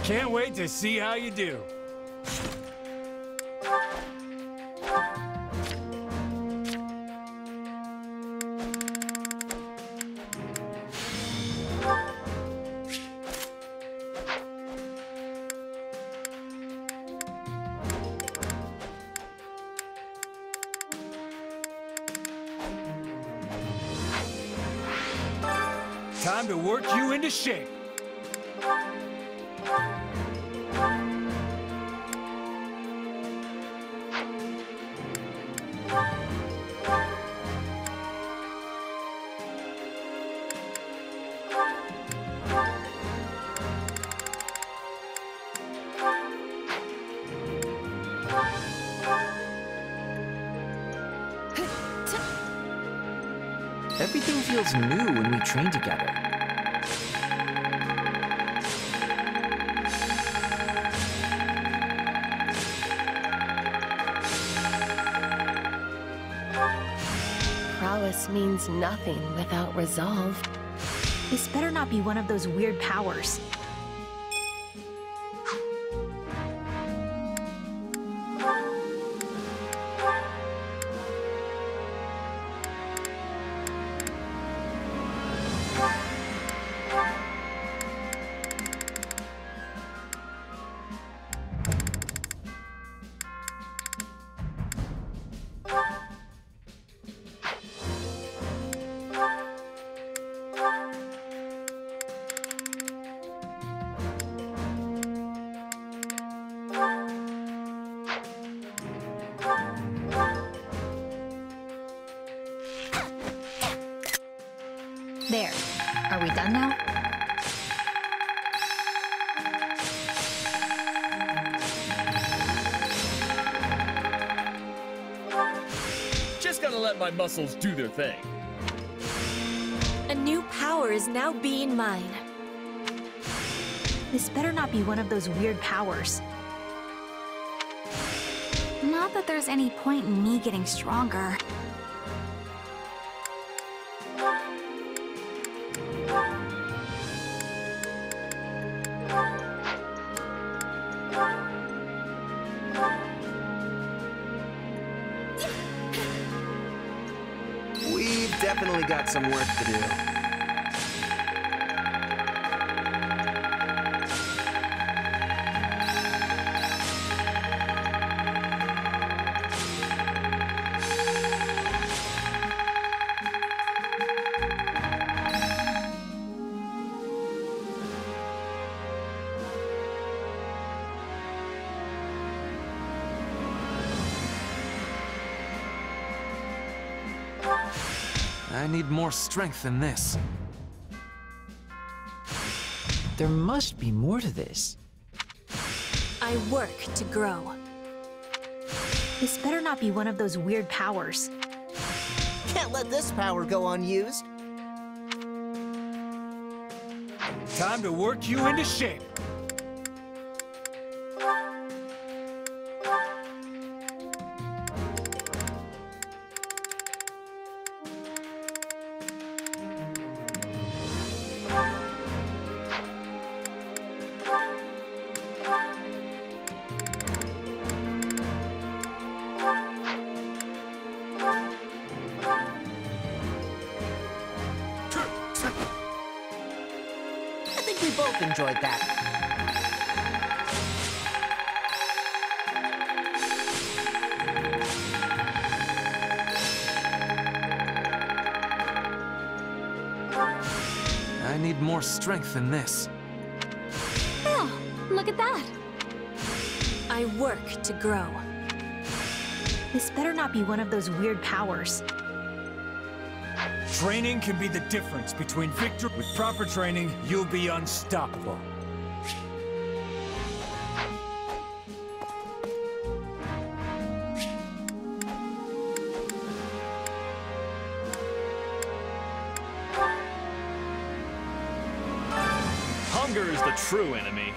Can't wait to see how you do. Time to work you into shape. Everything feels new when we train together. Prowess means nothing without resolve. This better not be one of those weird powers. There. Are we done now? Just gotta let my muscles do their thing. A new power is now being mine. This better not be one of those weird powers. Not that there's any point in me getting stronger. We've definitely got some work to do. I need more strength than this. There must be more to this. I work to grow. This better not be one of those weird powers. Can't let this power go unused. Time to work you into shape. I think we both enjoyed that. I need more strength than this. Oh, look at that. I work to grow. This better not be one of those weird powers. Training can be the difference between victory. With proper training, you'll be unstoppable. Hunger is the true enemy.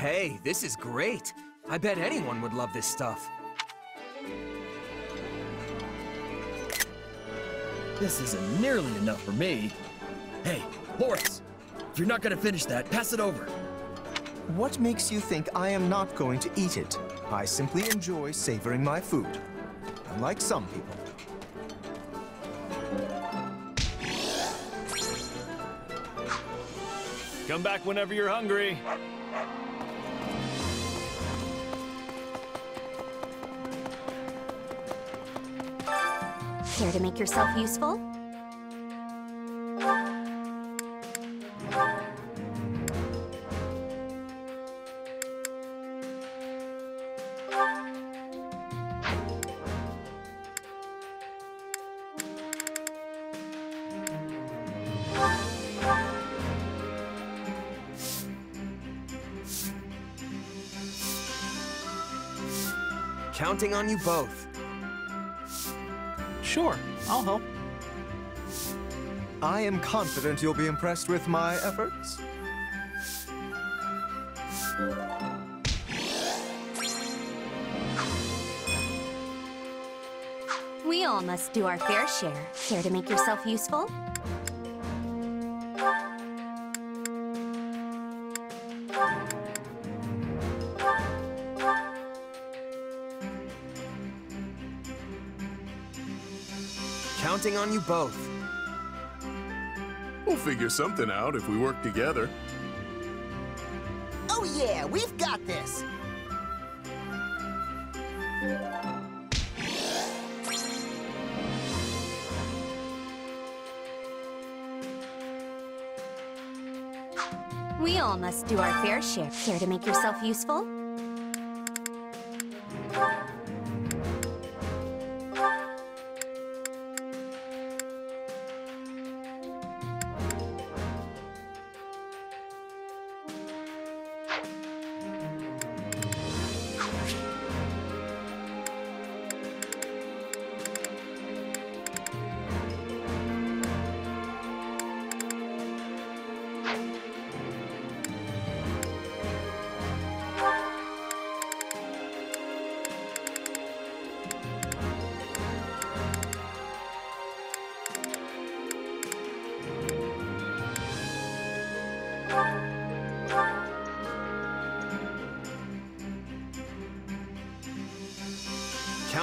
Hey, this is great. I bet anyone would love this stuff. This isn't nearly enough for me. Hey, Boris, if you're not gonna finish that, pass it over. What makes you think I am not going to eat it? I simply enjoy savoring my food, unlike some people. Come back whenever you're hungry. Care to make yourself useful? Counting on you both. Sure, I'll help. I am confident you'll be impressed with my efforts. We all must do our fair share. Care to make yourself useful? Counting on you both. We'll figure something out if we work together. Oh yeah, we've got this! We all must do our fair share. Care to make yourself useful?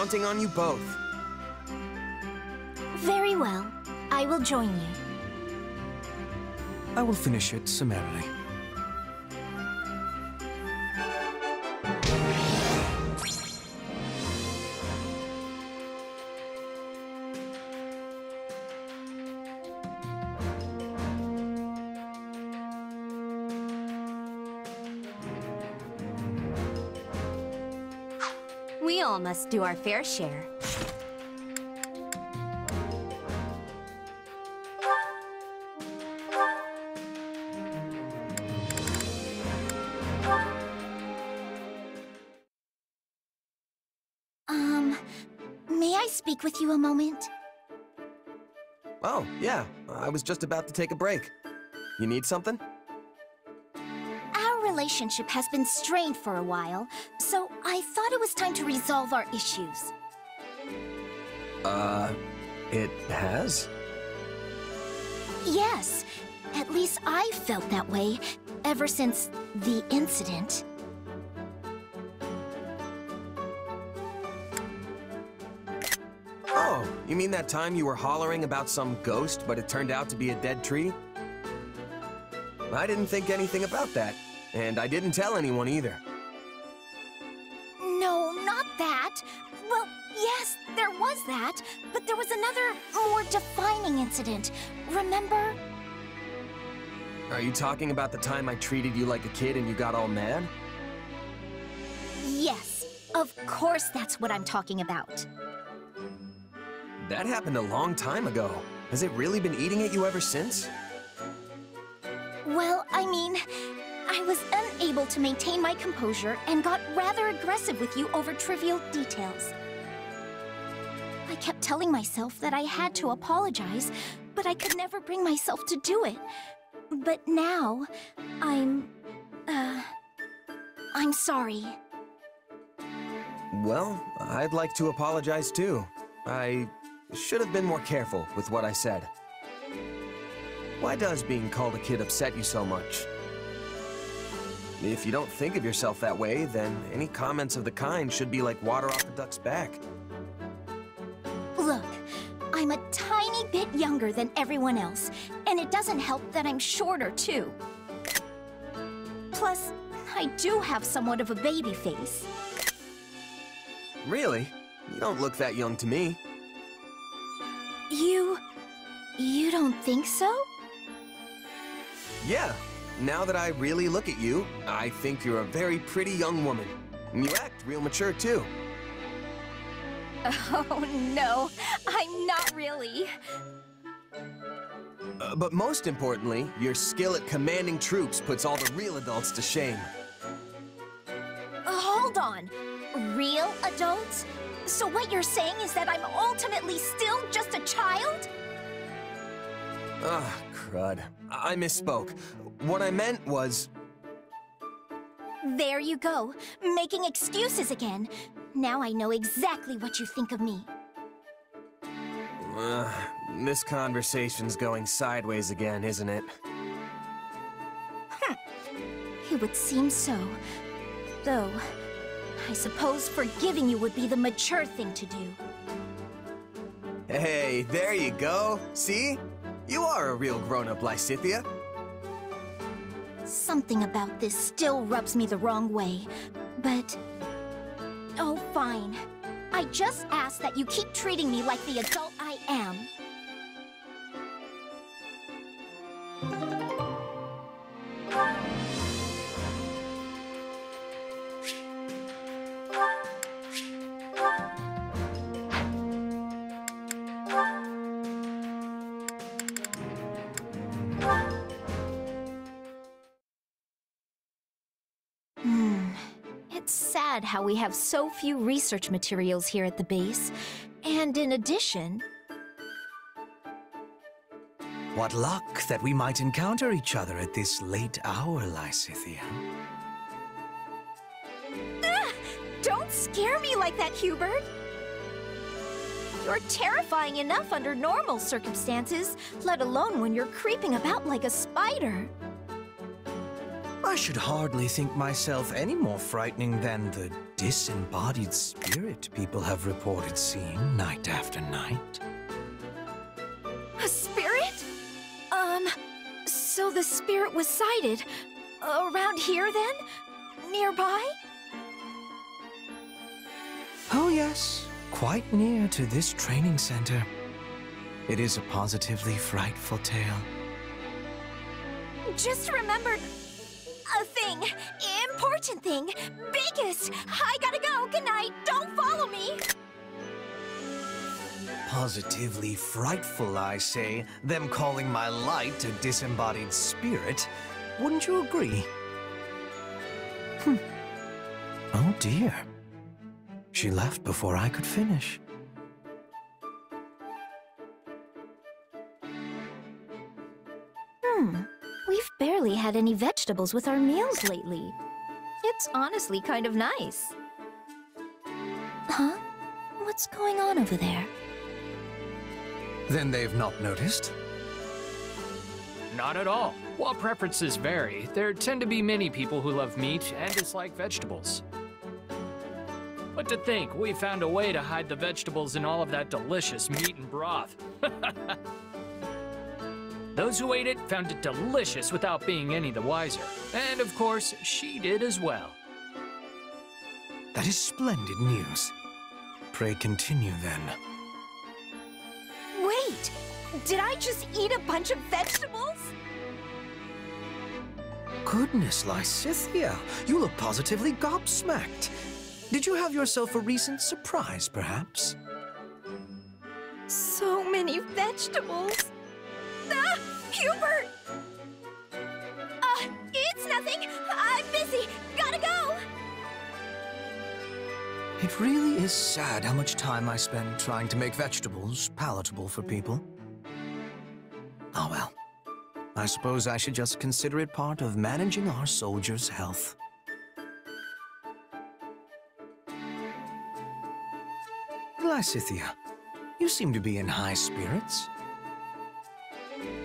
counting on you both. Very well. I will join you. I will finish it summarily. We all must do our fair share. May I speak with you a moment? Oh, yeah. I was just about to take a break. You need something? Our relationship has been strained for a while, so I thought it was time to resolve our issues. It has? Yes. At least I felt that way ever since the incident. Oh, you mean that time you were hollering about some ghost, but it turned out to be a dead tree? I didn't think anything about that, and I didn't tell anyone either. No, not that. Well, yes, there was that, but there was another, more defining incident. Remember? Are you talking about the time I treated you like a kid and you got all mad? Yes, of course that's what I'm talking about. That happened a long time ago. Has it really been eating at you ever since? Well, I mean, I was unable to maintain my composure and got rather aggressive with you over trivial details. I kept telling myself that I had to apologize, but I could never bring myself to do it. But now, I'm sorry. Well, I'd like to apologize too. I should have been more careful with what I said. Why does being called a kid upset you so much? If you don't think of yourself that way, then any comments of the kind should be like water off a duck's back. Look, I'm a tiny bit younger than everyone else, and it doesn't help that I'm shorter too. Plus, I do have somewhat of a baby face. Really? You don't look that young to me. You don't think so? Yeah. Now that I really look at you, I think you're a very pretty young woman. And you act real mature too. Oh no, I'm not really. But most importantly, your skill at commanding troops puts all the real adults to shame. Hold on. Real adults? So what you're saying is that I'm ultimately still just a child? Ah, crud. I misspoke. What I meant was... There you go, making excuses again. Now I know exactly what you think of me. This conversation's going sideways again, isn't it? It would seem so. Though, I suppose forgiving you would be the mature thing to do. Hey, there you go. See? You are a real grown-up, Lysithea. Something about this still rubs me the wrong way, but... Oh, fine. I just ask that you keep treating me like the adult I am. It's sad how we have so few research materials here at the base. And in addition... What luck that we might encounter each other at this late hour, Lysithea. Don't scare me like that, Hubert! You're terrifying enough under normal circumstances, let alone when you're creeping about like a spider. I should hardly think myself any more frightening than the disembodied spirit people have reported seeing night after night. A spirit? So the spirit was sighted around here then? Nearby? Oh yes, quite near to this training center. It is a positively frightful tale. Just remembered a thing. Important thing. Biggest. I gotta go. Good night. Don't follow me. Positively frightful, I say, them calling my light a disembodied spirit. Wouldn't you agree? Oh dear. She left before I could finish. We've barely had any vegetables with our meals lately. It's honestly kind of nice. Huh? What's going on over there? Then they've not noticed? Not at all. While preferences vary, there tend to be many people who love meat and dislike vegetables. But to think, we found a way to hide the vegetables in all of that delicious meat and broth. Those who ate it found it delicious without being any the wiser. And of course, she did as well. That is splendid news. Pray continue then. Wait! Did I just eat a bunch of vegetables? Goodness, Lysithia, you look positively gobsmacked. Did you have yourself a recent surprise, perhaps? So many vegetables. Ah! Hubert! It's nothing. I'm busy. Gotta go. It really is sad how much time I spend trying to make vegetables palatable for people. Oh well. I suppose I should just consider it part of managing our soldiers' health. Lysithia, you seem to be in high spirits.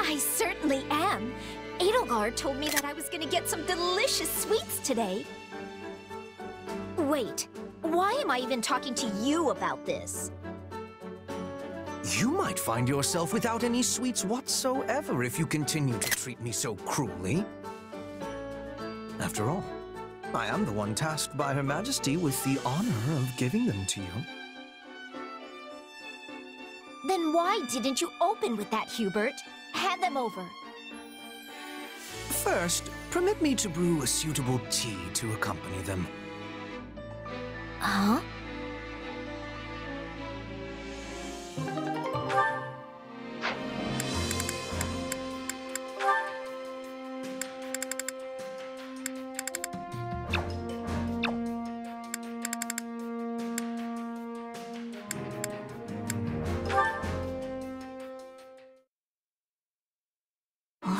I certainly am. Edelgard told me that I was gonna get some delicious sweets today. Wait, why am I even talking to you about this? You might find yourself without any sweets whatsoever if you continue to treat me so cruelly. After all, I am the one tasked by Her Majesty with the honor of giving them to you. Then why didn't you open with that, Hubert? Hand them over. First, permit me to brew a suitable tea to accompany them. Huh?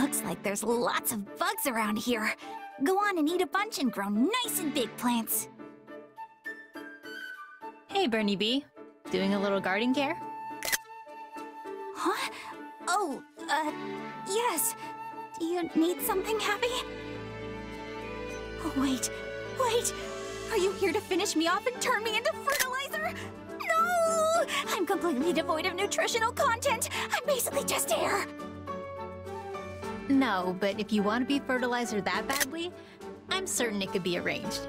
Looks like there's lots of bugs around here. Go on and eat a bunch and grow nice and big plants. Hey, Bernie B. Doing a little garden care? Huh? Oh, yes. Do you need something, Happy? Oh, wait. Are you here to finish me off and turn me into fertilizer? No! I'm completely devoid of nutritional content. I'm basically just air. No, but if you want to be fertilizer that badly, I'm certain it could be arranged.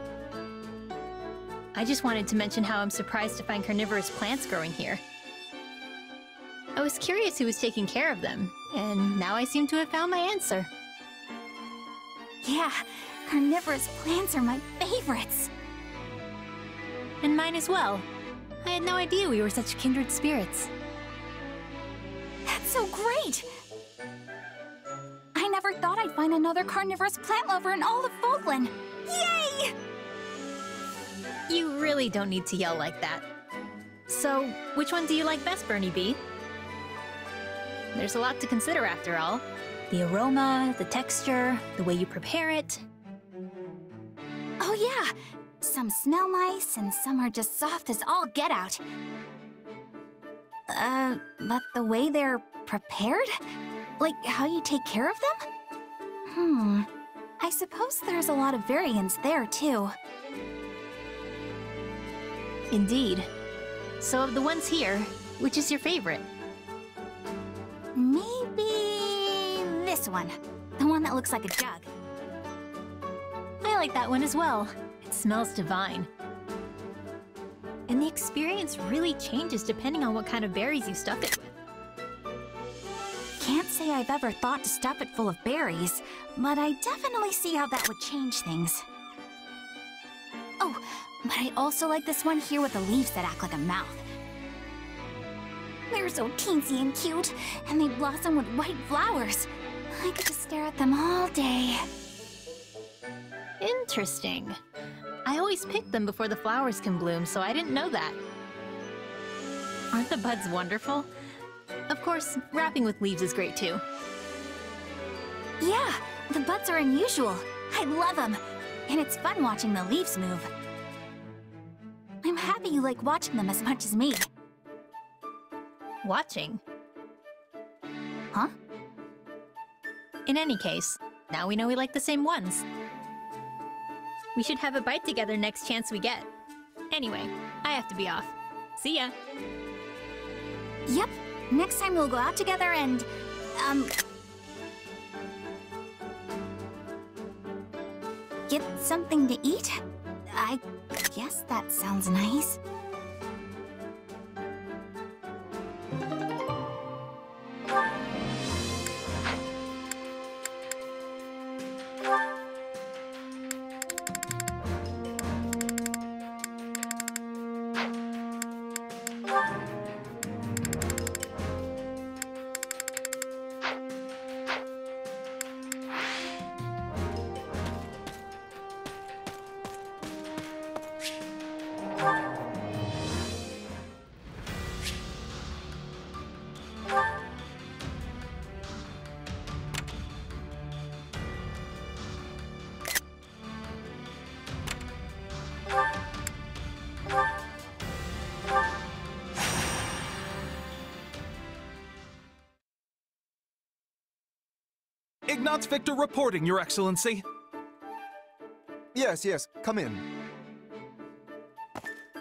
I just wanted to mention how I'm surprised to find carnivorous plants growing here. I was curious who was taking care of them, and now I seem to have found my answer. Yeah, carnivorous plants are my favorites. And mine as well. I had no idea we were such kindred spirits. That's so great! I never thought I'd find another carnivorous plant lover in all of Falkland. Yay! You really don't need to yell like that. So, which one do you like best, Bernie B? There's a lot to consider after all. The aroma, the texture, the way you prepare it. Oh yeah! Some smell nice and some are just soft as all get out. But the way they're prepared? Like how you take care of them? I suppose there's a lot of variance there, too. Indeed. So of the ones here, which is your favorite? Maybe this one. The one that looks like a jug. I like that one as well. It smells divine. And the experience really changes depending on what kind of berries you stuff it with. Can't say I've ever thought to stuff it full of berries, but I definitely see how that would change things. Oh, but I also like this one here with the leaves that act like a mouth. They're so teensy and cute, and they blossom with white flowers. I could just stare at them all day. Interesting. I always pick them before the flowers can bloom, so I didn't know that. Aren't the buds wonderful? Of course, wrapping with leaves is great too. Yeah, the buds are unusual. I love them. And it's fun watching the leaves move. I'm happy you like watching them as much as me. Watching? Huh? In any case, now we know we like the same ones. We should have a bite together next chance we get. Anyway, I have to be off. See ya! Yep, next time we'll go out together and, get something to eat? I guess that sounds nice. Ignatz Victor reporting, Your Excellency. Yes, yes, come in.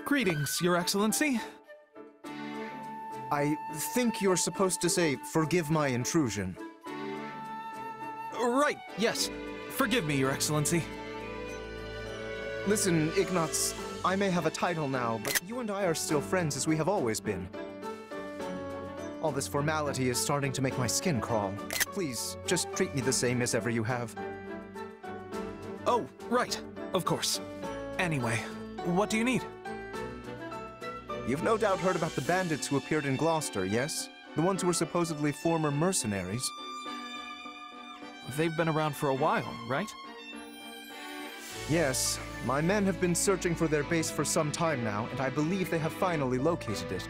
Greetings, Your Excellency. I think you're supposed to say, "Forgive my intrusion." Right, yes. Forgive me, Your Excellency. Listen, Ignatz, I may have a title now, but you and I are still friends as we have always been. All this formality is starting to make my skin crawl. Please, just treat me the same as ever you have. Oh, right. Of course. Anyway, what do you need? You've no doubt heard about the bandits who appeared in Gloucester, yes? The ones who were supposedly former mercenaries. They've been around for a while, right? Yes. My men have been searching for their base for some time now, and I believe they have finally located it.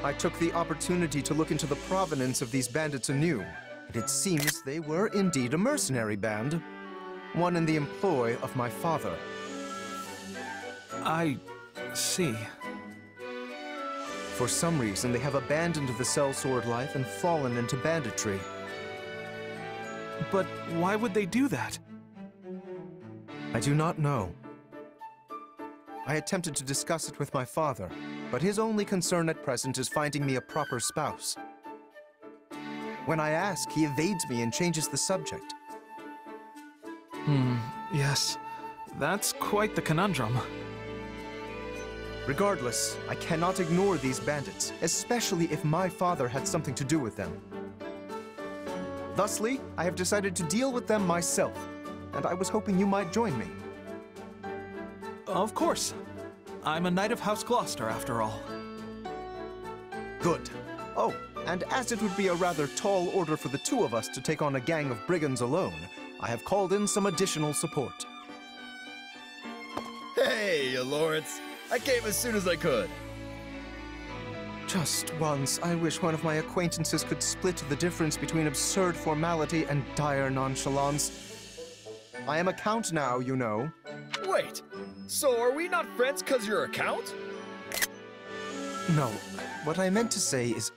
I took the opportunity to look into the provenance of these bandits anew, and it seems they were indeed a mercenary band. One in the employ of my father. I see. For some reason, they have abandoned the sellsword life and fallen into banditry. But why would they do that? I do not know. I attempted to discuss it with my father, but his only concern at present is finding me a proper spouse. When I ask, he evades me and changes the subject. Yes. That's quite the conundrum. Regardless, I cannot ignore these bandits, especially if my father had something to do with them. Thusly, I have decided to deal with them myself, and I was hoping you might join me. Of course. I'm a knight of House Gloucester, after all. Good. Oh, and as it would be a rather tall order for the two of us to take on a gang of brigands alone, I have called in some additional support. Hey, Lawrence. I came as soon as I could. Just once, I wish one of my acquaintances could split the difference between absurd formality and dire nonchalance. I am a count now, you know. Wait, so are we not friends because you're a count? No, what I meant to say is...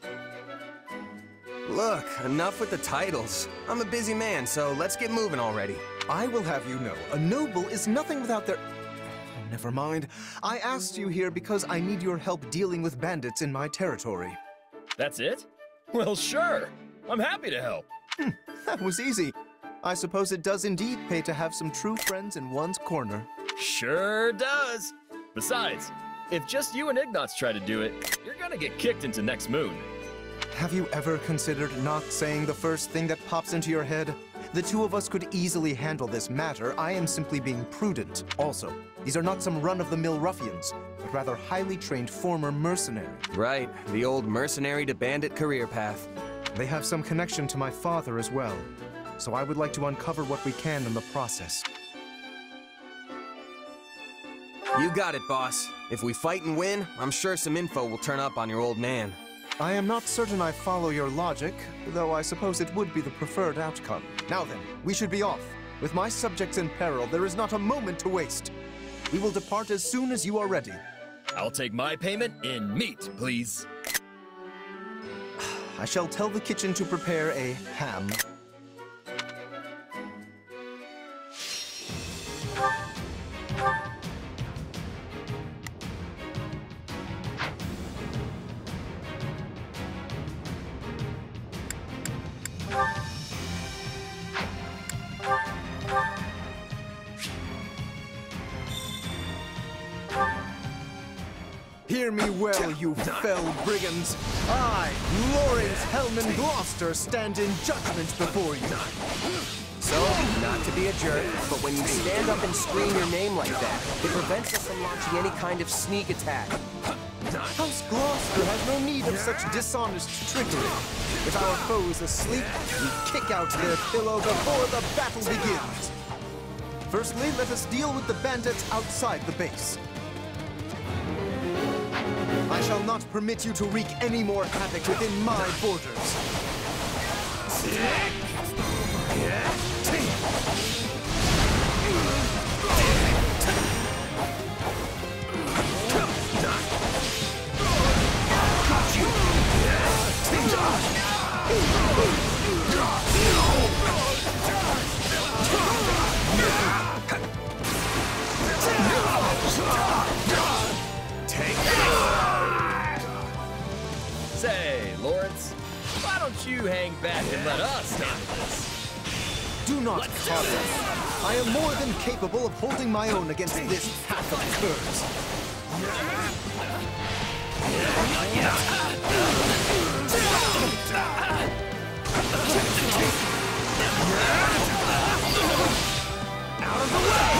Look, enough with the titles. I'm a busy man, so let's get moving already. I will have you know, a noble is nothing without their... Never mind. I asked you here because I need your help dealing with bandits in my territory. That's it? Well, sure. I'm happy to help. That was easy. I suppose it does indeed pay to have some true friends in one's corner. Sure does. Besides, if just you and Ignatz try to do it, you're gonna get kicked into next moon. Have you ever considered not saying the first thing that pops into your head? The two of us could easily handle this matter. I am simply being prudent. Also, these are not some run-of-the-mill ruffians, but rather highly trained former mercenary. Right, the old mercenary to bandit career path. They have some connection to my father as well, so I would like to uncover what we can in the process. You got it, boss. If we fight and win, I'm sure some info will turn up on your old man. I am not certain I follow your logic, though I suppose it would be the preferred outcome. Now then, we should be off. With my subjects in peril, there is not a moment to waste. We will depart as soon as you are ready. I'll take my payment in meat, please. I shall tell the kitchen to prepare a ham. Hear me well, you fell brigands. I, Lawrence Hellman Gloucester, stand in judgment before you. So, not to be a jerk, but when you stand up and scream your name like that, it prevents us from launching any kind of sneak attack. House Gloucester has no need of such dishonest trickery. If our foe is asleep, we kick out their pillow before the battle begins. Firstly, let us deal with the bandits outside the base. I shall not permit you to wreak any more havoc within my borders. Say, Lawrence, why don't you hang back and let us handle this? Do not call us. I am more than capable of holding my own against this pack of curs. Out of the way!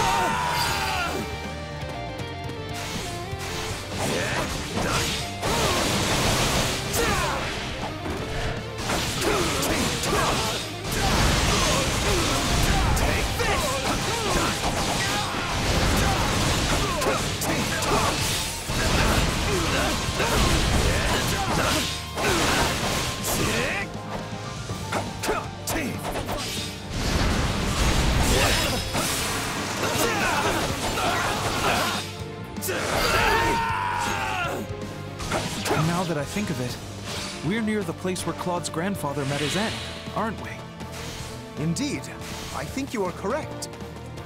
Now that I think of it, we're near the place where Claude's grandfather met his end, aren't we? Indeed. I think you are correct.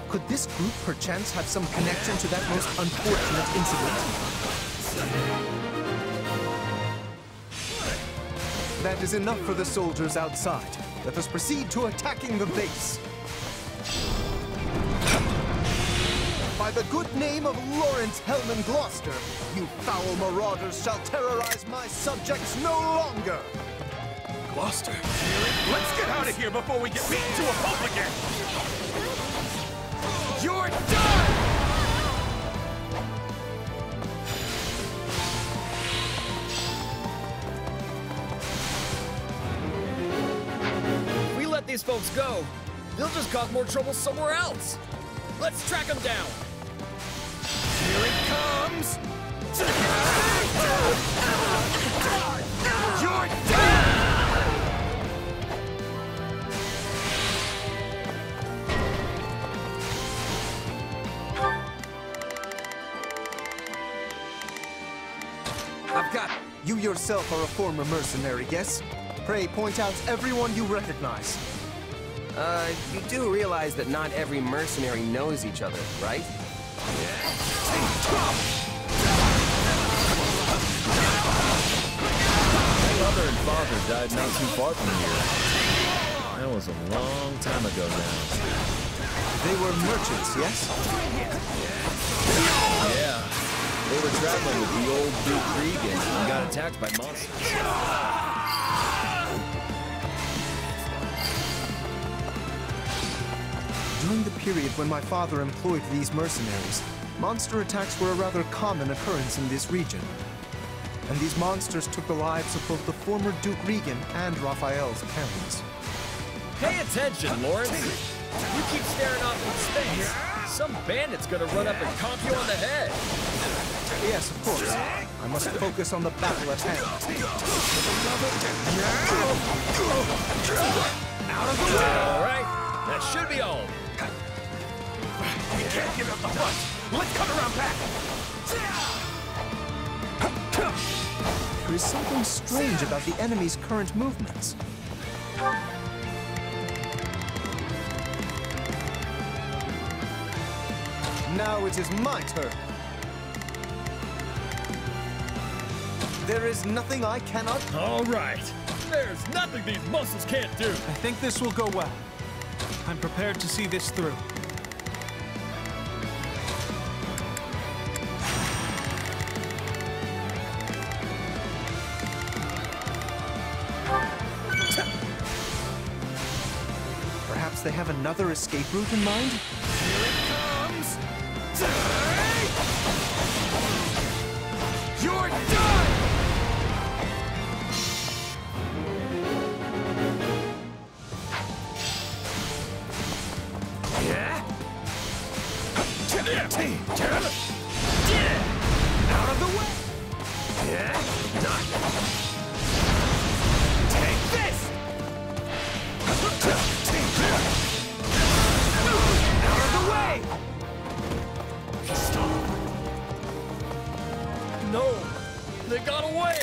Could this group perchance have some connection to that most unfortunate incident? That is enough for the soldiers outside. Let us proceed to attacking the base. By the good name of Lawrence Hellman Gloucester, you foul marauders shall terrorize my subjects no longer! Gloucester, let's get out of here before we get beaten to a pulp again! You're done! If we let these folks go, they'll just cause more trouble somewhere else. Let's track them down. Here it comes! You're dead! I've got... You yourself are a former mercenary, yes? Pray point out everyone you recognize. You do realize that not every mercenary knows each other, right? My mother and father died not too far from here. That was a long time ago now. They were merchants, yes? Yeah. They were traveling with the old Duke Regan and got attacked by monsters. During the period when my father employed these mercenaries, monster attacks were a rather common occurrence in this region. And these monsters took the lives of both the former Duke Regan and Raphael's parents. Pay attention, Lawrence. You keep staring off into space, some bandit's gonna run up and conk you on the head. Yes, of course. I must focus on the battle at hand. Out of the way! All right, that should be all. You can't give up the front. Let's cut around back. There is something strange about the enemy's current movements. Now it is my turn. There is nothing I cannot... All right. There's nothing these muscles can't do. I think this will go well. I'm prepared to see this through. Perhaps they have another escape route in mind? Here it comes! You're done! Yeah? Out of the way! Yeah? Take this! Out of the way! Stop. No, they got away.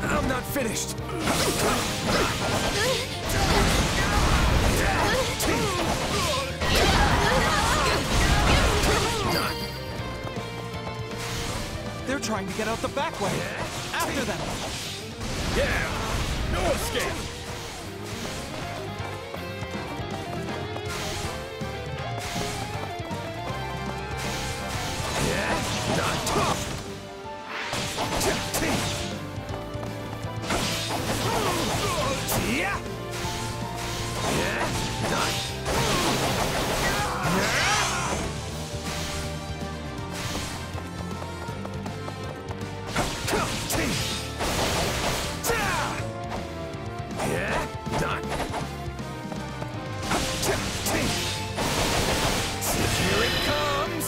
I'm not finished. They're trying to get out the back way. After them. Yeah, no escape. Here it comes!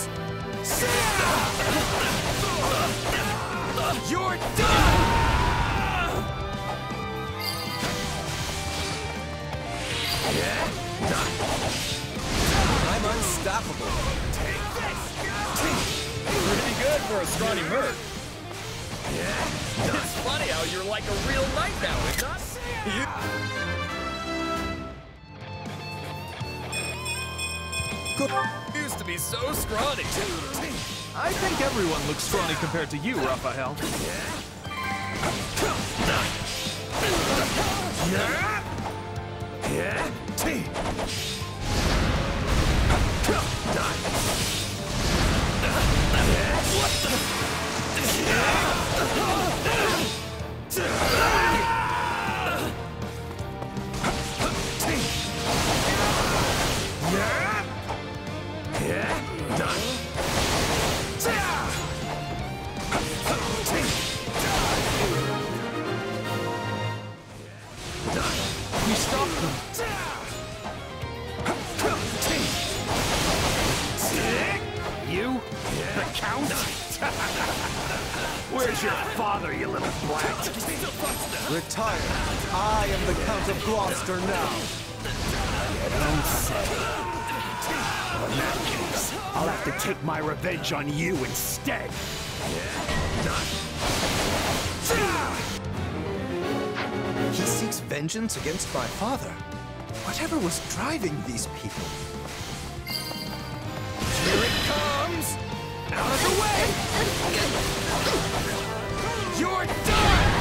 You're done! I'm unstoppable. Pretty good for a scrawny merc. It's funny how you're like a real knight now, isn't it? Used to be so scrawny. I think everyone looks scrawny compared to you, Raphael. The Count? Where's your father, you little brat? Retire. I am the Count of Gloucester now. You don't say. Well, in that case, I'll have to take my revenge on you instead. He seeks vengeance against my father. Whatever was driving these people? Here it comes! Out of the way! You're done!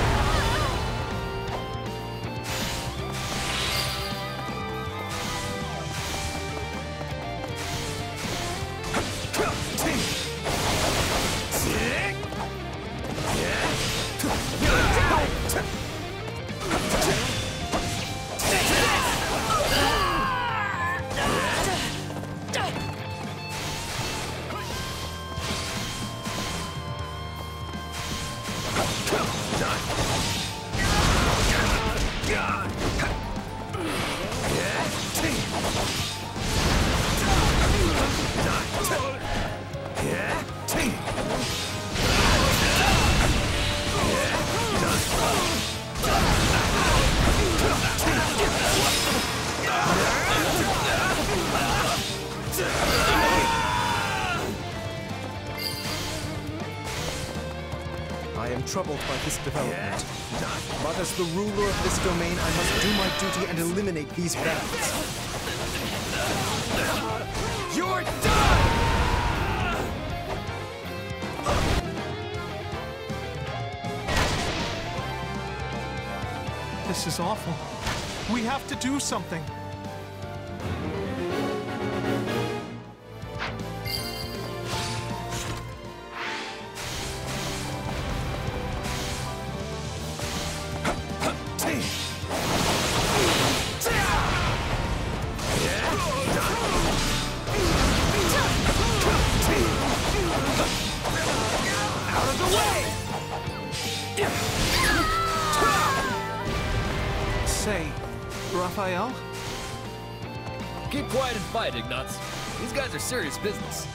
I am troubled by this development. But as the ruler of this domain, I must do my duty and eliminate these bandits. You're done! This is awful. We have to do something. Say, Raphael? Keep quiet and fight, Ignatz. These guys are serious business.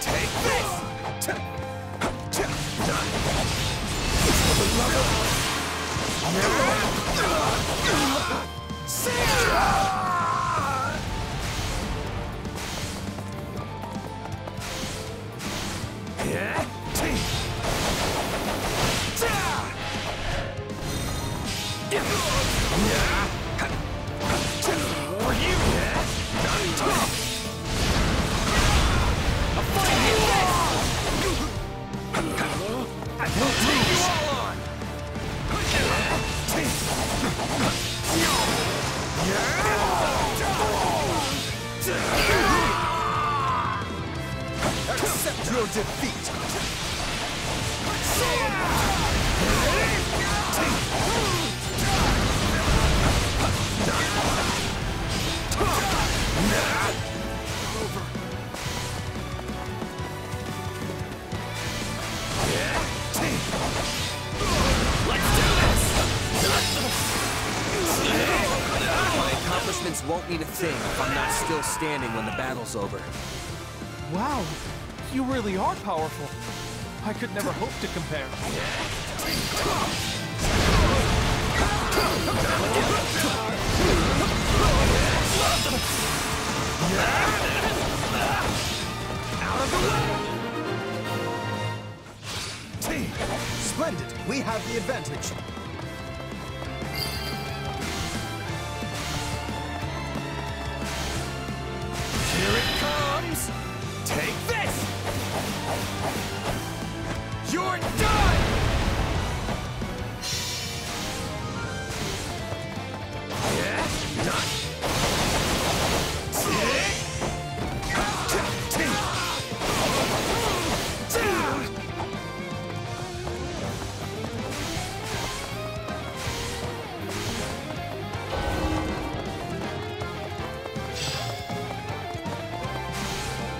Take this! Accept your defeat! My accomplishments won't mean a thing if I'm not still standing when the battle's over. Wow, you really are powerful. I could never hope to compare. Out of the way! Splendid! We have the advantage. Here it comes! Take this! You're done!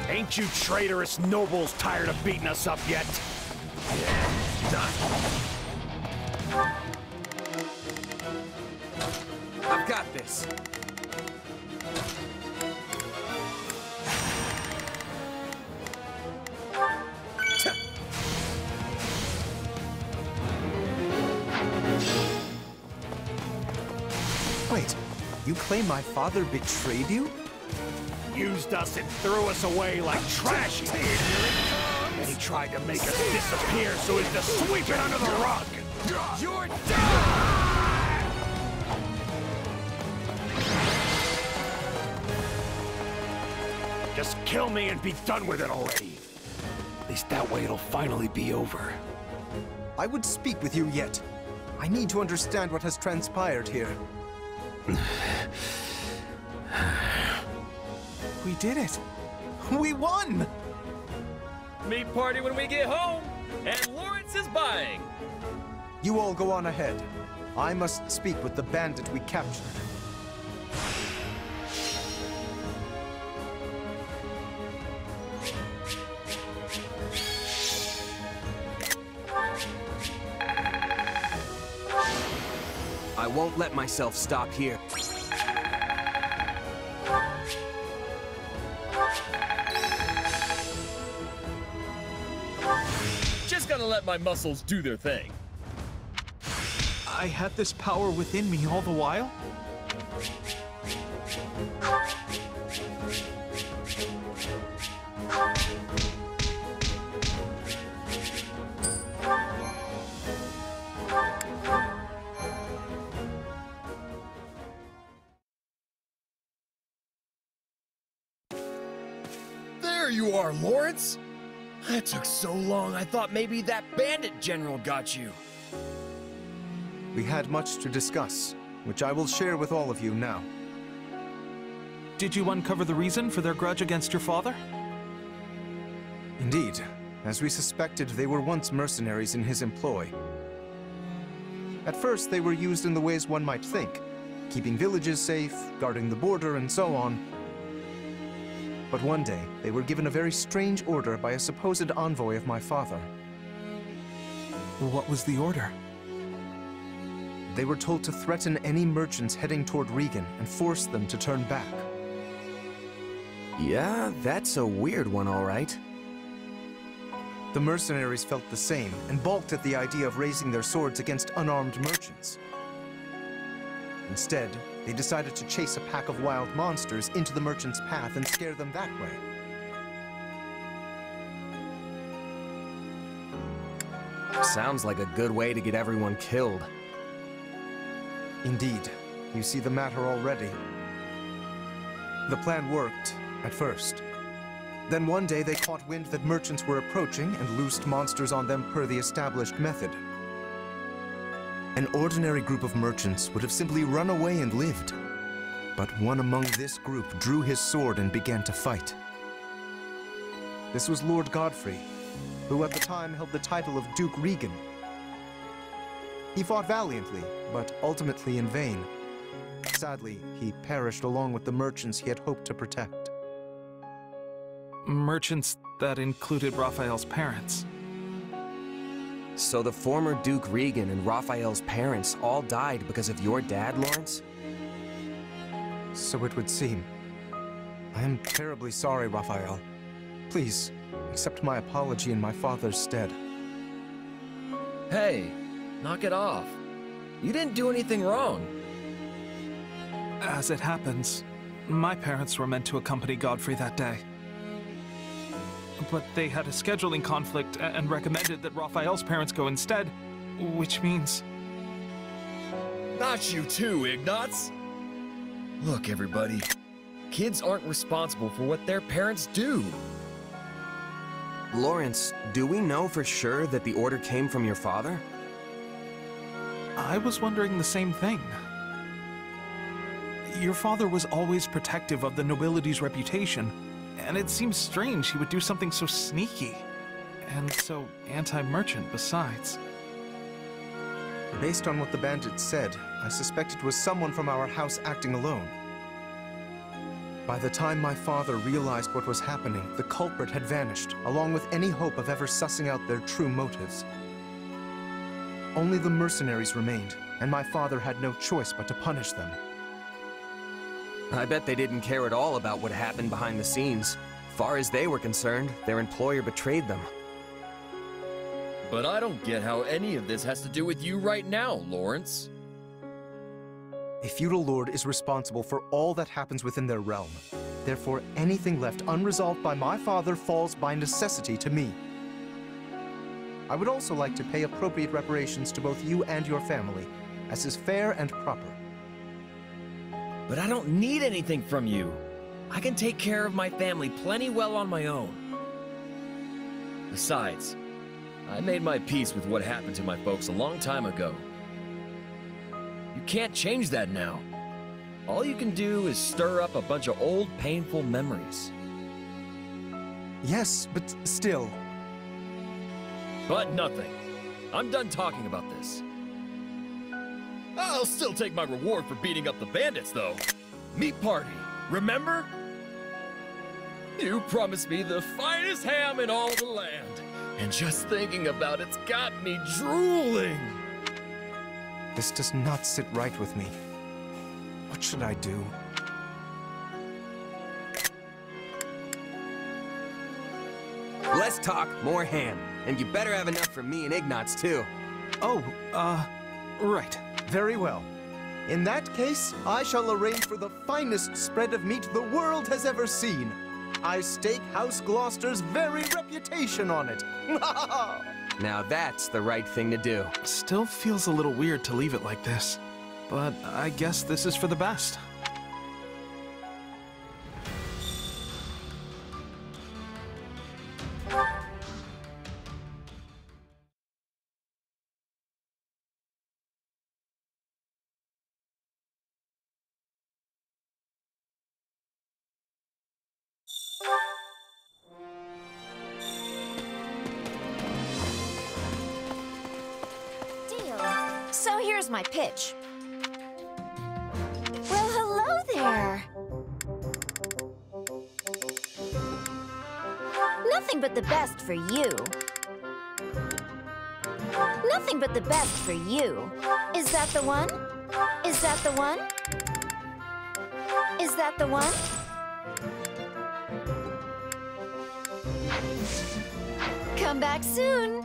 Ain't you traitorous nobles tired of beating us up yet? I've got this. Wait, you claim my father betrayed you? Used us and threw us away like trash. He did. And he tried to make us disappear so as to sweep it under the rug. You're done! Just kill me and be done with it already. At least that way it'll finally be over. I would speak with you yet. I need to understand what has transpired here. We did it! We won! Meat party when we get home, and Lawrence is buying. You all go on ahead. I must speak with the bandit we captured. I won't let myself stop here. Just gonna let my muscles do their thing. I had this power within me all the while? There you are, Lawrence! That took so long, I thought maybe that bandit general got you. We had much to discuss, which I will share with all of you now. Did you uncover the reason for their grudge against your father? Indeed. As we suspected, they were once mercenaries in his employ. At first, they were used in the ways one might think, keeping villages safe, guarding the border, and so on. But one day, they were given a very strange order by a supposed envoy of my father. What was the order? They were told to threaten any merchants heading toward Regan and force them to turn back. Yeah, that's a weird one, all right. The mercenaries felt the same and balked at the idea of raising their swords against unarmed merchants. Instead, they decided to chase a pack of wild monsters into the merchant's path and scare them that way. Sounds like a good way to get everyone killed. Indeed. You see the matter already. The plan worked, at first. Then one day they caught wind that merchants were approaching and loosed monsters on them per the established method. An ordinary group of merchants would have simply run away and lived. But one among this group drew his sword and began to fight. This was Lord Godfrey, who at the time held the title of Duke Regan. He fought valiantly, but ultimately in vain. Sadly, he perished along with the merchants he had hoped to protect. Merchants that included Raphael's parents. So the former Duke Regan and Raphael's parents all died because of your dad, Lawrence? So it would seem. I am terribly sorry, Raphael. Please, accept my apology in my father's stead. Hey, knock it off. You didn't do anything wrong. As it happens, my parents were meant to accompany Godfrey that day. But they had a scheduling conflict and recommended that Raphael's parents go instead, which means... Not you too, Ignatz! Look, everybody. Kids aren't responsible for what their parents do. Lawrence, do we know for sure that the order came from your father? I was wondering the same thing. Your father was always protective of the nobility's reputation, and it seems strange he would do something so sneaky, and so anti-merchant besides. Based on what the bandit said, I suspect it was someone from our house acting alone. By the time my father realized what was happening, the culprit had vanished, along with any hope of ever sussing out their true motives. Only the mercenaries remained, and my father had no choice but to punish them. I bet they didn't care at all about what happened behind the scenes. Far as they were concerned, their employer betrayed them. But I don't get how any of this has to do with you right now, Lawrence. A feudal lord is responsible for all that happens within their realm. Therefore, anything left unresolved by my father falls by necessity to me. I would also like to pay appropriate reparations to both you and your family, as is fair and proper. But I don't need anything from you. I can take care of my family plenty well on my own. Besides, I made my peace with what happened to my folks a long time ago. You can't change that now. All you can do is stir up a bunch of old, painful memories. Yes, but still. But nothing. I'm done talking about this. I'll still take my reward for beating up the bandits, though. Meat party, remember? You promised me the finest ham in all the land. And just thinking about it's got me drooling. This does not sit right with me. What should I do? Less talk, more ham. And you better have enough for me and Ignatz, too. Oh, right. Very well. In that case, I shall arrange for the finest spread of meat the world has ever seen. I stake House Gloucester's very reputation on it. Now that's the right thing to do. Still feels a little weird to leave it like this, but I guess this is for the best. So here's my pitch. Well, hello there. Nothing but the best for you. Nothing but the best for you. Is that the one? Is that the one? Is that the one? Come back soon.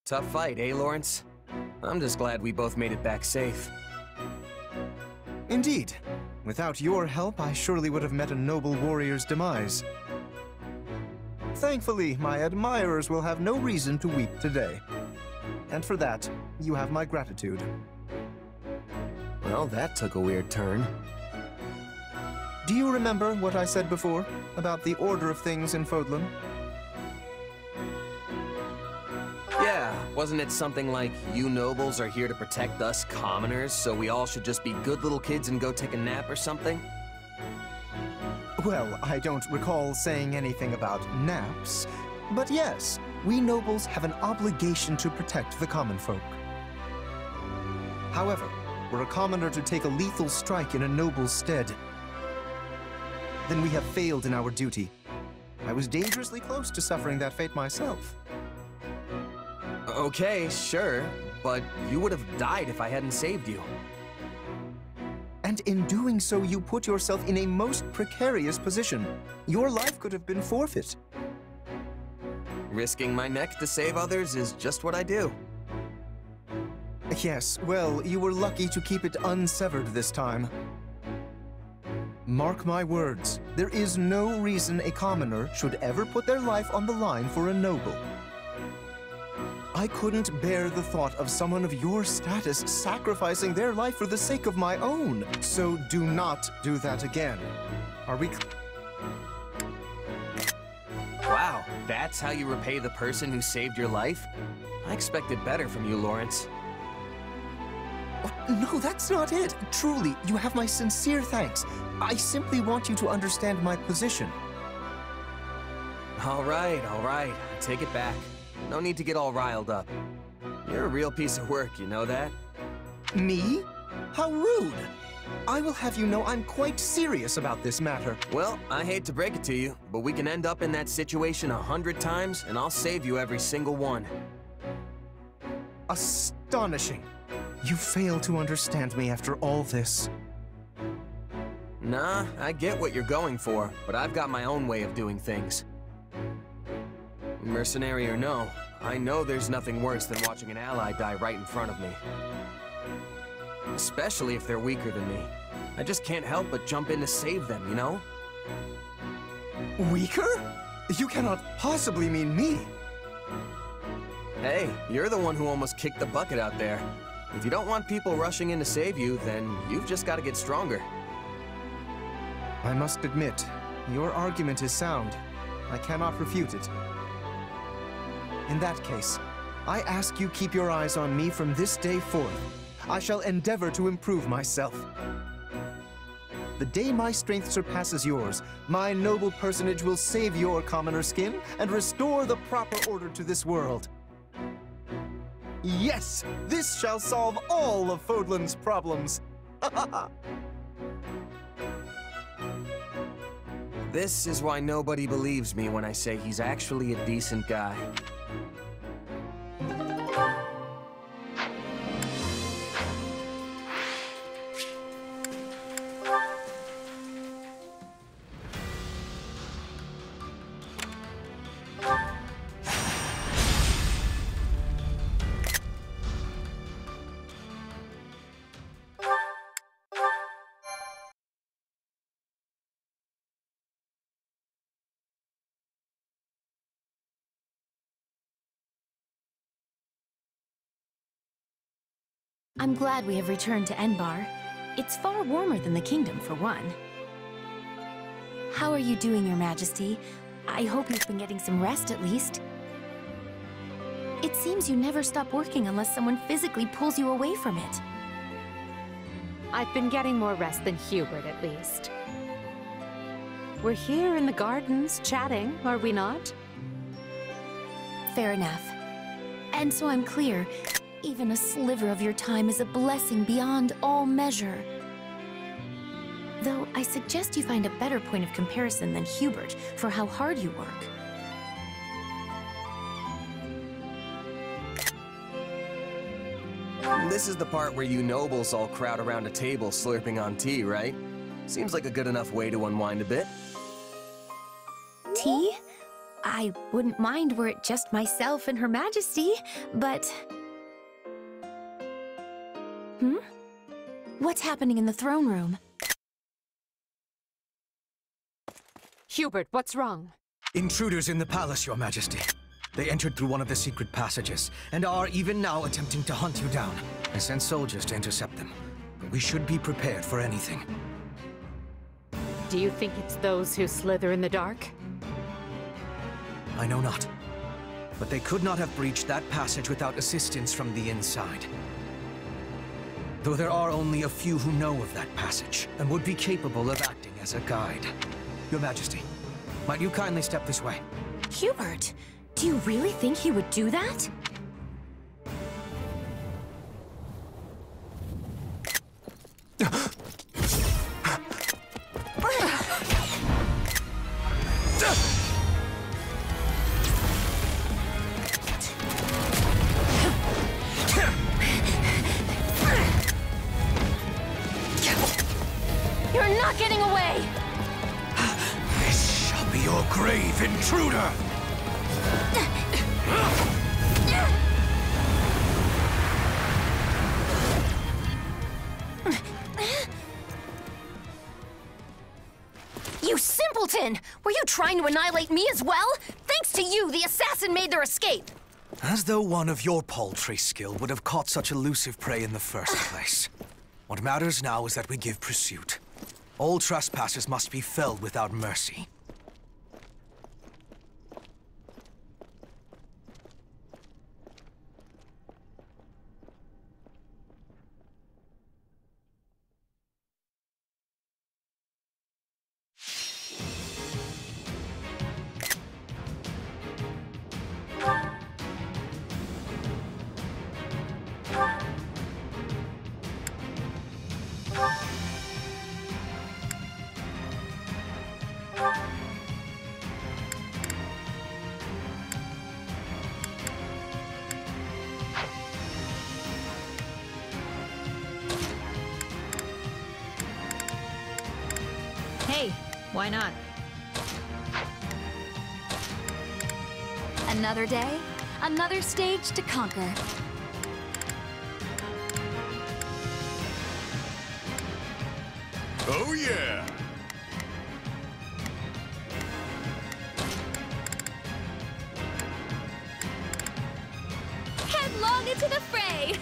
Tough fight, eh, Lawrence? I'm just glad we both made it back safe. Indeed. Without your help, I surely would have met a noble warrior's demise. Thankfully, my admirers will have no reason to weep today. And for that, you have my gratitude. Well, that took a weird turn. Do you remember what I said before about the order of things in Fodlan? Yeah, wasn't it something like, you nobles are here to protect us commoners, so we all should just be good little kids and go take a nap or something? Well, I don't recall saying anything about naps, but yes, we nobles have an obligation to protect the common folk. However, were a commoner to take a lethal strike in a noble's stead, then we have failed in our duty. I was dangerously close to suffering that fate myself. Okay, sure, but you would have died if I hadn't saved you. And in doing so, you put yourself in a most precarious position. Your life could have been forfeit. Risking my neck to save others is just what I do. Yes, well, you were lucky to keep it unsevered this time. Mark my words, there is no reason a commoner should ever put their life on the line for a noble. I couldn't bear the thought of someone of your status sacrificing their life for the sake of my own. So do not do that again. Are we... Wow, That's how you repay the person who saved your life? I expected better from you, Lawrence. No, that's not it. Truly, you have my sincere thanks. I simply want you to understand my position. All right. I take it back. No need to get all riled up. You're a real piece of work, you know that? Me? How rude! I will have you know I'm quite serious about this matter. Well, I hate to break it to you, but we can end up in that situation 100 times, and I'll save you every single one. Astonishing. You fail to understand me after all this. Nah, I get what you're going for, but I've got my own way of doing things. Mercenary or no, I know there's nothing worse than watching an ally die right in front of me. Especially if they're weaker than me. I just can't help but jump in to save them, you know? Weaker? You cannot possibly mean me. Hey, you're the one who almost kicked the bucket out there. If you don't want people rushing in to save you, then you've just got to get stronger. I must admit, your argument is sound. I cannot refute it. In that case, I ask you keep your eyes on me from this day forth. I shall endeavor to improve myself. The day my strength surpasses yours, my noble personage will save your commoner skin and restore the proper order to this world. Yes! This shall solve all of Fodlan's problems! This is why nobody believes me when I say he's actually a decent guy. I'm glad we have returned to Enbar. It's far warmer than the kingdom, for one. How are you doing, Your Majesty? I hope you've been getting some rest at least. It seems you never stop working unless someone physically pulls you away from it. I've been getting more rest than Hubert, at least. We're here in the gardens, chatting, are we not? Fair enough. And so I'm clear, even a sliver of your time is a blessing beyond all measure. Though I suggest you find a better point of comparison than Hubert for how hard you work. This is the part where you nobles all crowd around a table slurping on tea, right? Seems like a good enough way to unwind a bit. Tea? I wouldn't mind were it just myself and Her Majesty, but... What's happening in the throne room? Hubert, what's wrong? Intruders in the palace, Your Majesty. They entered through one of the secret passages, and are even now attempting to hunt you down. I sent soldiers to intercept them. But we should be prepared for anything. Do you think it's those who slither in the dark? I know not. But they could not have breached that passage without assistance from the inside. Though there are only a few who know of that passage, and would be capable of acting as a guide. Your Majesty, might you kindly step this way? Hubert, do you really think he would do that? You're not getting away! This shall be your grave, intruder! You simpleton! Were you trying to annihilate me as well? Thanks to you, the assassin made their escape! As though one of your paltry skill would have caught such elusive prey in the first place. What matters now is that we give pursuit. All trespassers must be felled without mercy. Why not? Another day, another stage to conquer. Oh yeah! Headlong into the fray!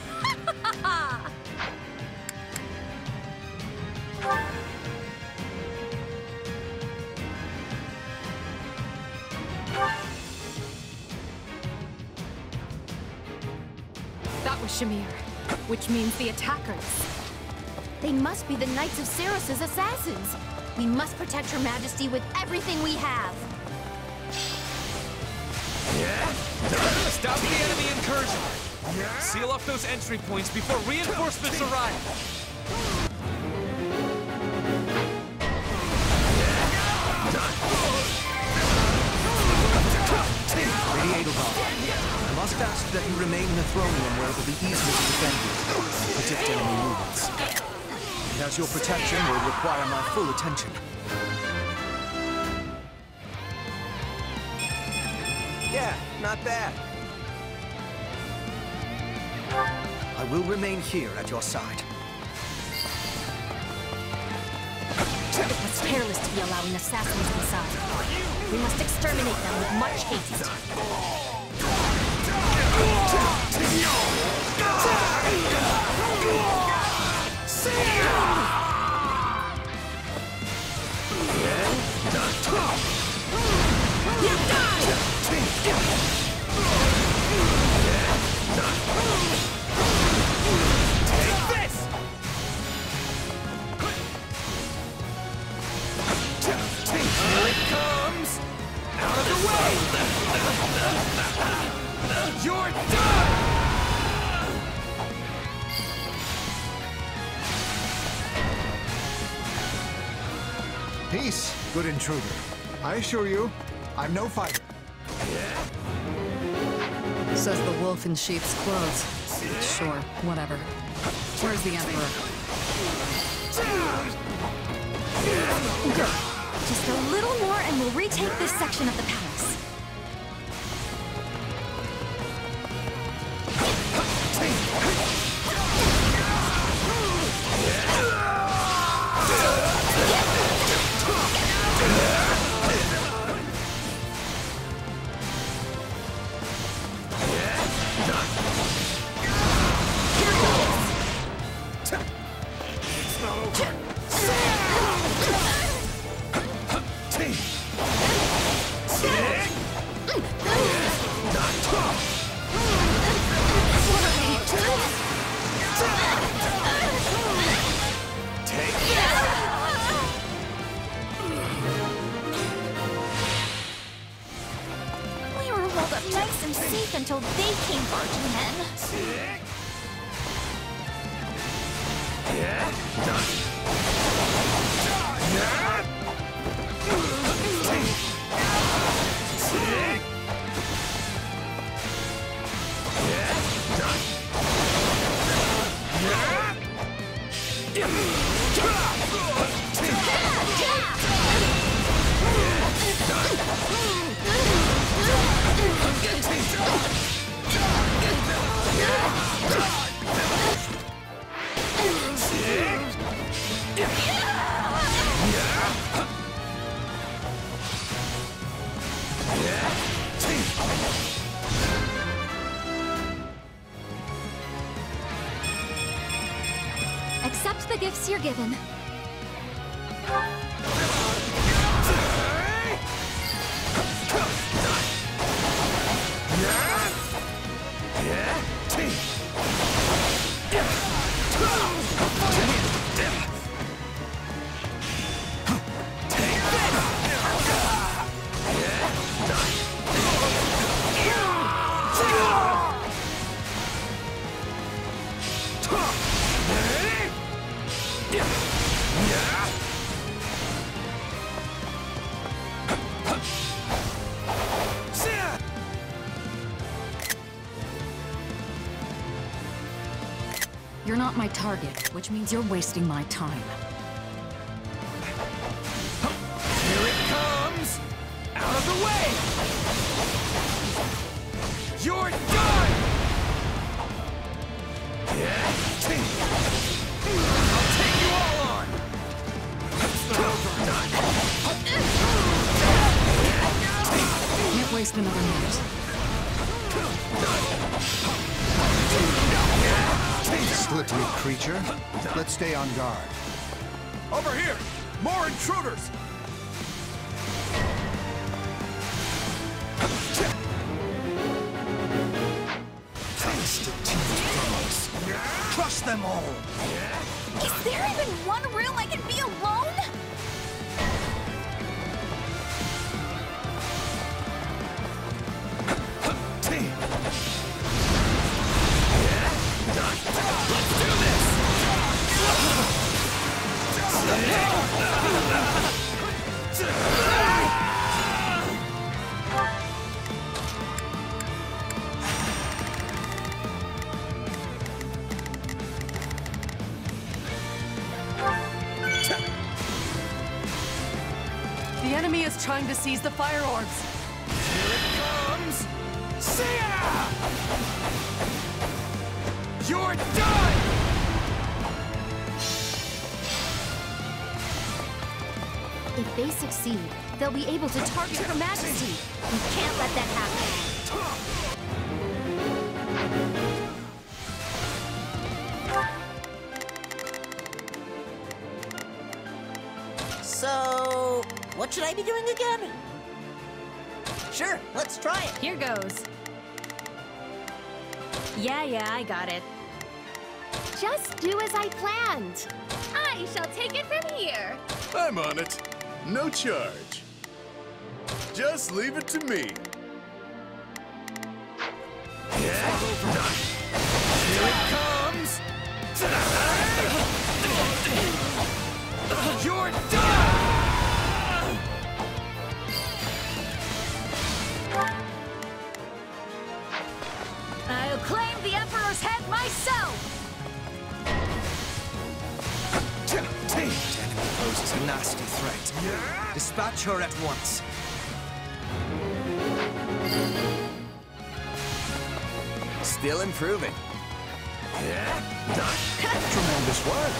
That was Shamir, which means the attackers. They must be the Knights of Ceros's assassins. We must protect Her Majesty with everything we have. Stop the enemy incursion! Seal off those entry points before reinforcements arrive! Lady Edelgard, I must ask that you remain in the throne room where it will be easier to defend you, predict enemy movements. And as your protection will require my full attention. Yeah, not bad. I will remain here at your side. It's careless to be allowing assassins inside. We must exterminate them with much haste. Here it comes! Out of the way! You're done! Peace, good intruder. I assure you, I'm no fighter. Says the wolf in sheep's clothes. Sure, whatever. Where's the Emperor? Good. Just a little more and we'll retake this section of the palace. Nice and safe until they came barging in. Accept the gifts you're given. You're not my target, which means you're wasting my time. away! You're done! I'll take you all on! Can't waste another minute. Slippery creature. Let's stay on guard. Over here! More intruders! Crush them all! Is there even one room I can be alone? Let's do this! The enemy is trying to seize the fire orbs. Here it comes! See ya! You're done! If they succeed, they'll be able to target Her Majesty. We can't let that happen. So, what should I be doing again? Sure, let's try it. Here goes. Yeah, I got it. Just do as I planned. I shall take it from here. I'm on it. No charge. Just leave it to me. Here it comes! You're done! I'll claim the Emperor's head myself! The enemy poses a nasty threat. Dispatch her at once. Still improving. Tremendous work.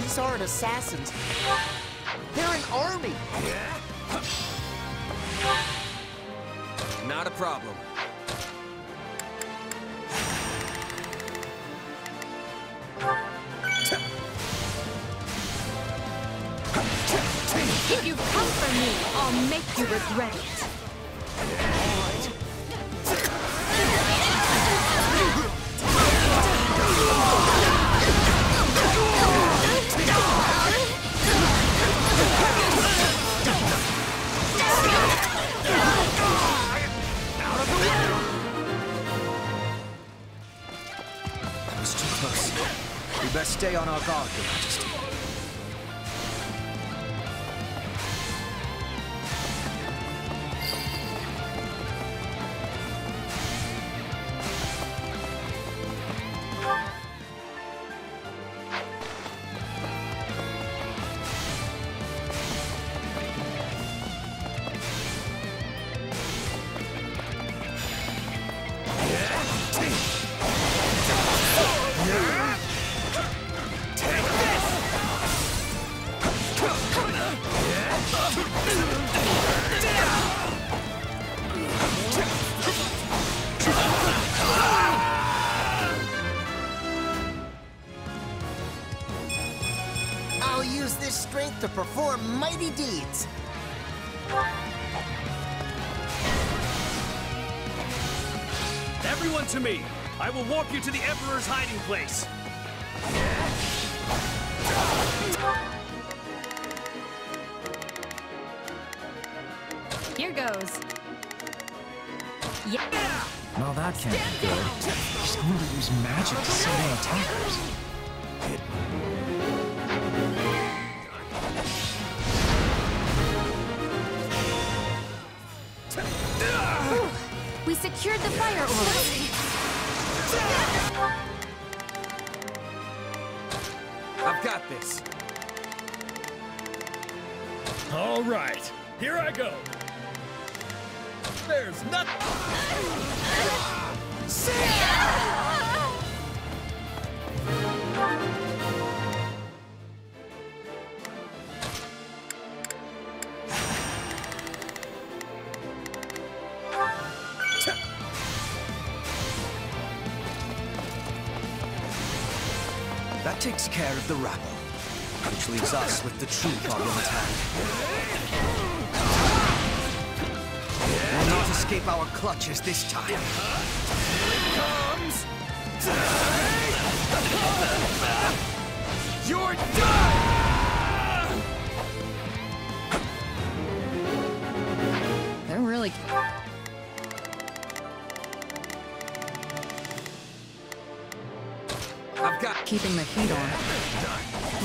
These aren't assassins. They're an army. Not a problem. If you've come for me, I'll make you regret it. That was too close. We best stay on our guard, Your Majesty. I'll use this strength to perform mighty deeds. Everyone to me! I will warp you to the Emperor's hiding place! Here goes. Yeah! Well, that can't be good. He's going to use magic to slay attackers. secured the fire orbs. I've got this. All right, here I go. There's nothing. That takes care of the rabble, which leaves us with the true problem at hand. We'll not escape our clutches this time. Here it comes! You're done! They're really... I've got... keeping the heat on.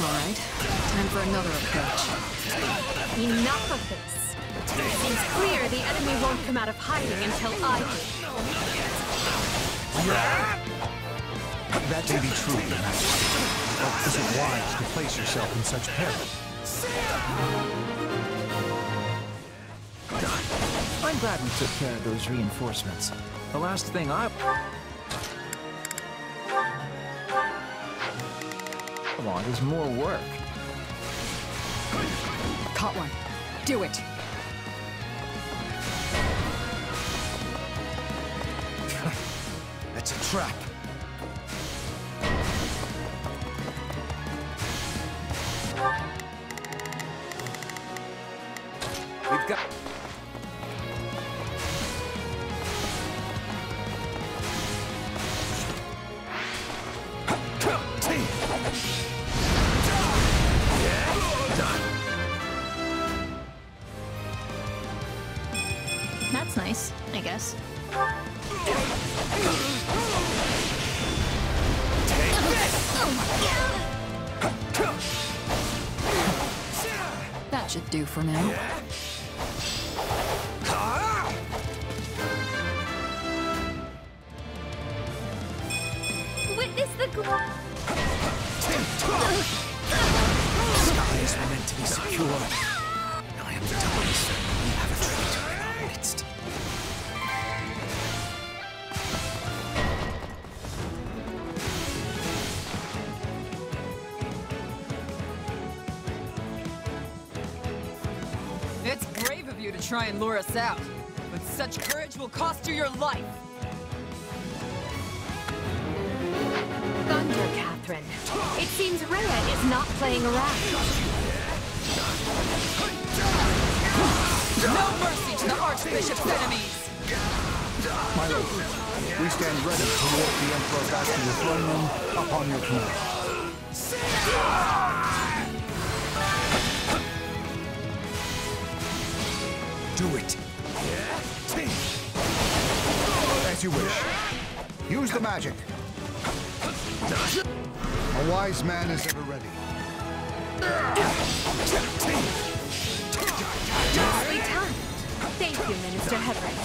Alright, time for another approach. Enough of this. Seems clear the enemy won't come out of hiding until I do. That may be true, Your Majesty, but is it wise to place yourself in such peril? I'm glad we took care of those reinforcements. The last thing Come on, there's more work. Caught one. Do it. That's a trap. We've got... That's nice, I guess. That should do for now. Witness the Skies were meant to be secure. I am doubly certain we have a traitor in our midst. It's brave of you to try and lure us out, but such courage will cost you your life. Thunder, Catherine. It seems Rhea is not playing around. No mercy to the Archbishop's enemies! My lord, we stand ready to walk the Emperor back to your throne room upon your command. Do it. As you wish. Use the magic. A wise man is ever ready. Nicely timed. Thank you, Minister Hedrick.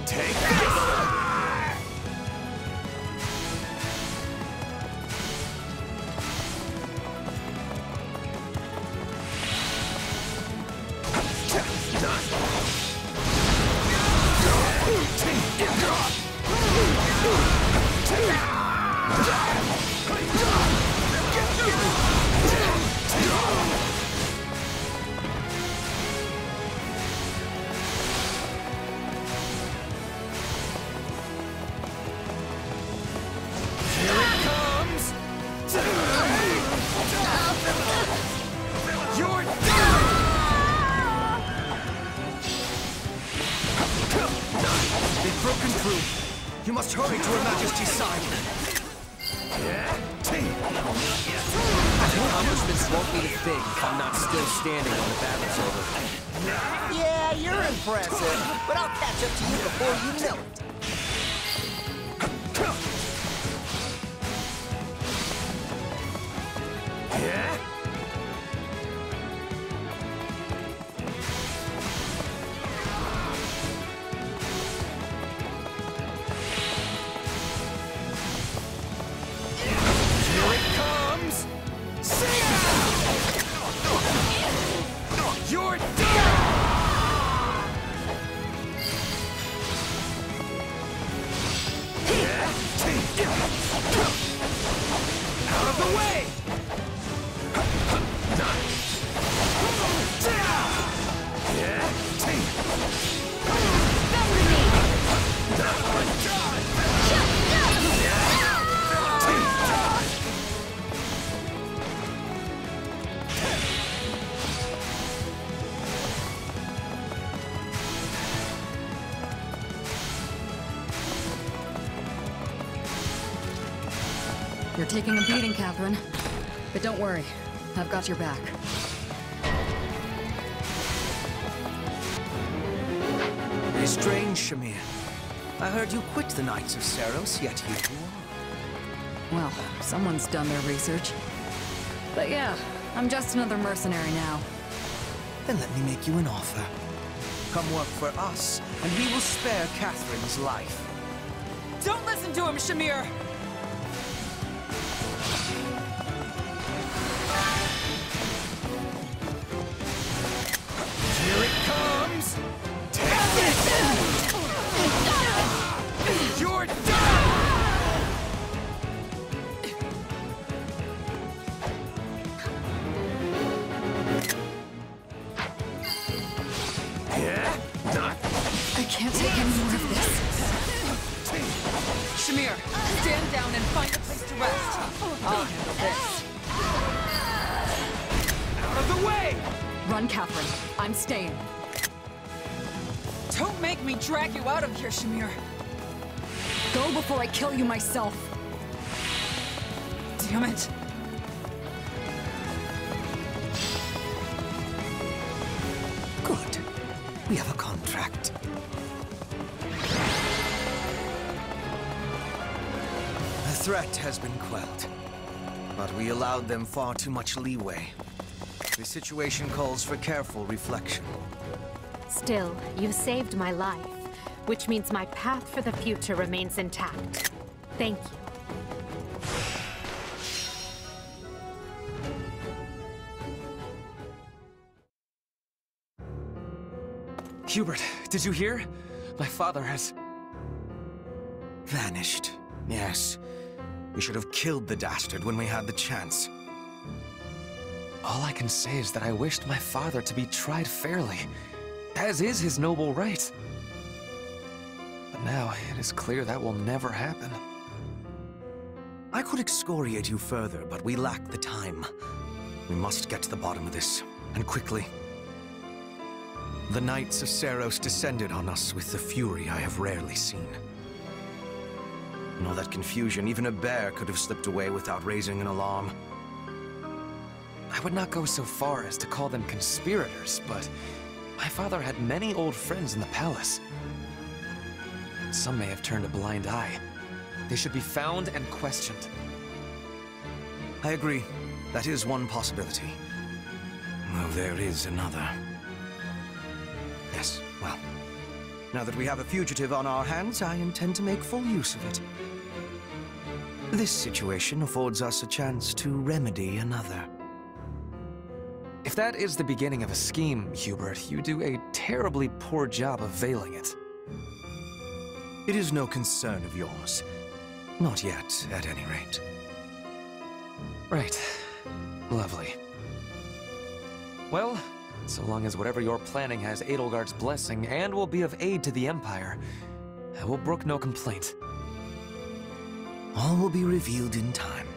Take this! They've broken through. You must hurry to Her Majesty's side. Accomplishments won't be a thing if I'm not still standing when the battle's over. Yeah, you're impressive, but I'll catch up to you before you know it. You're taking a beating, Catherine. But don't worry, I've got your back. It is strange, Shamir. I heard you quit the Knights of Seros, yet here you are. Well, someone's done their research. But yeah, I'm just another mercenary now. Then let me make you an offer. Come work for us, and we will spare Catherine's life. Don't listen to him, Shamir! Here it comes! Take this! You're done! I can't take any more of this. Shamir, stand down and find a place to rest. I'll handle this. Out of the way! Run, Catherine. I'm staying. Don't make me drag you out of here, Shamir. Go before I kill you myself. Damn it. Good. We have a contract. The threat has been quelled, but we allowed them far too much leeway. The situation calls for careful reflection. Still, you saved my life, which means my path for the future remains intact. Thank you. Hubert, did you hear? My father has... Vanished. Yes. We should have killed the dastard when we had the chance. All I can say is that I wished my father to be tried fairly, as is his noble right. But now, it is clear that will never happen. I could excoriate you further, but we lack the time. We must get to the bottom of this, and quickly. The Knights of Seros descended on us with the fury I have rarely seen. In all that confusion, even a bear could have slipped away without raising an alarm. I would not go so far as to call them conspirators, but my father had many old friends in the palace. Some may have turned a blind eye. They should be found and questioned. I agree. That is one possibility. Though there is another. Yes, well, now that we have a fugitive on our hands, I intend to make full use of it. This situation affords us a chance to remedy another. If that is the beginning of a scheme, Hubert, you do a terribly poor job of veiling it. It is no concern of yours. Not yet, at any rate. Right. Lovely. Well, so long as whatever you're planning has Edelgard's blessing and will be of aid to the Empire, I will brook no complaint. All will be revealed in time.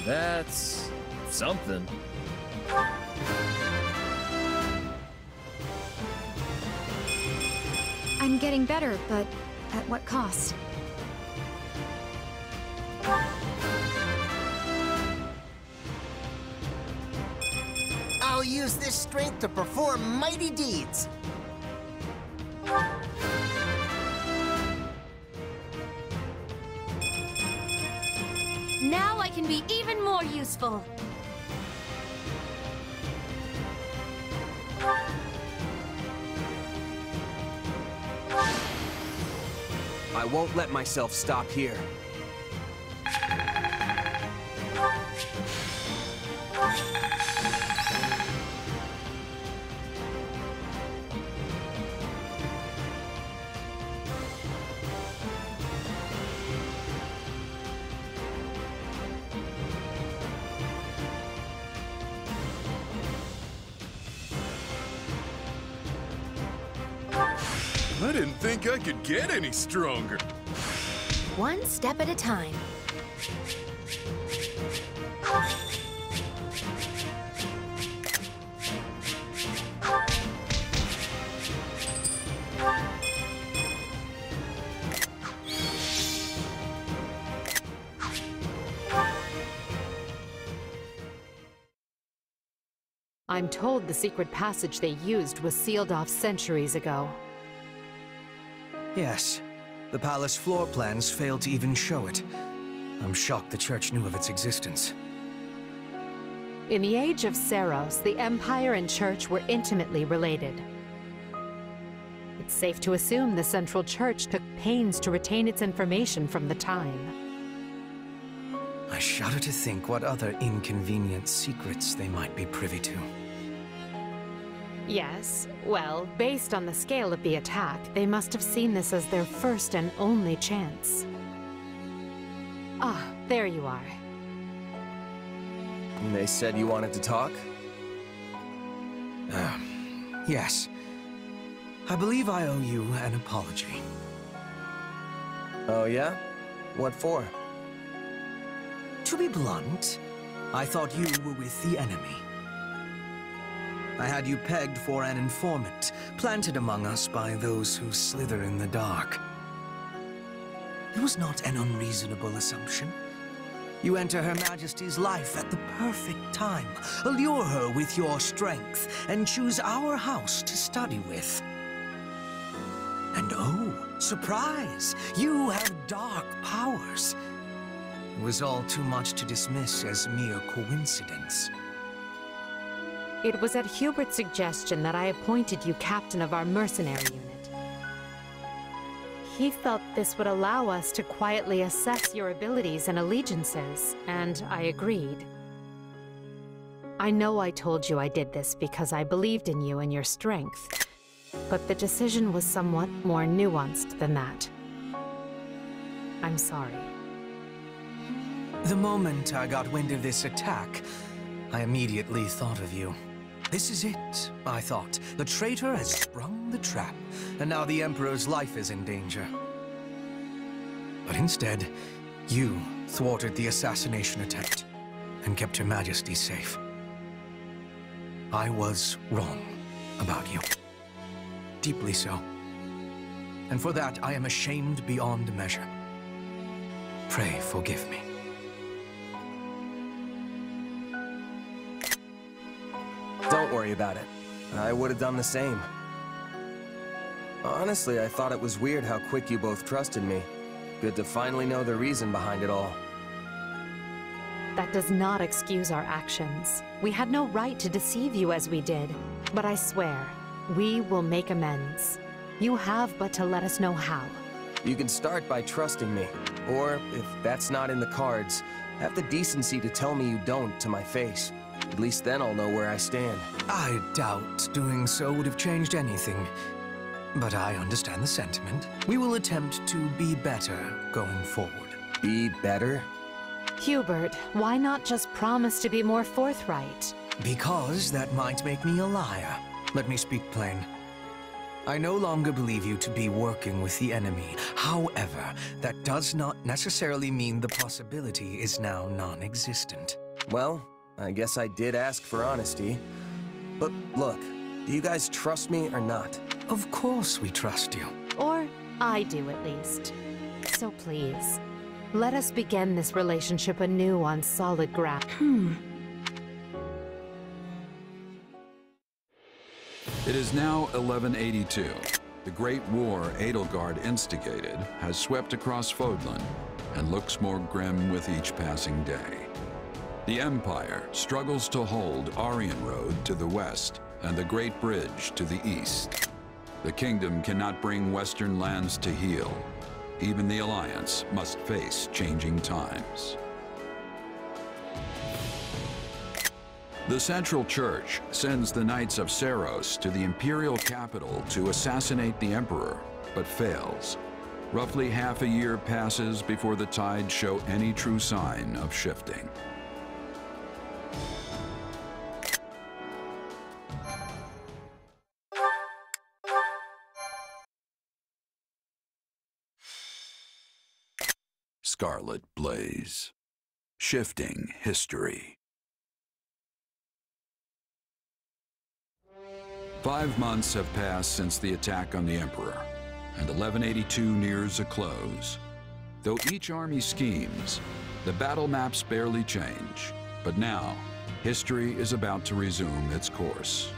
That's something. I'm getting better, but at what cost? I'll use this strength to perform mighty deeds. Now I can be even more useful. I won't let myself stop here. I didn't think I could get any stronger. One step at a time. I'm told the secret passage they used was sealed off centuries ago. Yes. The palace floor plans failed to even show it. I'm shocked the church knew of its existence. In the age of Seros, the Empire and Church were intimately related. It's safe to assume the Central Church took pains to retain its information from the time. I shudder to think what other inconvenient secrets they might be privy to. Yes, well, based on the scale of the attack, they must have seen this as their first and only chance. Ah, there you are. And they said you wanted to talk? Yes. I believe I owe you an apology. Oh yeah? What for? To be blunt, I thought you were with the enemy. I had you pegged for an informant, planted among us by those who slither in the dark. It was not an unreasonable assumption. You enter Her Majesty's life at the perfect time, allure her with your strength, and choose our house to study with. And oh, surprise! You have dark powers. It was all too much to dismiss as mere coincidence. It was at Hubert's suggestion that I appointed you captain of our mercenary unit. He felt this would allow us to quietly assess your abilities and allegiances, and I agreed. I know I told you I did this because I believed in you and your strength, but the decision was somewhat more nuanced than that. I'm sorry. The moment I got wind of this attack, I immediately thought of you. This is it, I thought. The traitor has sprung the trap, and now the Emperor's life is in danger. But instead, you thwarted the assassination attempt and kept Her Majesty safe. I was wrong about you. Deeply so. And for that, I am ashamed beyond measure. Pray forgive me. Don't worry about it. I would have done the same. Honestly, I thought it was weird how quick you both trusted me. Good to finally know the reason behind it all. That does not excuse our actions. We had no right to deceive you as we did. But I swear, we will make amends. You have but to let us know how. You can start by trusting me. Or, if that's not in the cards, have the decency to tell me you don't to my face. At least then I'll know where I stand. I doubt doing so would have changed anything. But I understand the sentiment. We will attempt to be better going forward. Be better? Hubert, why not just promise to be more forthright? Because that might make me a liar. Let me speak plain. I no longer believe you to be working with the enemy. However, that does not necessarily mean the possibility is now non-existent. Well, I guess I did ask for honesty. But look, do you guys trust me or not? Of course we trust you. Or I do, at least. So please, let us begin this relationship anew on solid ground. It is now 1182. The Great War Edelgard instigated has swept across Fodlan and looks more grim with each passing day. The Empire struggles to hold Aryan Road to the west and the Great Bridge to the east. The Kingdom cannot bring Western lands to heal. Even the Alliance must face changing times. The Central Church sends the Knights of Seros to the Imperial capital to assassinate the Emperor, but fails. Roughly half a year passes before the tides show any true sign of shifting. scarlet blaze, shifting history. 5 months have passed since the attack on the Emperor, and 1182 nears a close. Though each army schemes, the battle maps barely change. But now, history is about to resume its course.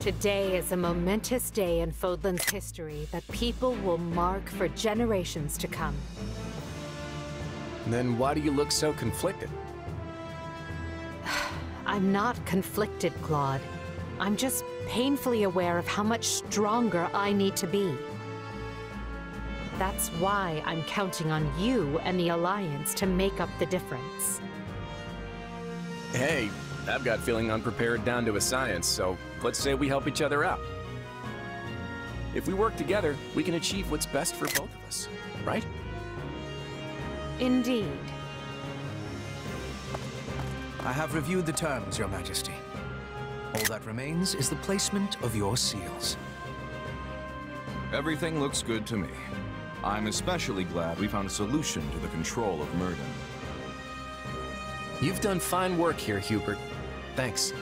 Today is a momentous day in Fodlan's history that people will mark for generations to come. Then why do you look so conflicted? I'm not conflicted, Claude. I'm just painfully aware of how much stronger I need to be. That's why I'm counting on you and the Alliance to make up the difference. Hey, I've got feeling unprepared down to a science, so let's say we help each other out. If we work together, we can achieve what's best for both of us, right? Indeed. I have reviewed the terms, Your Majesty. All that remains is the placement of your seals. Everything looks good to me. I'm especially glad we found a solution to the control of Murden. You've done fine work here, Hubert. Thanks.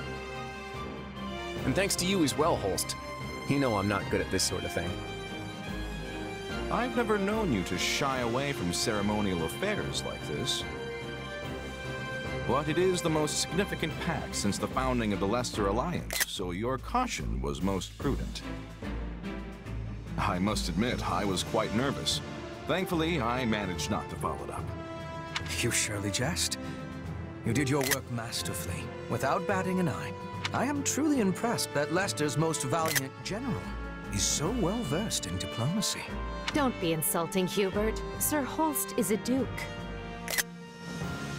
And thanks to you as well, Holst. You know I'm not good at this sort of thing. I've never known you to shy away from ceremonial affairs like this. But it is the most significant pact since the founding of the Leicester Alliance, so your caution was most prudent. I must admit, I was quite nervous. Thankfully, I managed not to follow it up. You surely jest. You did your work masterfully, without batting an eye. I am truly impressed that Leicester's most valiant general is so well versed in diplomacy. Don't be insulting, Hubert. Sir Holst is a duke.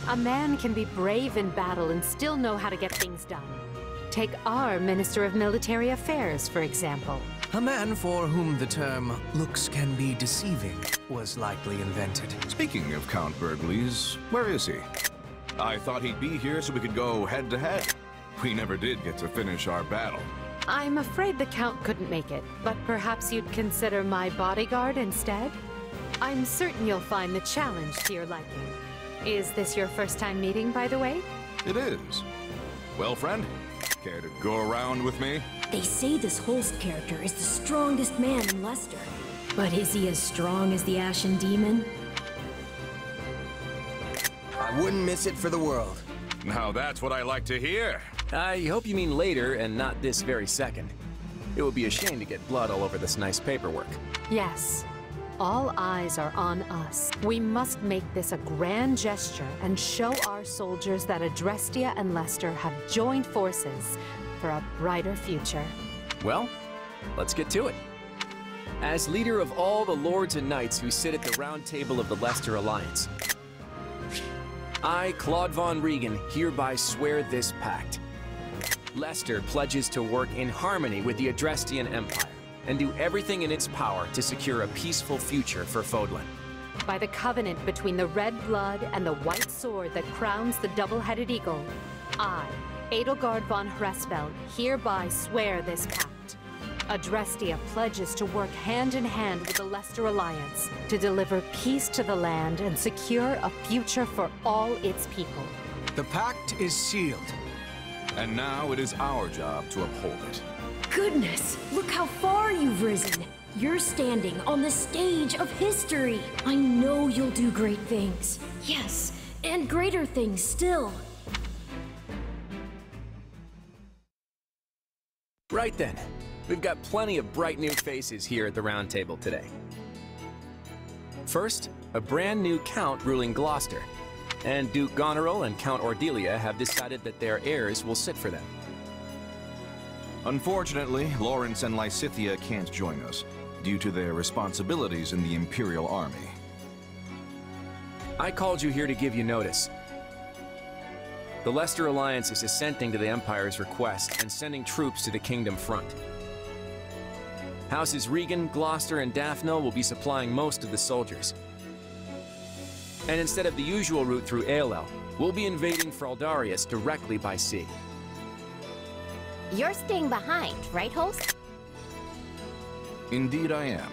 A man can be brave in battle and still know how to get things done. Take our Minister of Military Affairs, for example. A man for whom the term looks can be deceiving was likely invented. Speaking of Count Burgleys, where is he? I thought he'd be here so we could go head-to-head. We never did get to finish our battle. I'm afraid the Count couldn't make it, but perhaps you'd consider my bodyguard instead? I'm certain you'll find the challenge to your liking. Is this your first time meeting, by the way? It is. Well, friend, care to go around with me? They say this Holst character is the strongest man in Leicester. But is he as strong as the Ashen Demon? I wouldn't miss it for the world. Now that's what I like to hear. I hope you mean later and not this very second. It would be a shame to get blood all over this nice paperwork. Yes. All eyes are on us. We must make this a grand gesture and show our soldiers that Adrestia and Leicester have joined forces for a brighter future. Well, let's get to it. As leader of all the lords and knights who sit at the round table of the Leicester Alliance, I, Claude von Regan, hereby swear this pact. Leicester pledges to work in harmony with the Adrestian Empire and do everything in its power to secure a peaceful future for Fodlan. By the covenant between the red blood and the white sword that crowns the double-headed eagle, I, Edelgard von Hresfeld, hereby swear this pact. Adrestia pledges to work hand-in-hand with the Leicester Alliance to deliver peace to the land and secure a future for all its people. The pact is sealed. And now it is our job to uphold it. Goodness, look how far you've risen. You're standing on the stage of history. I know you'll do great things. Yes, and greater things still. Right then. We've got plenty of bright new faces here at the round table today. First, a brand new Count ruling Gloucester, and Duke Goneril and Count Ordelia have decided that their heirs will sit for them. Unfortunately, Lawrence and Lysithea can't join us, due to their responsibilities in the Imperial Army. I called you here to give you notice. The Leicester Alliance is assenting to the Empire's request and sending troops to the Kingdom front. Houses Regan, Gloucester, and Daphne will be supplying most of the soldiers. And instead of the usual route through Aelel, we'll be invading Fraldarius directly by sea. You're staying behind, right, Holst? Indeed I am.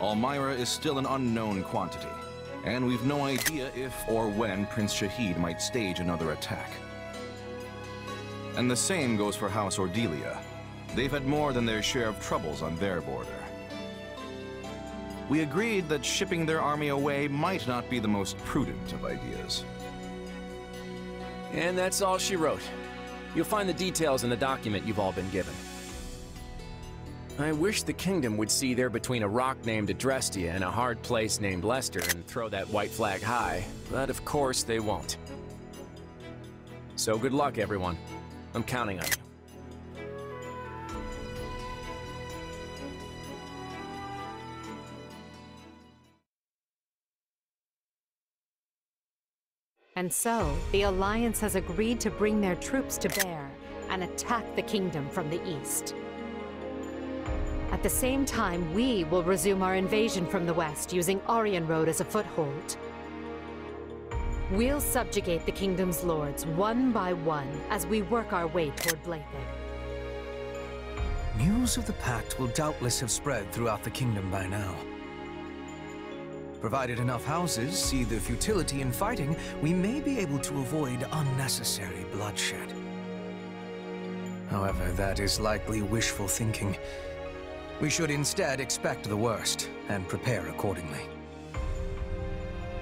Almyra is still an unknown quantity, and we've no idea if or when Prince Shahid might stage another attack. And the same goes for House Ordelia. They've had more than their share of troubles on their border. We agreed that shipping their army away might not be the most prudent of ideas. And that's all she wrote. You'll find the details in the document you've all been given. I wish the kingdom would see they're between a rock named Adrestia and a hard place named Leicester and throw that white flag high, but of course they won't. So good luck, everyone. I'm counting on you. And so, the Alliance has agreed to bring their troops to bear and attack the kingdom from the east. At the same time, we will resume our invasion from the west using Aryan Road as a foothold. We'll subjugate the kingdom's lords one by one as we work our way toward Blaythig. News of the Pact will doubtless have spread throughout the kingdom by now. Provided enough houses see the futility in fighting, we may be able to avoid unnecessary bloodshed. However, that is likely wishful thinking. We should instead expect the worst and prepare accordingly.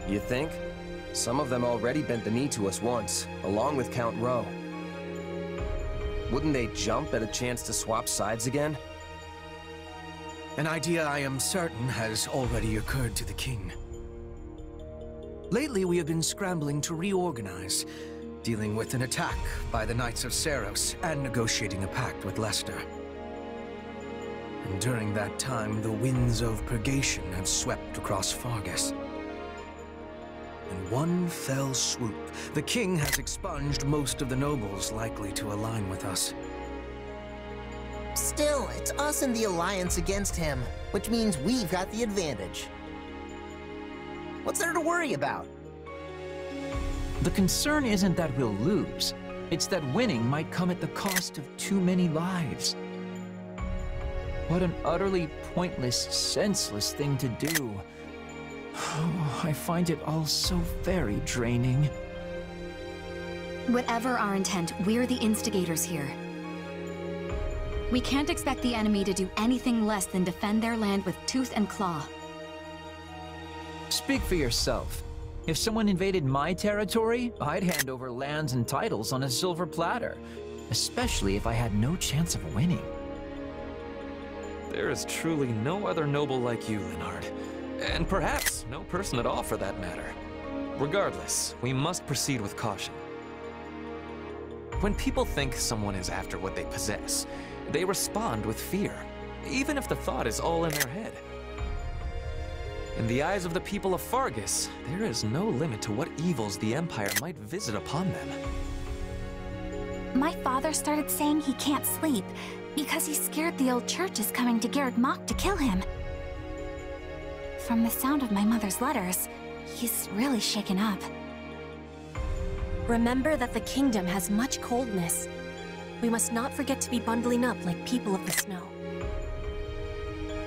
You think? Some of them already bent the knee to us once, along with Count Rowe. Wouldn't they jump at a chance to swap sides again? An idea I am certain has already occurred to the king. Lately, we have been scrambling to reorganize, dealing with an attack by the Knights of Seiros and negotiating a pact with Leicester. And during that time, the winds of purgation have swept across Fargus. In one fell swoop, the king has expunged most of the nobles likely to align with us. Still, it's us and the Alliance against him, which means we've got the advantage. What's there to worry about? The concern isn't that we'll lose. It's that winning might come at the cost of too many lives. What an utterly pointless, senseless thing to do. Oh, I find it all so very draining. Whatever our intent, we're the instigators here. We can't expect the enemy to do anything less than defend their land with tooth and claw. Speak for yourself. If someone invaded my territory, I'd hand over lands and titles on a silver platter, especially if I had no chance of winning. There is truly no other noble like you, Linhard. And perhaps no person at all for that matter. Regardless, we must proceed with caution. When people think someone is after what they possess, they respond with fear, even if the thought is all in their head. In the eyes of the people of Fargus, there is no limit to what evils the Empire might visit upon them. My father started saying he can't sleep because he's scared the old church is coming to Garreg Mach to kill him. From the sound of my mother's letters, he's really shaken up. Remember that the kingdom has much coldness. We must not forget to be bundling up like people of the snow.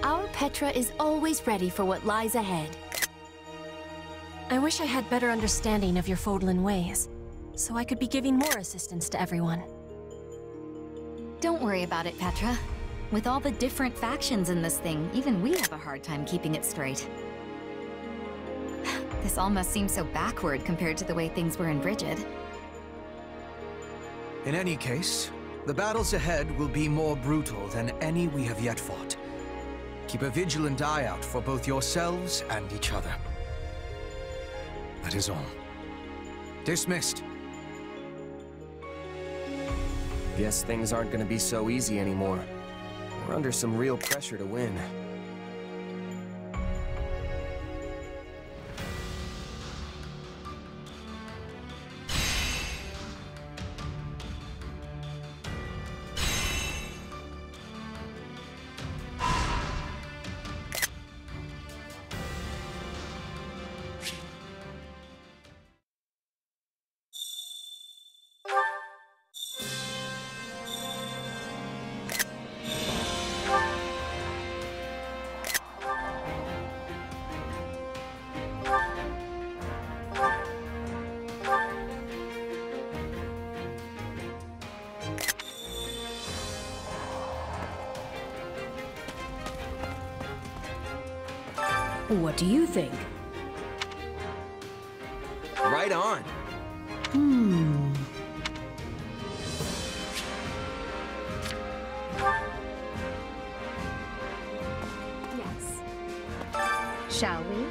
Our Petra is always ready for what lies ahead. I wish I had better understanding of your Fodlan ways, so I could be giving more assistance to everyone. Don't worry about it, Petra. With all the different factions in this thing, even we have a hard time keeping it straight. This almost seems so backward compared to the way things were in Brigid. In any case, the battles ahead will be more brutal than any we have yet fought. Keep a vigilant eye out for both yourselves and each other. That is all. Dismissed. Guess things aren't gonna be so easy anymore. We're under some real pressure to win. What do you think? Right on. Yes. Shall we?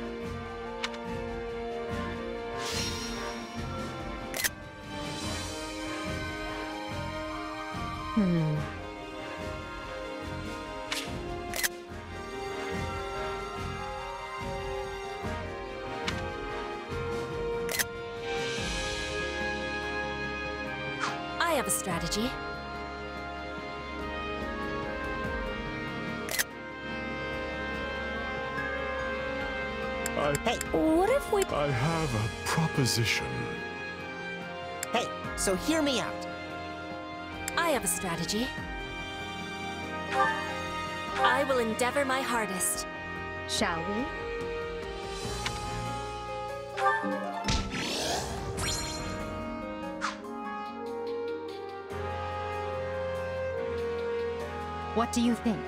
I have a strategy. Hey, what if we... I have a proposition. Hey, so hear me out. I have a strategy. I will endeavor my hardest. Shall we? What do you think?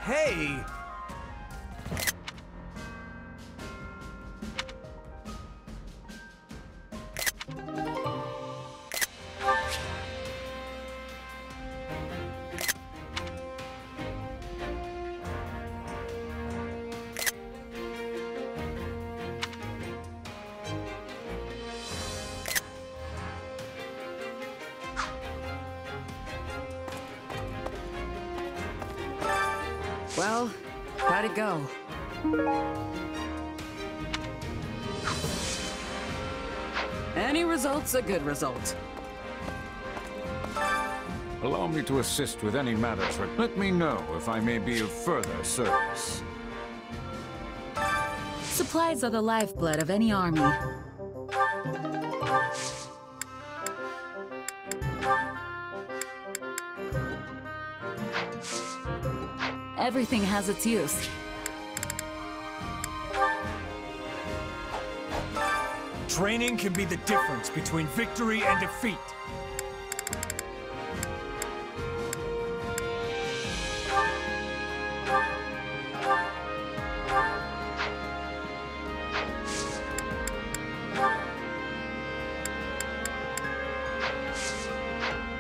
Hey! Well, how'd it go? Any result's a good result. Allow me to assist with any matters. Let me know if I may be of further service. Supplies are the lifeblood of any army. Everything has its use. Training can be the difference between victory and defeat.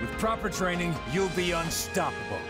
With proper training, you'll be unstoppable.